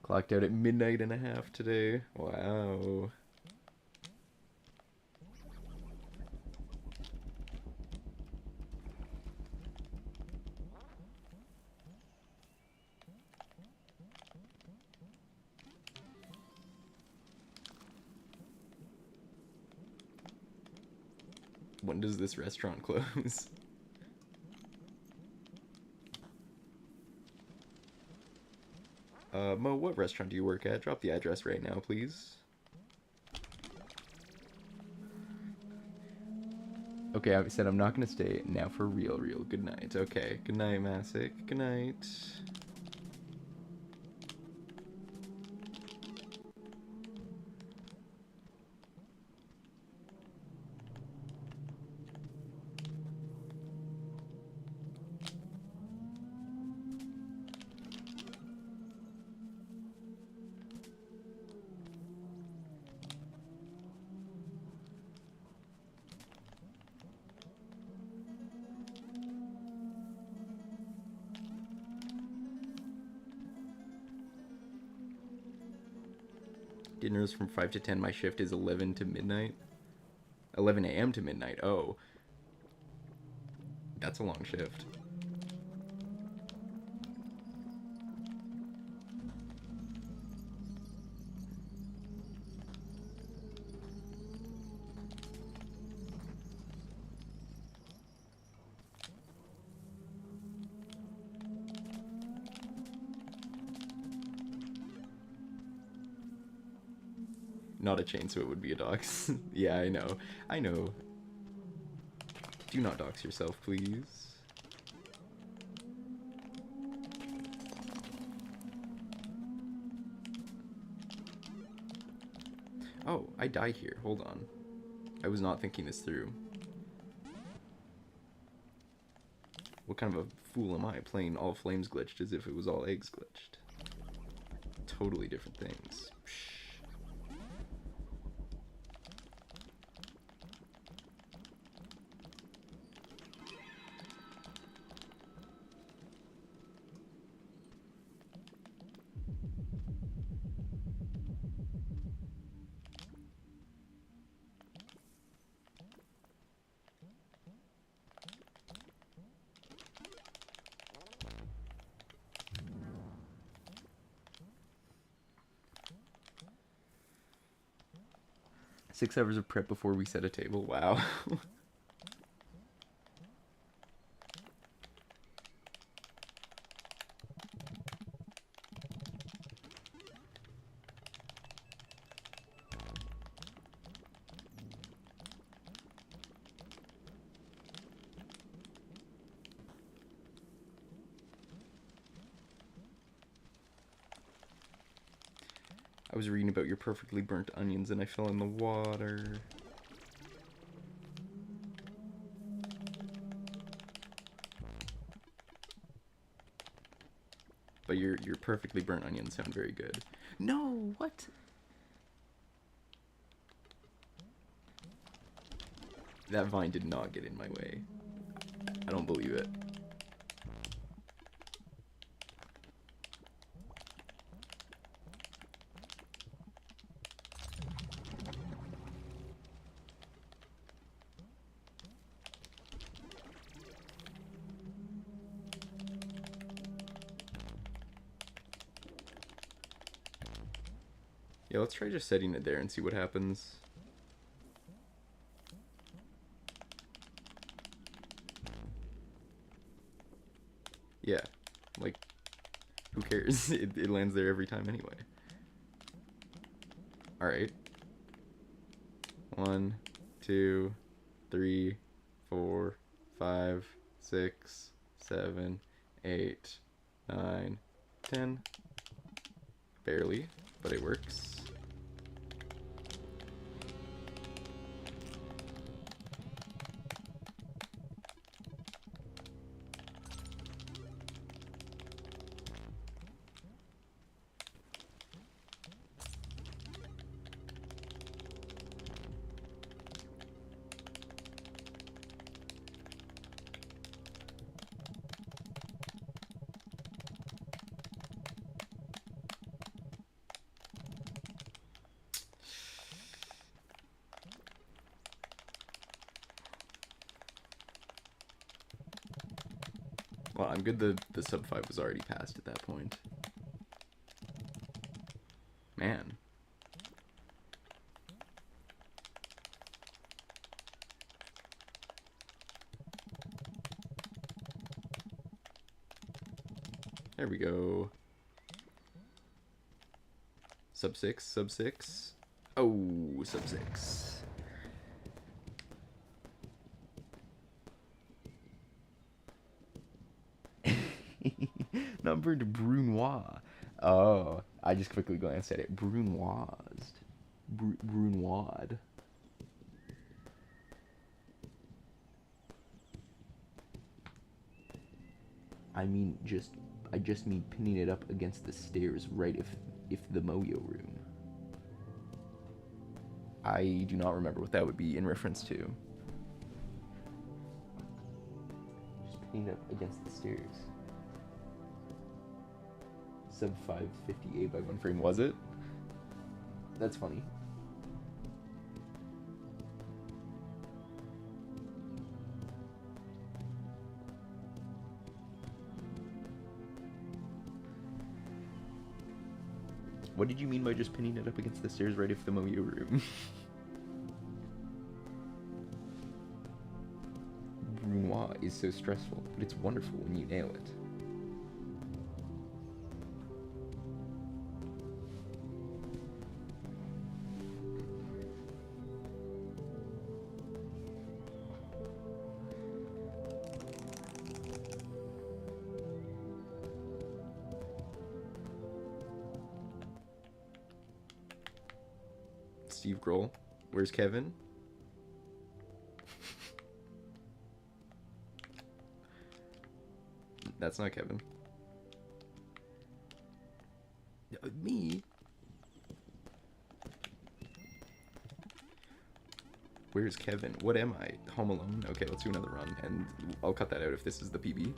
Clocked out at midnight and a half today. Wow. When does this restaurant close? Mo, what restaurant do you work at? Drop the address right now, please. Okay, I said I'm not gonna stay. Now for real. Good night. Okay, good night, Masick. Good night. Dinners from 5 to 10. My shift is 11 to midnight. 11 a.m. to midnight. Oh. That's a long shift. Not a chain, so it would be a dox. Yeah, I know. I know. Do not dox yourself, please. Oh, I die here. Hold on. I was not thinking this through. What kind of a fool am I, playing all flames glitched as if it was all eggs glitched? Totally different things. Psh. 6 hours of prep before we set a table. Wow. I was reading about your perfectly burnt onions and I fell in the water. But your perfectly burnt onions sound very good. No, what? That vine did not get in my way. I don't believe it. Yeah, let's try just setting it there and see what happens. Yeah, like, who cares? It lands there every time anyway. Alright. 1, 2, 3, 4, 5, 6, 7, 8, 9, 10. Barely, but it works. Well, I'm good the sub 5 was already passed at that point. Man. There we go. Sub 6, sub 6. Oh, sub 6. Number to Brunois. Oh, I just quickly glanced at it. Brunoised. Brunoised. I just mean pinning it up against the stairs right if the Moyo room. I do not remember what that would be in reference to. Just pinning it up against the stairs. Sub 550A by 1 frame, was it? That's funny. What did you mean by just pinning it up against the stairs right if the Moyo room? Brunois is so stressful, but it's wonderful when you nail it. Steve Grohl. Where's Kevin? That's not Kevin. Me? Where's Kevin? What am I? Home Alone? Okay, let's do another run, and I'll cut that out if this is the PB.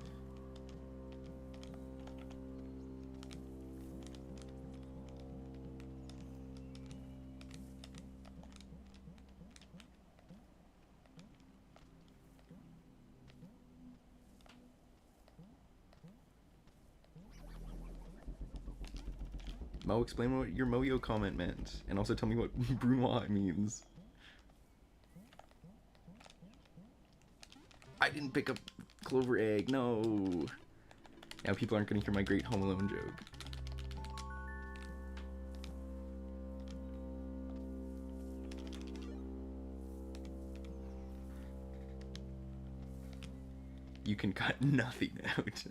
Mo, explain what your Moyo comment meant, and also tell me what Brunois means. I didn't pick up Clover Egg, no. Now people aren't gonna hear my great Home Alone joke. You can cut nothing out.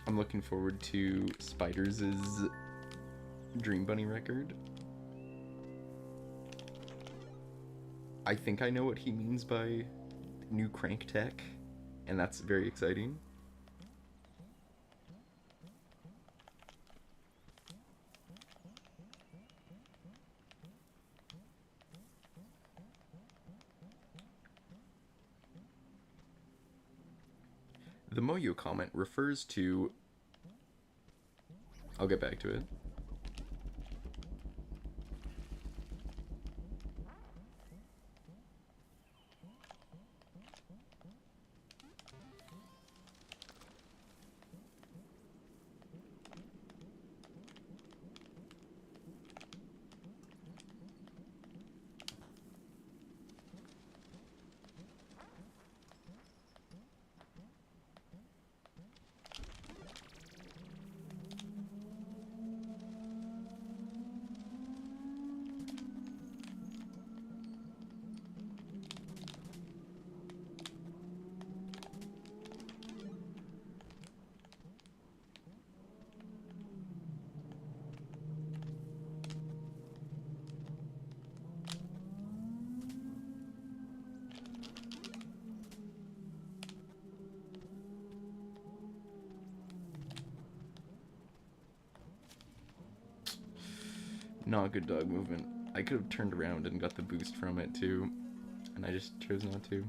I'm looking forward to Spiders' Dream Bunny record. I think I know what he means by new crank tech, and that's very exciting. The Moyo comment refers to... I'll get back to it. Not good dog movement. I could have turned around and got the boost from it too, and I just chose not to.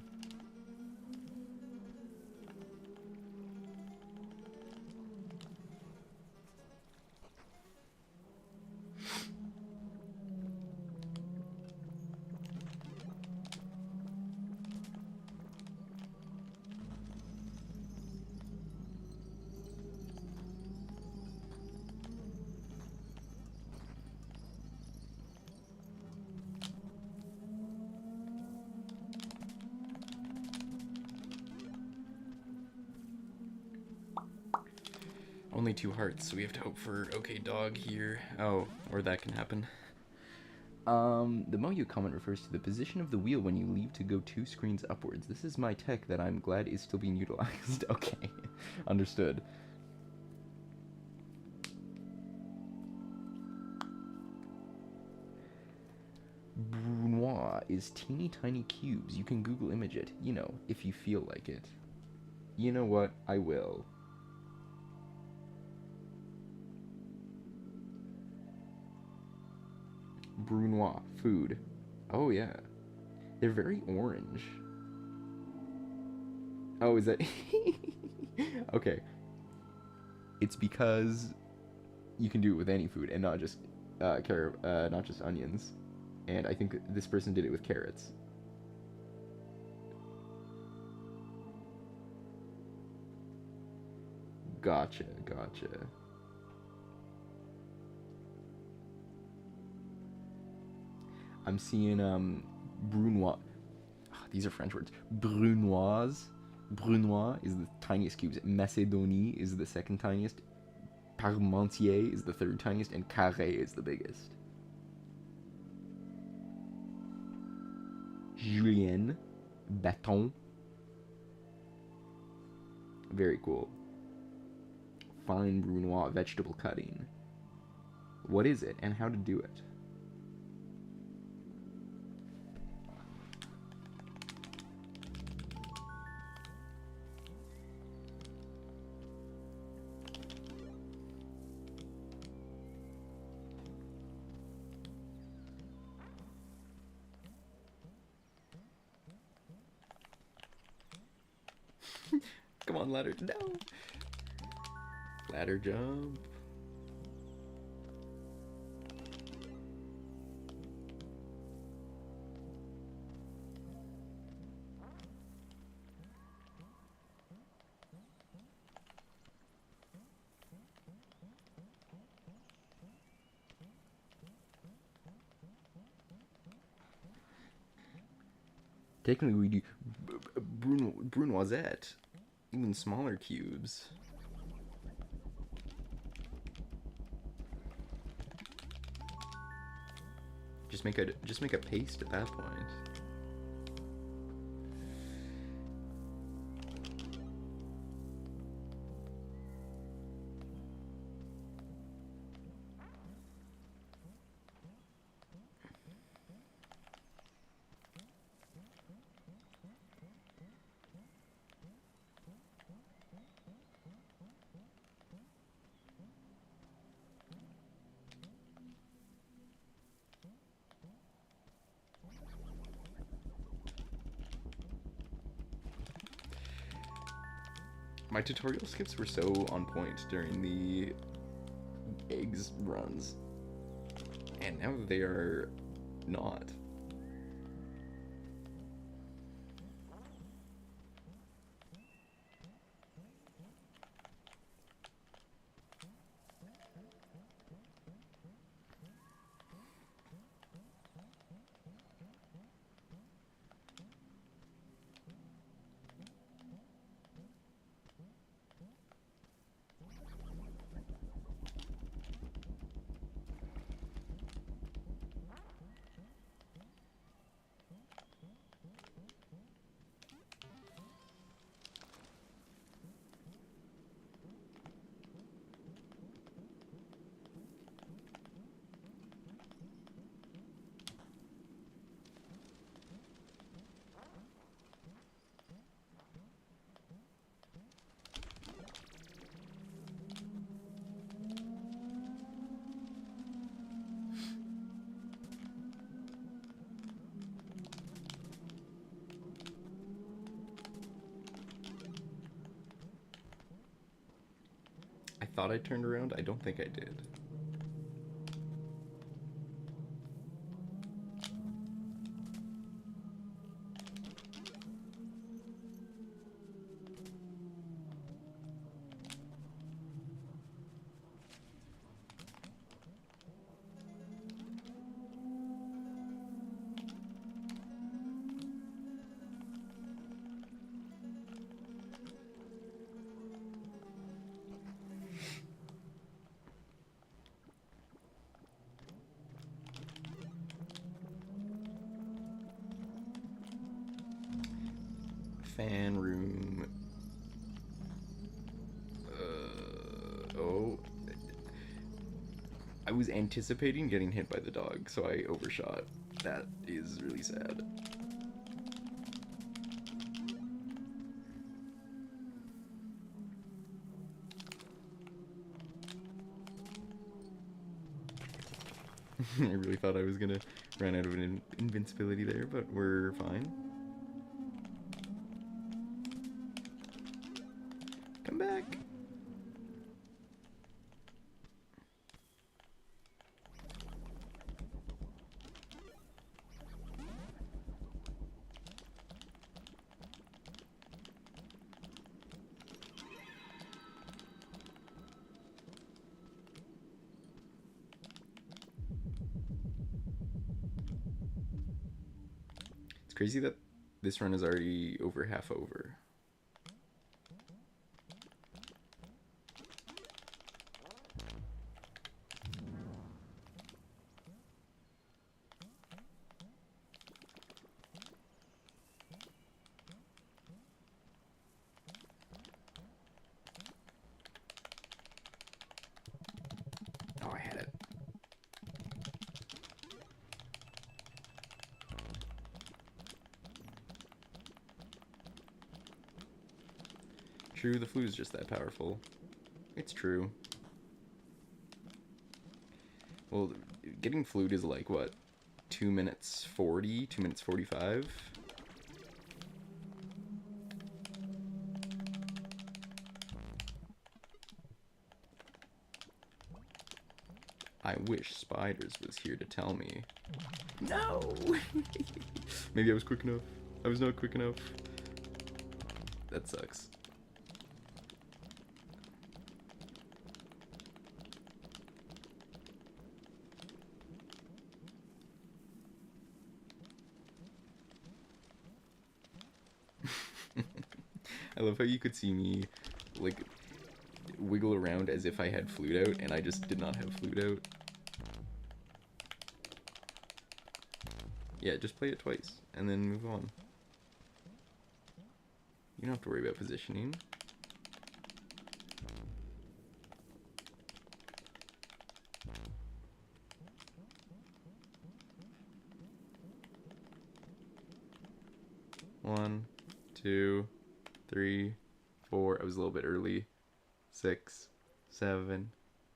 Only 2 hearts, so we have to hope for okay dog here. Oh, or that can happen. The Moyo comment refers to the position of the wheel when you leave to go 2 screens upwards. This is my tech that I'm glad is still being utilized. Okay, understood. Brunois is teeny tiny cubes. You can Google image it, you know, if you feel like it. You know what? I will. Brunois, food. Oh yeah. They're very orange. Oh, is that... Okay. It's because you can do it with any food and not just not just onions. And I think this person did it with carrots. Gotcha, gotcha. I'm seeing Brunois. These are French words. Brunoise Brunois is the tiniest cubes. Macédonie is the second tiniest. Parmentier is the third tiniest, and Carré is the biggest. Julienne, Bâton. Very cool. Fine Brunois vegetable cutting. What is it, and how to do it? Come on, ladder. No! Ladder jump. Technically, we do Brunoisette. Even smaller cubes. Just make a paste at that point. My tutorial skips were so on point during the eggs runs, and now they are not. I thought I turned around. I don't think I did. Fan room. Oh. I was anticipating getting hit by the dog, so I overshot. That is really sad. I really thought I was gonna run out of an invincibility there, but we're fine. Come back. It's crazy that this run is already over half over. Oh, I had it. True, the flute is just that powerful. It's true. Well, getting flute is like, what, 2 minutes 40, 2 minutes 45? I wish Spiders was here to tell me. No! Maybe I was quick enough. I was not quick enough. That sucks. I love how you could see me, like, wiggle around as if I had flute out, and I just did not have flute out. Yeah, just play it twice, and then move on. You don't have to worry about positioning. One, 2, 3, 4. I was a little bit early. 6, 7,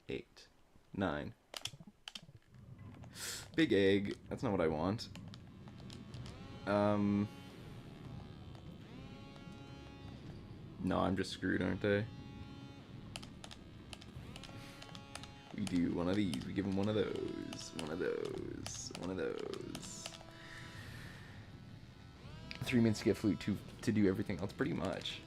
8, 9. Big egg. That's not what I want. No, I'm just screwed, aren't I? We do one of these. We give him one of those. One of those. One of those. 3 minutes to get flute, to do everything else, pretty much.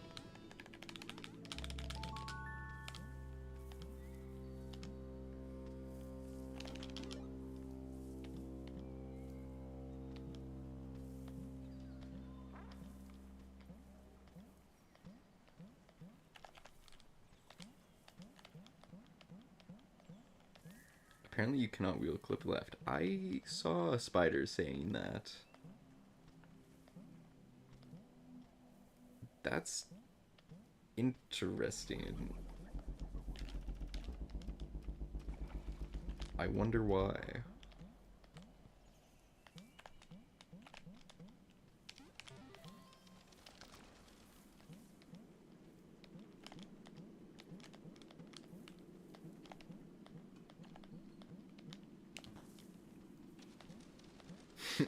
Apparently you cannot wheel clip left. I saw a spider saying that. That's interesting. I wonder why.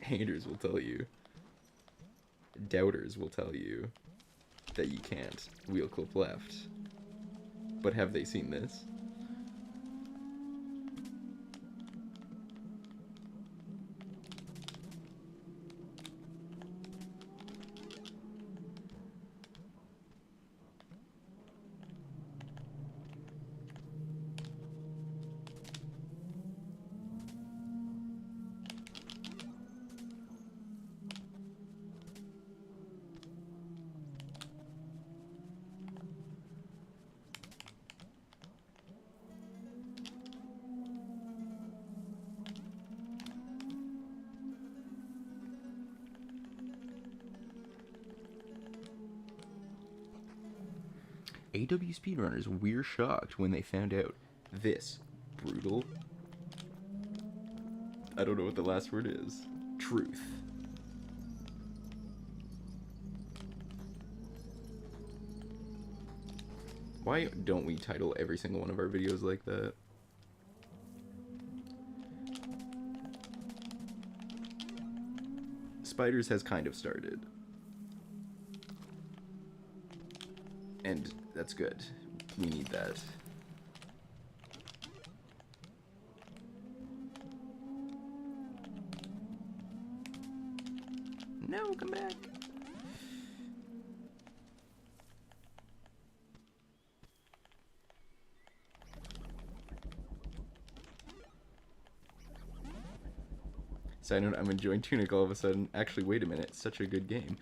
Haters will tell you. Doubters will tell you that you can't wheel clip left. But have they seen this? AW speedrunners were shocked when they found out this brutal, I don't know what the last word is, truth. Why don't we title every single one of our videos like that? Spiders has kind of started. And that's good. We need that. No, come back. Side note, I'm enjoying Tunic all of a sudden. Actually, wait a minute. It's such a good game.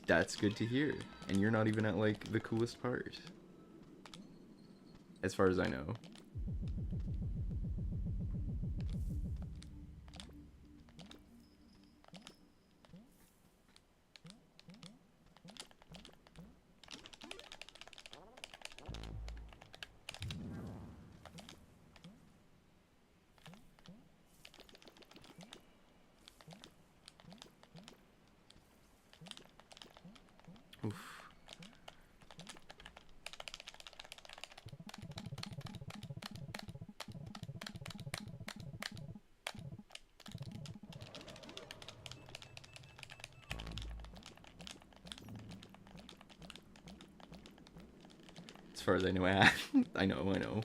That's good to hear. And you're not even at, like, the coolest part. As far as I know. far as I know. I know.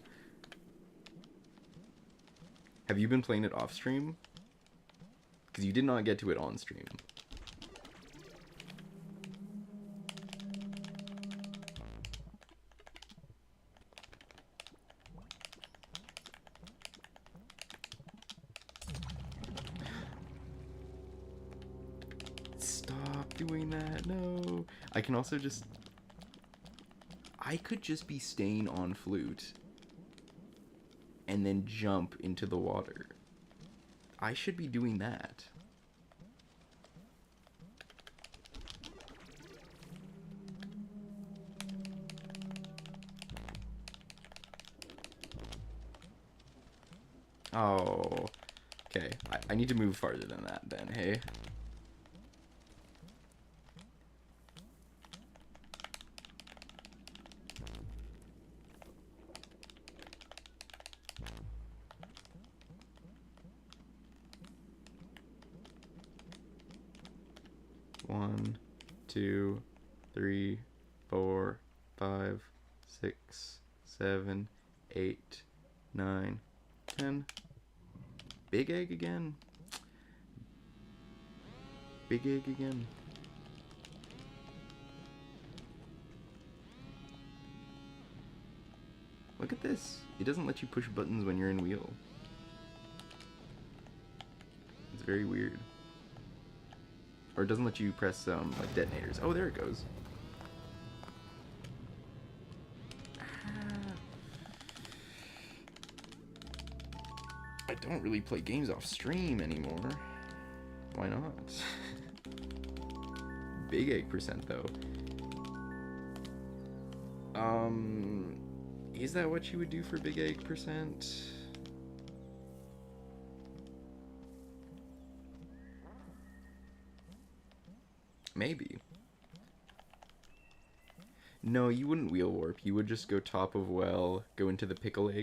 Have you been playing it off stream? Because you did not get to it on stream. Stop doing that, no. I can also just... I could just be staying on flute and then jump into the water. I should be doing that. Oh, okay. I need to move farther than that then, hey? One, 2, 3, 4, 5, 6, 7, 8, 9, 10. Big egg again. Big egg again. Look at this. It doesn't let you push buttons when you're in wheel. It's very weird. Or it doesn't let you press like detonators. Oh, there it goes. I don't really play games off stream anymore. Why not? Big egg percent though. Is that what you would do for big egg percent? Maybe. No, you wouldn't wheel warp. You would just go top of well, go into the pickled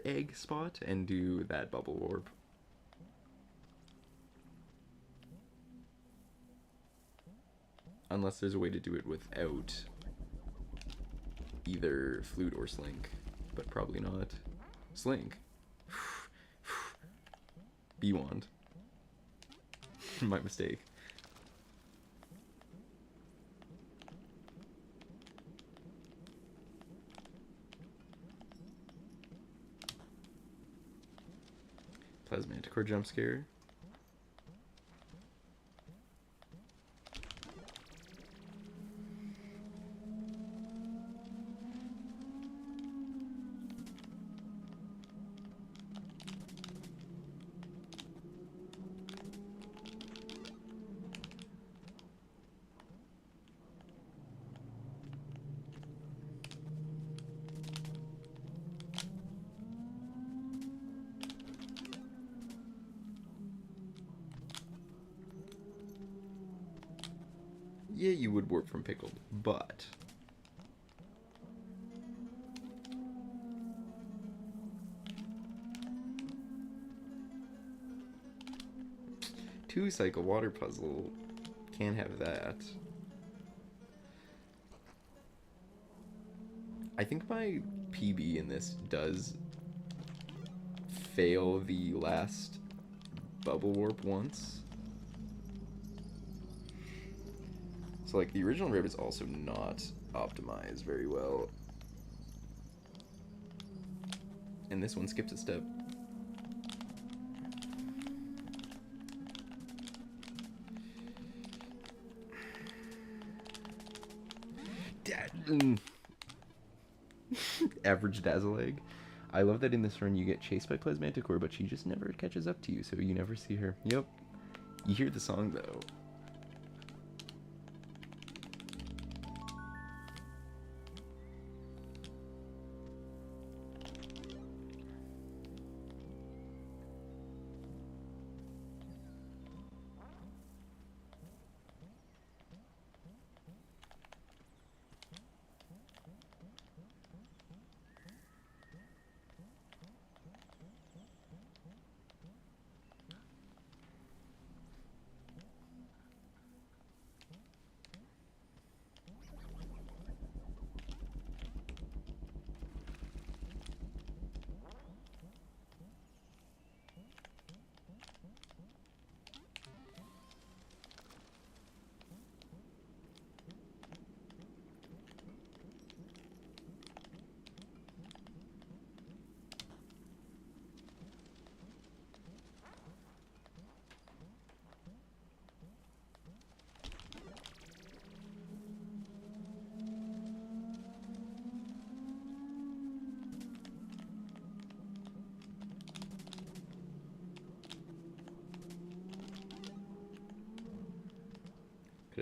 egg spot, and do that bubble warp. Unless there's a way to do it without either flute or slink, but probably not. Slink. Bee wand. My mistake. Plasmanticore jump scare. Yeah, you would warp from pickled, but... Two-cycle water puzzle. Can't have that. I think my PB in this does fail the last bubble warp once. So, like, the original rib is also not optimized very well. And this one skips a step. Average dazzle egg. I love that in this run you get chased by Plasmanticore, but she just never catches up to you, so you never see her. Yep. You hear the song, though.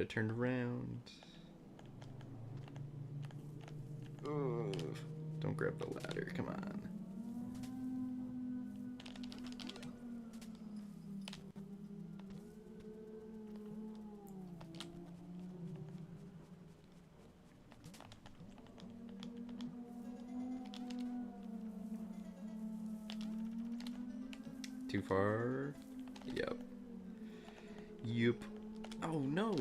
gotta turn around. Ugh. Don't grab the ladder, come on. Too far? Yep. Yup. Oh no!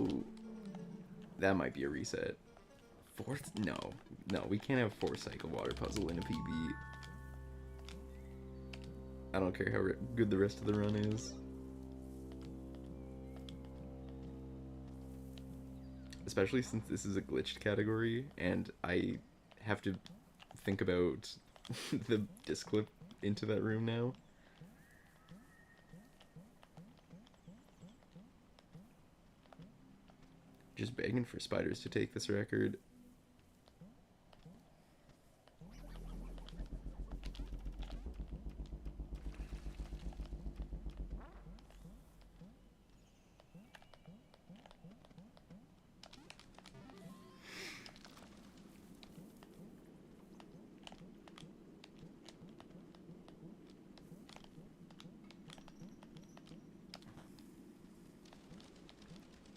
That might be a reset. Fourth? No. No, we can't have a 4-cycle water puzzle in a PB. I don't care how good the rest of the run is. Especially since this is a glitched category, and I have to think about the disc clip into that room now. Just begging for spiders to take this record.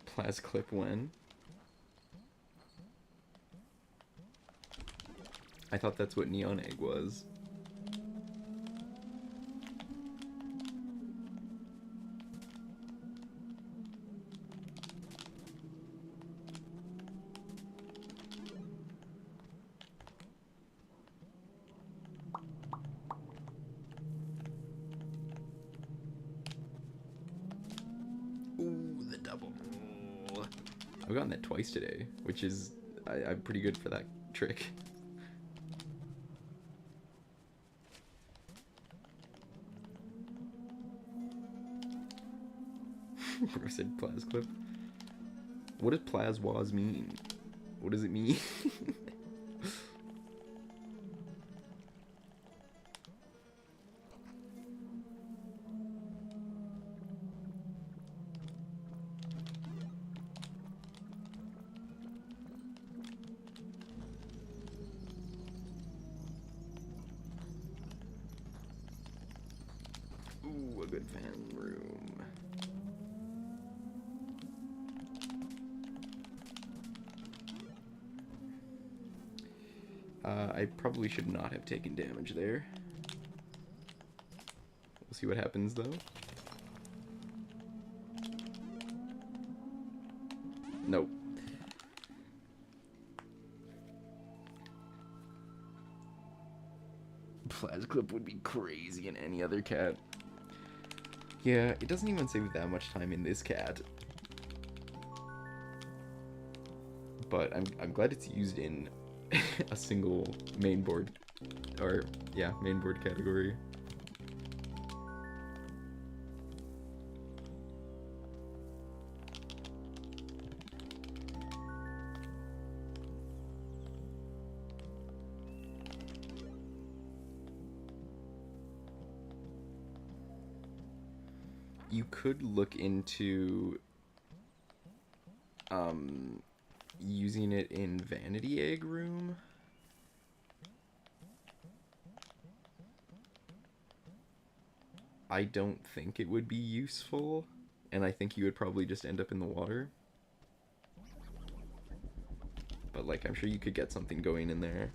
Plas clip when? I thought that's what Neon Egg was. Ooh, the double. I've gotten that twice today, which is I'm pretty good for that trick. Bro said Plas clip. What does Plaswaz mean? What does it mean? Ooh, a good fan room. I probably should not have taken damage there. We'll see what happens though. Nope. Plasclip would be crazy in any other cat. Yeah, it doesn't even save that much time in this cat. But I'm glad it's used in a single mainboard, or yeah, mainboard category. You could look into using it in Vanity Egg Room. I don't think it would be useful, and I think you would probably just end up in the water. But like, I'm sure you could get something going in there.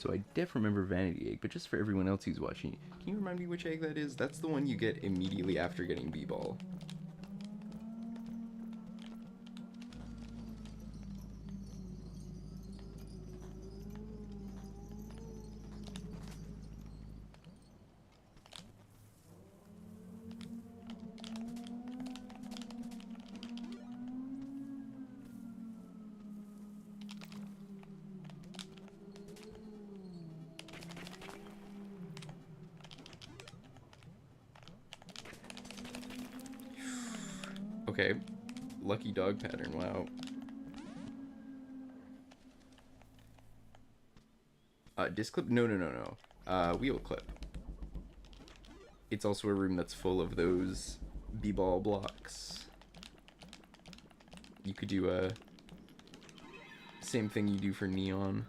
So I definitely remember Vanity Egg, but just for everyone else who's watching, can you remind me which egg that is? That's the one you get immediately after getting B-Ball. Okay, lucky dog pattern, wow. Disc clip? No. Wheel clip. It's also a room that's full of those B-ball blocks. You could do a same thing you do for neon.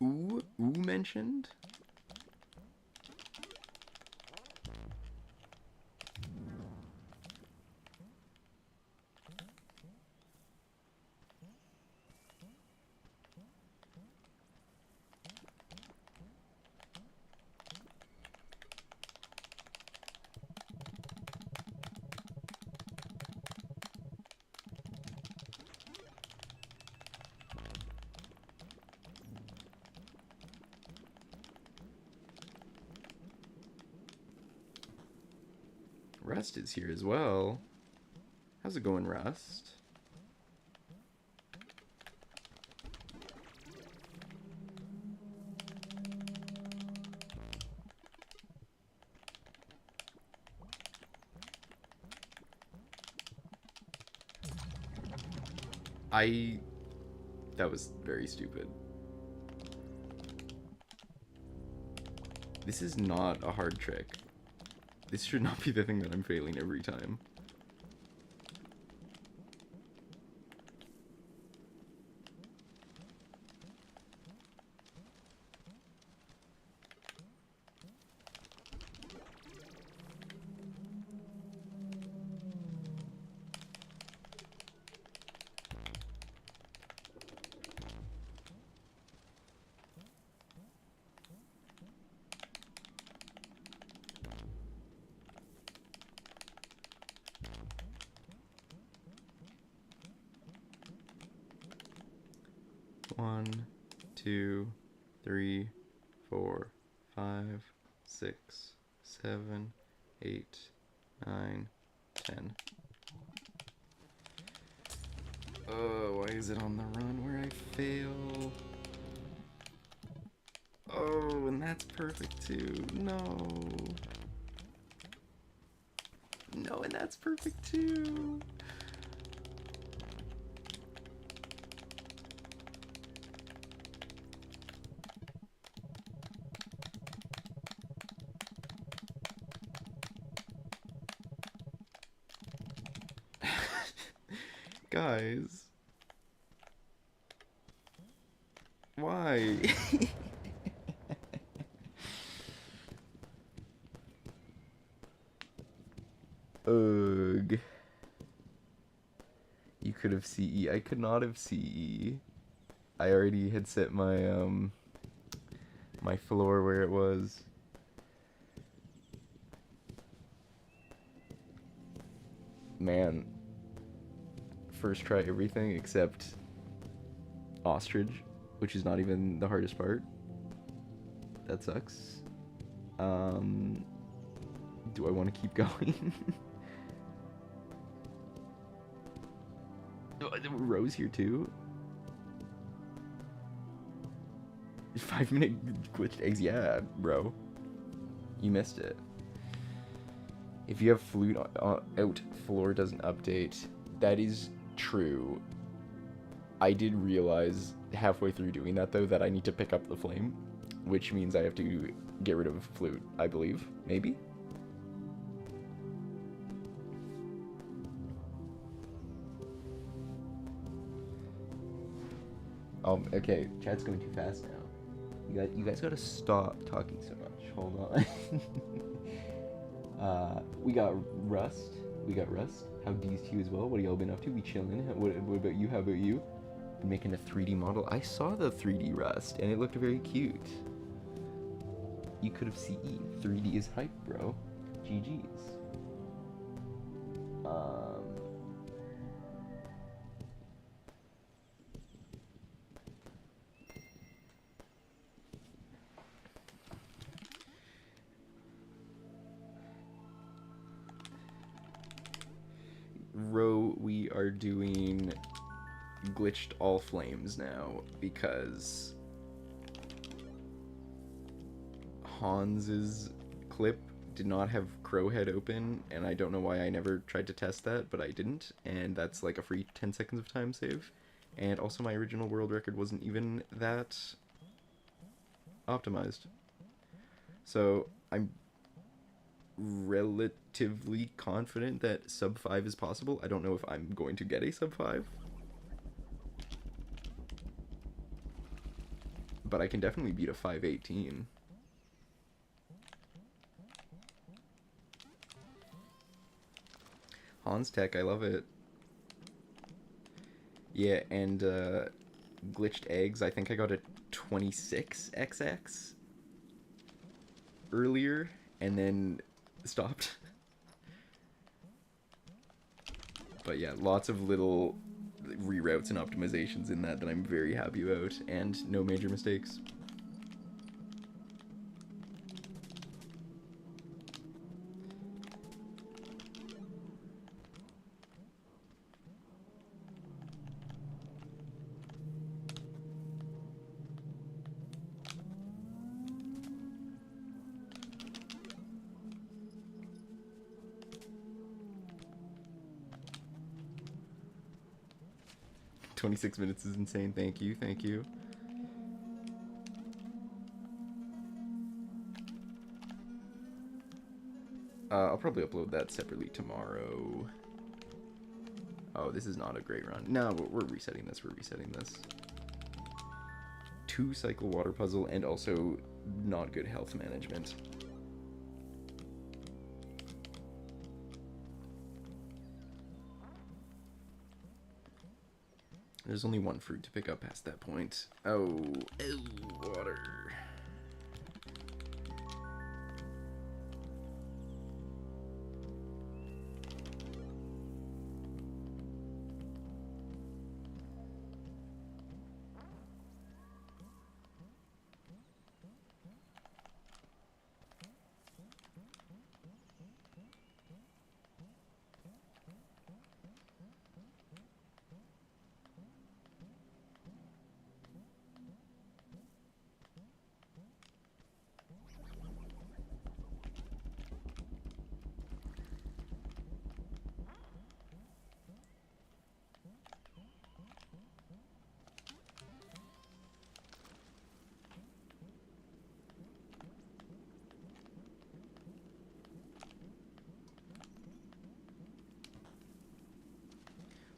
Ooh mentioned? Rust is here as well. How's it going, Rust? That was very stupid. This is not a hard trick. This should not be the thing that I'm failing every time. One, 2, 3, 4, 5, 6, 7, 8, 9, 10. Oh, why is it on the run where I fail? Oh, and that's perfect too. No. No, and that's perfect too. Guys. Why? Ugh. You could have CE. I could not have CE. I already had set my my floor where it was. Man. First try everything except ostrich, which is not even the hardest part. That sucks. Do I want to keep going? Rose here too? 5-minute glitched eggs, yeah, bro. You missed it. If you have flute out, floor doesn't update. That is true. I did realize halfway through doing that though that I need to pick up the flame, which means I have to get rid of flute, I believe. Maybe? Okay, chat's going too fast now. You guys gotta stop talking so much. Hold on. We got Rust. We got Rust. How D's to you as well? What have y'all been up to? We chilling. What about you? How about you? Making a 3D model. I saw the 3D Rust and it looked very cute. You could have seen 3D is hype, bro. GG's. Ro, we are doing glitched all flames now because Hans's clip did not have Crowhead open, and I don't know why I never tried to test that, but I didn't, and that's like a free 10 seconds of time save. And also my original world record wasn't even that optimized. So I'm relatively confident that sub 5 is possible. I don't know if I'm going to get a sub 5. But I can definitely beat a 518. Hans Tech, I love it. Yeah, and glitched eggs, I think I got a 26XX earlier and then stopped. But yeah, lots of little reroutes and optimizations in that I'm very happy about, and no major mistakes. "26 minutes is insane." Thank you, thank you. I'll probably upload that separately tomorrow. Oh, this is not a great run. No, we're resetting this. We're resetting this. 2-cycle water puzzle and also not good health management. There's only one fruit to pick up past that point. Oh, water.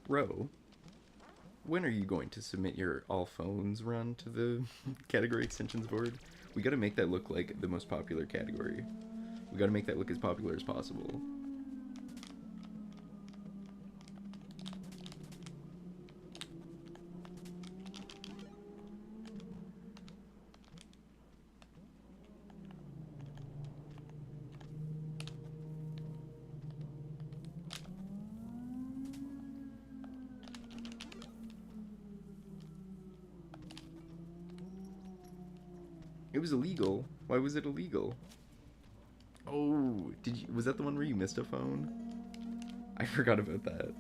Ro, when are you going to submit your all phones run to the category extensions board? We gotta make that look like the most popular category. We gotta make that look as popular as possible. It was illegal. Why was it illegal? Oh, was that the one where you missed a phone? I forgot about that.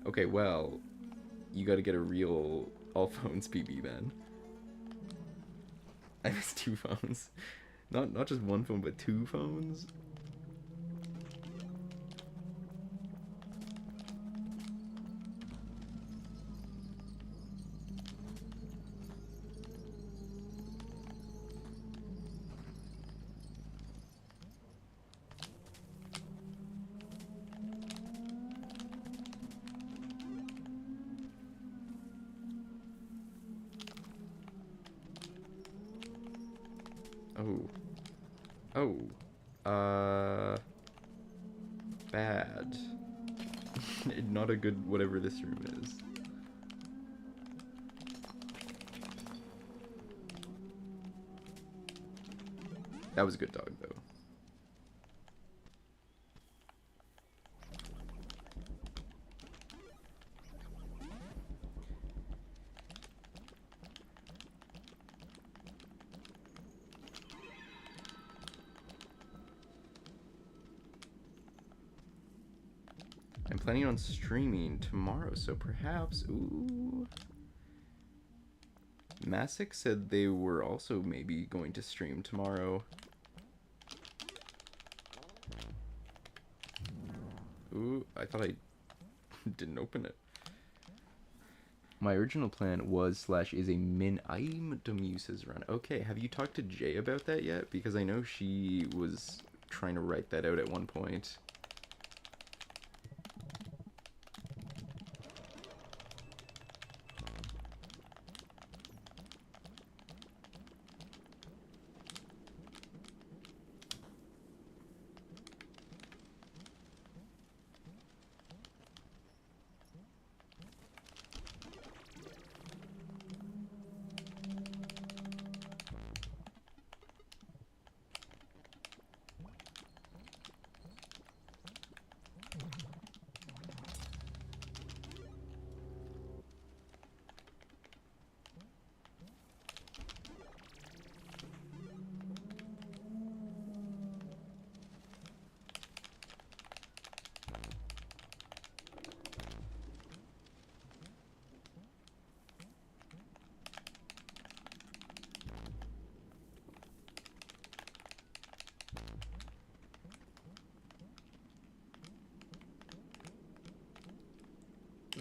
Okay, well, you gotta get a real all phones PB then. I missed 2 phones. Not just one phone, but 2 phones. Oh. Oh. Bad. Not a good whatever this room is. That was a good dog, though. I'm planning on streaming tomorrow, so perhaps... Ooh... Masick said they were also maybe going to stream tomorrow. Ooh, I thought I didn't open it. My original plan was / is a min item uses run. Okay, have you talked to Jay about that yet? Because I know she was trying to write that out at one point.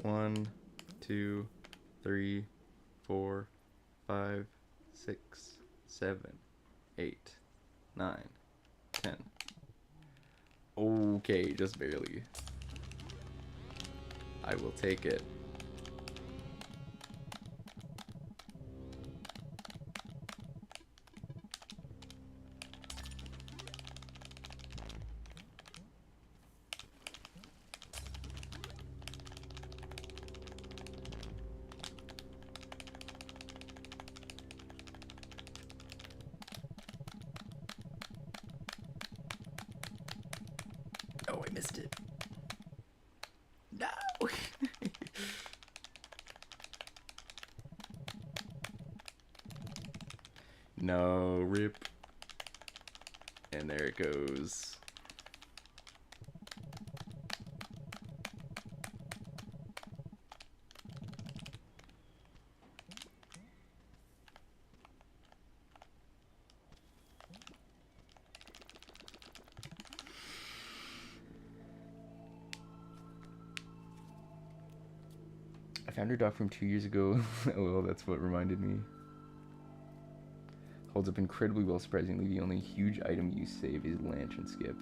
One, 2, 3, 4, 5, 6, 7, 8, 9, 10. Okay, just barely. I will take it. Oh, I missed it. No! No, rip. And there it goes. I found her doc from 2 years ago. Oh, well, that's what reminded me. Holds up incredibly well, surprisingly. The only huge item you save is Lantern Skip.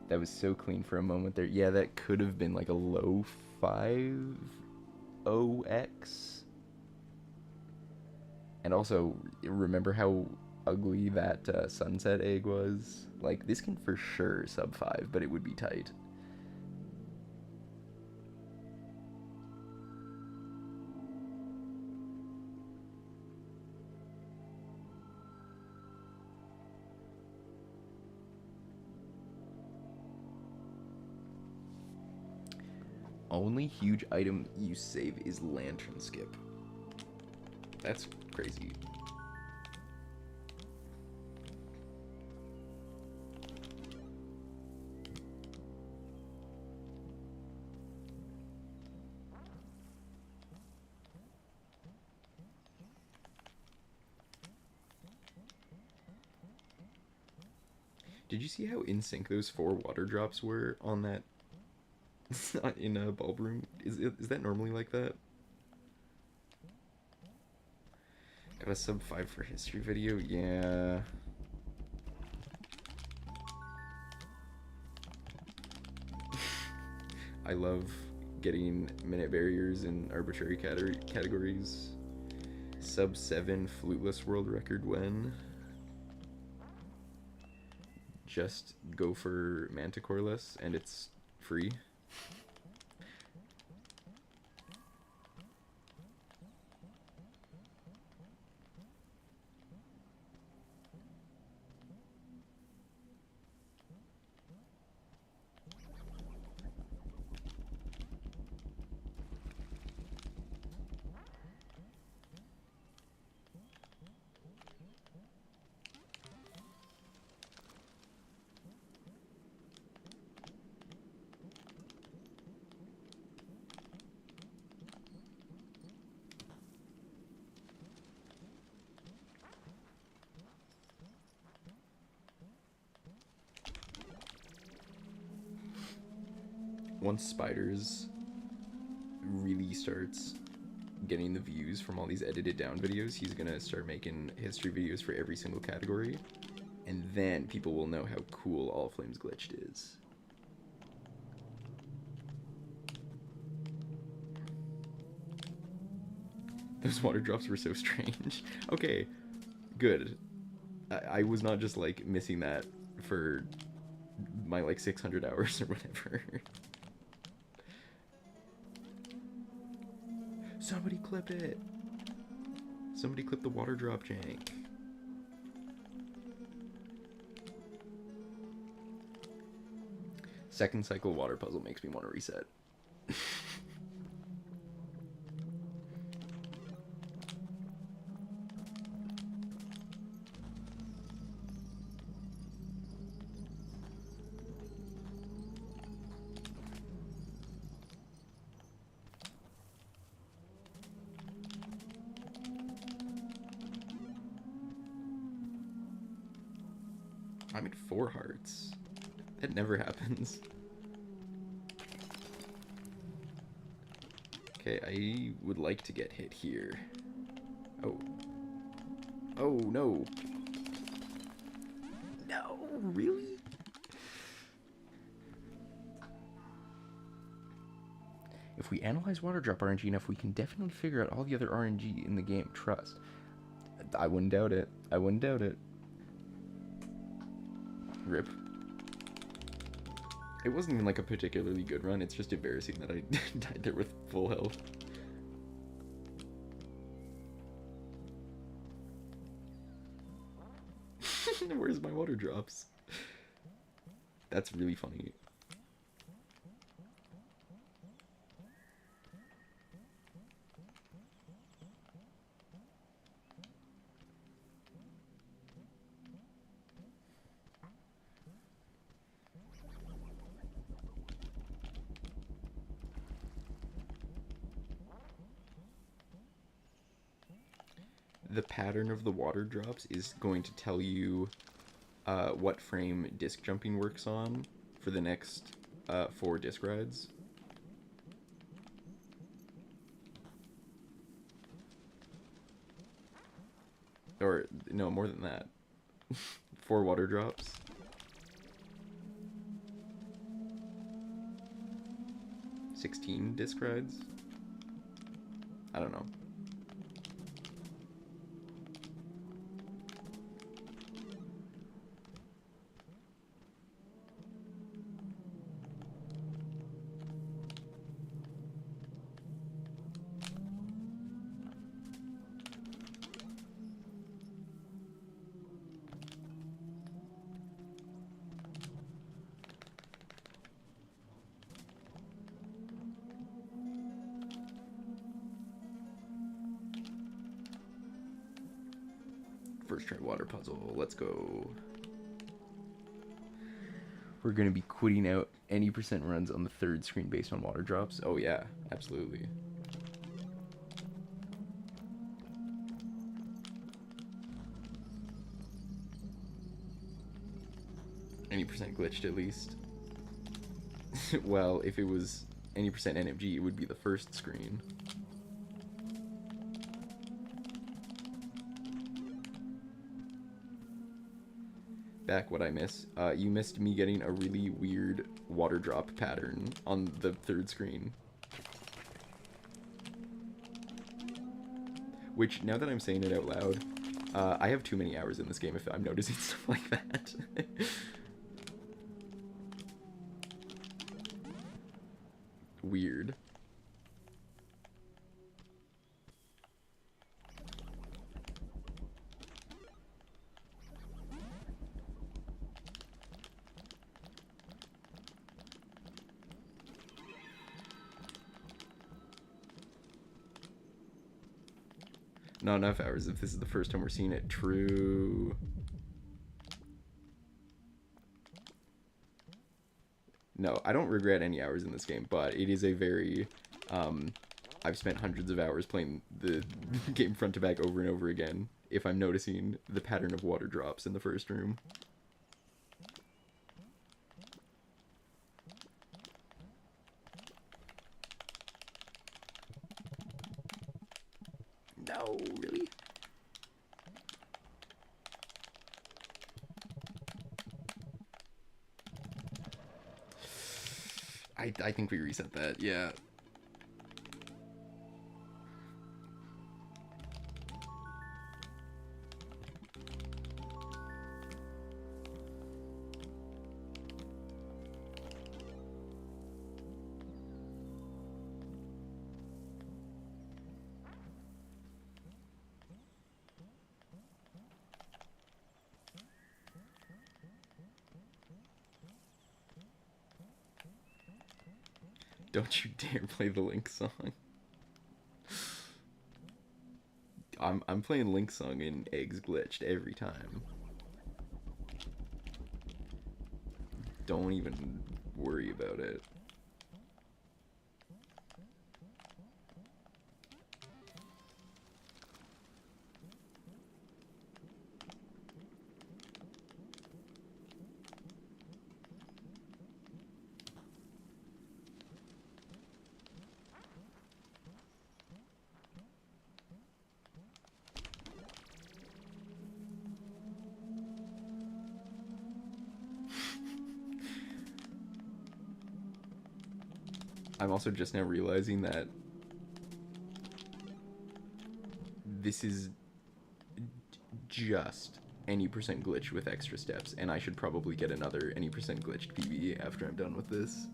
That was so clean for a moment there. Yeah, that could have been like a low 5OX. And also, remember how ugly that sunset egg was? Like, this can for sure sub 5, but it would be tight. Only huge item you save is Lantern Skip. That's crazy. Did you see how in sync those 4 water drops were on that in a bulb room? Is that normally like that? Got a sub 5 for history video? Yeah. I love getting minute barriers in arbitrary categories. Sub 7 fluteless world record when? just go for Manticoreless, and it's free. Once Spiders really starts getting the views from all these edited down videos, he's gonna start making history videos for every single category, and then people will know how cool All Flames Glitched is. Those water drops were so strange. Okay, good. I was not just like missing that for my like 600 hours or whatever. Somebody clip it. Somebody clip the water drop jank. Second cycle water puzzle makes me want to reset. I'm at 4 hearts. That never happens. Okay, I would like to get hit here. Oh. Oh, no. No, really? If we analyze water drop RNG enough, we can definitely figure out all the other RNG in the game. Trust. I wouldn't doubt it. I wouldn't doubt it. Rip. It wasn't even like a particularly good run, it's just embarrassing that I died there with full health. Where's my water drops? That's really funny. The pattern of the water drops is going to tell you what frame disc jumping works on for the next 4 disc rides. Or, no, more than that. 4 water drops. $16 disc rides? I don't know. First try water puzzle, let's go. We're gonna be quitting out any percent runs on the 3rd screen based on water drops. Oh yeah, absolutely. Any percent glitched at least. Well, if it was any percent NMG, it would be the 1st screen. Back what I miss. You missed me getting a really weird water drop pattern on the 3rd screen. Which, now that I'm saying it out loud, I have too many hours in this game if I'm noticing stuff like that. weird. Not enough hours if this is the first time we're seeing it. True. No, I don't regret any hours in this game, but it is a very, I've spent hundreds of hours playing the game front to back over and over again, if I'm noticing the pattern of water drops in the first room. No, really? I think we reset that, yeah. Don't you dare play the Link song. I'm playing Link song in Eggs Glitched every time. Don't even worry about it. I'm also just now realizing that this is just any percent glitch with extra steps, and I should probably get another any percent glitched PB after I'm done with this.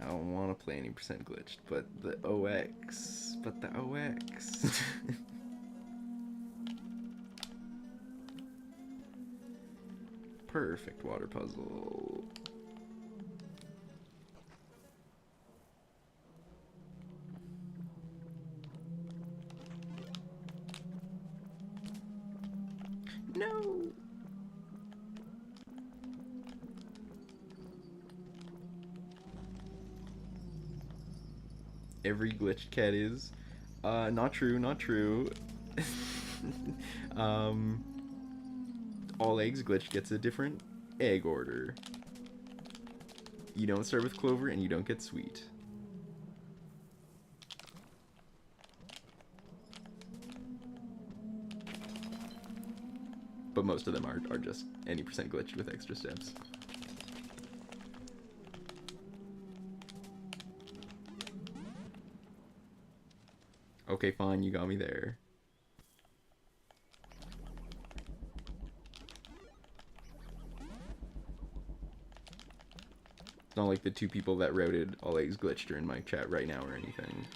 I don't want to play any percent glitched, but the OX. Perfect water puzzle. No. Every glitched cat is. Not true, not true. All eggs glitch gets a different egg order. You don't start with clover and you don't get sweet. But most of them are just any percent glitched with extra steps. Okay, fine, you got me there. It's not like the two people that routed all eggs glitched are in my chat right now or anything.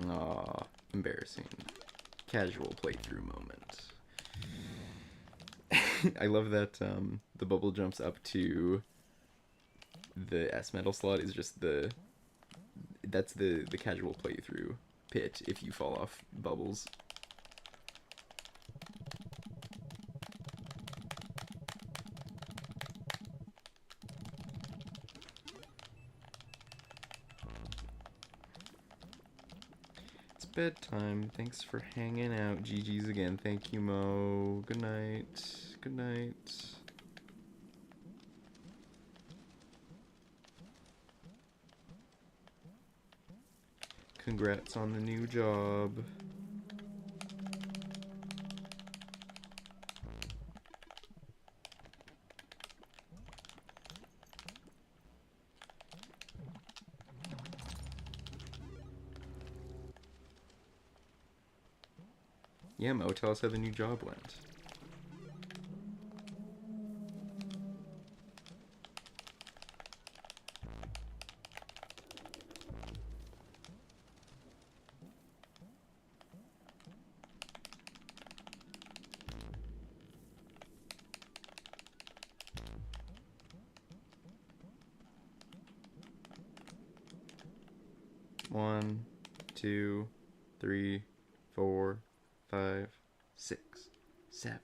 Aw, embarrassing. Casual playthrough moment. I love that the bubble jumps up to the S metal slot is just that's the casual playthrough pit if you fall off bubbles. It's bedtime. Thanks for hanging out. GG's again. Thank you, Mo. Good night. Good night. Congrats on the new job. Yeah, Mo, tell us how the new job went. One, 2, 3, 4, 5, 6, 7,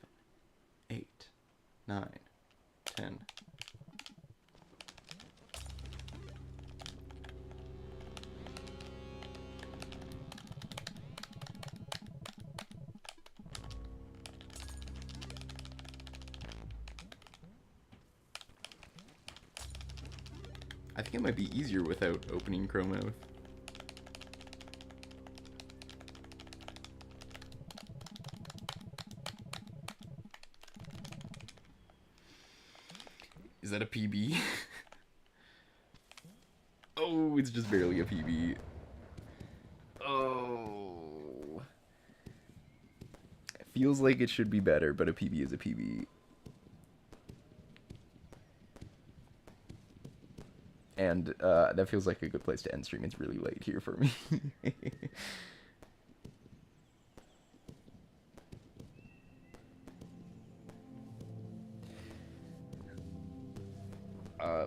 8, 9, 10. I think it might be easier without opening Chromouth. Is that a PB? Oh, it's just barely a PB. Oh. It feels like it should be better, but a PB is a PB. And that feels like a good place to end stream. It's really late here for me.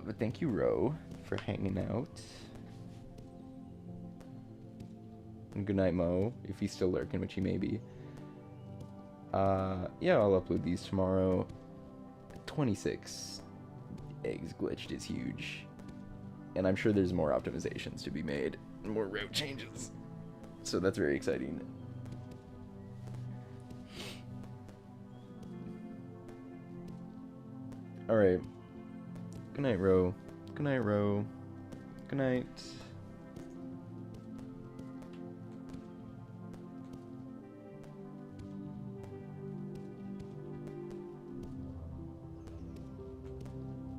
But thank you, Ro, for hanging out. And good night, Mo, if he's still lurking, which he may be. Yeah, I'll upload these tomorrow. 26 eggs glitched is huge. And I'm sure there's more optimizations to be made, more route changes. So that's very exciting. Alright. Good night, Ro. Good night, Ro. Good night.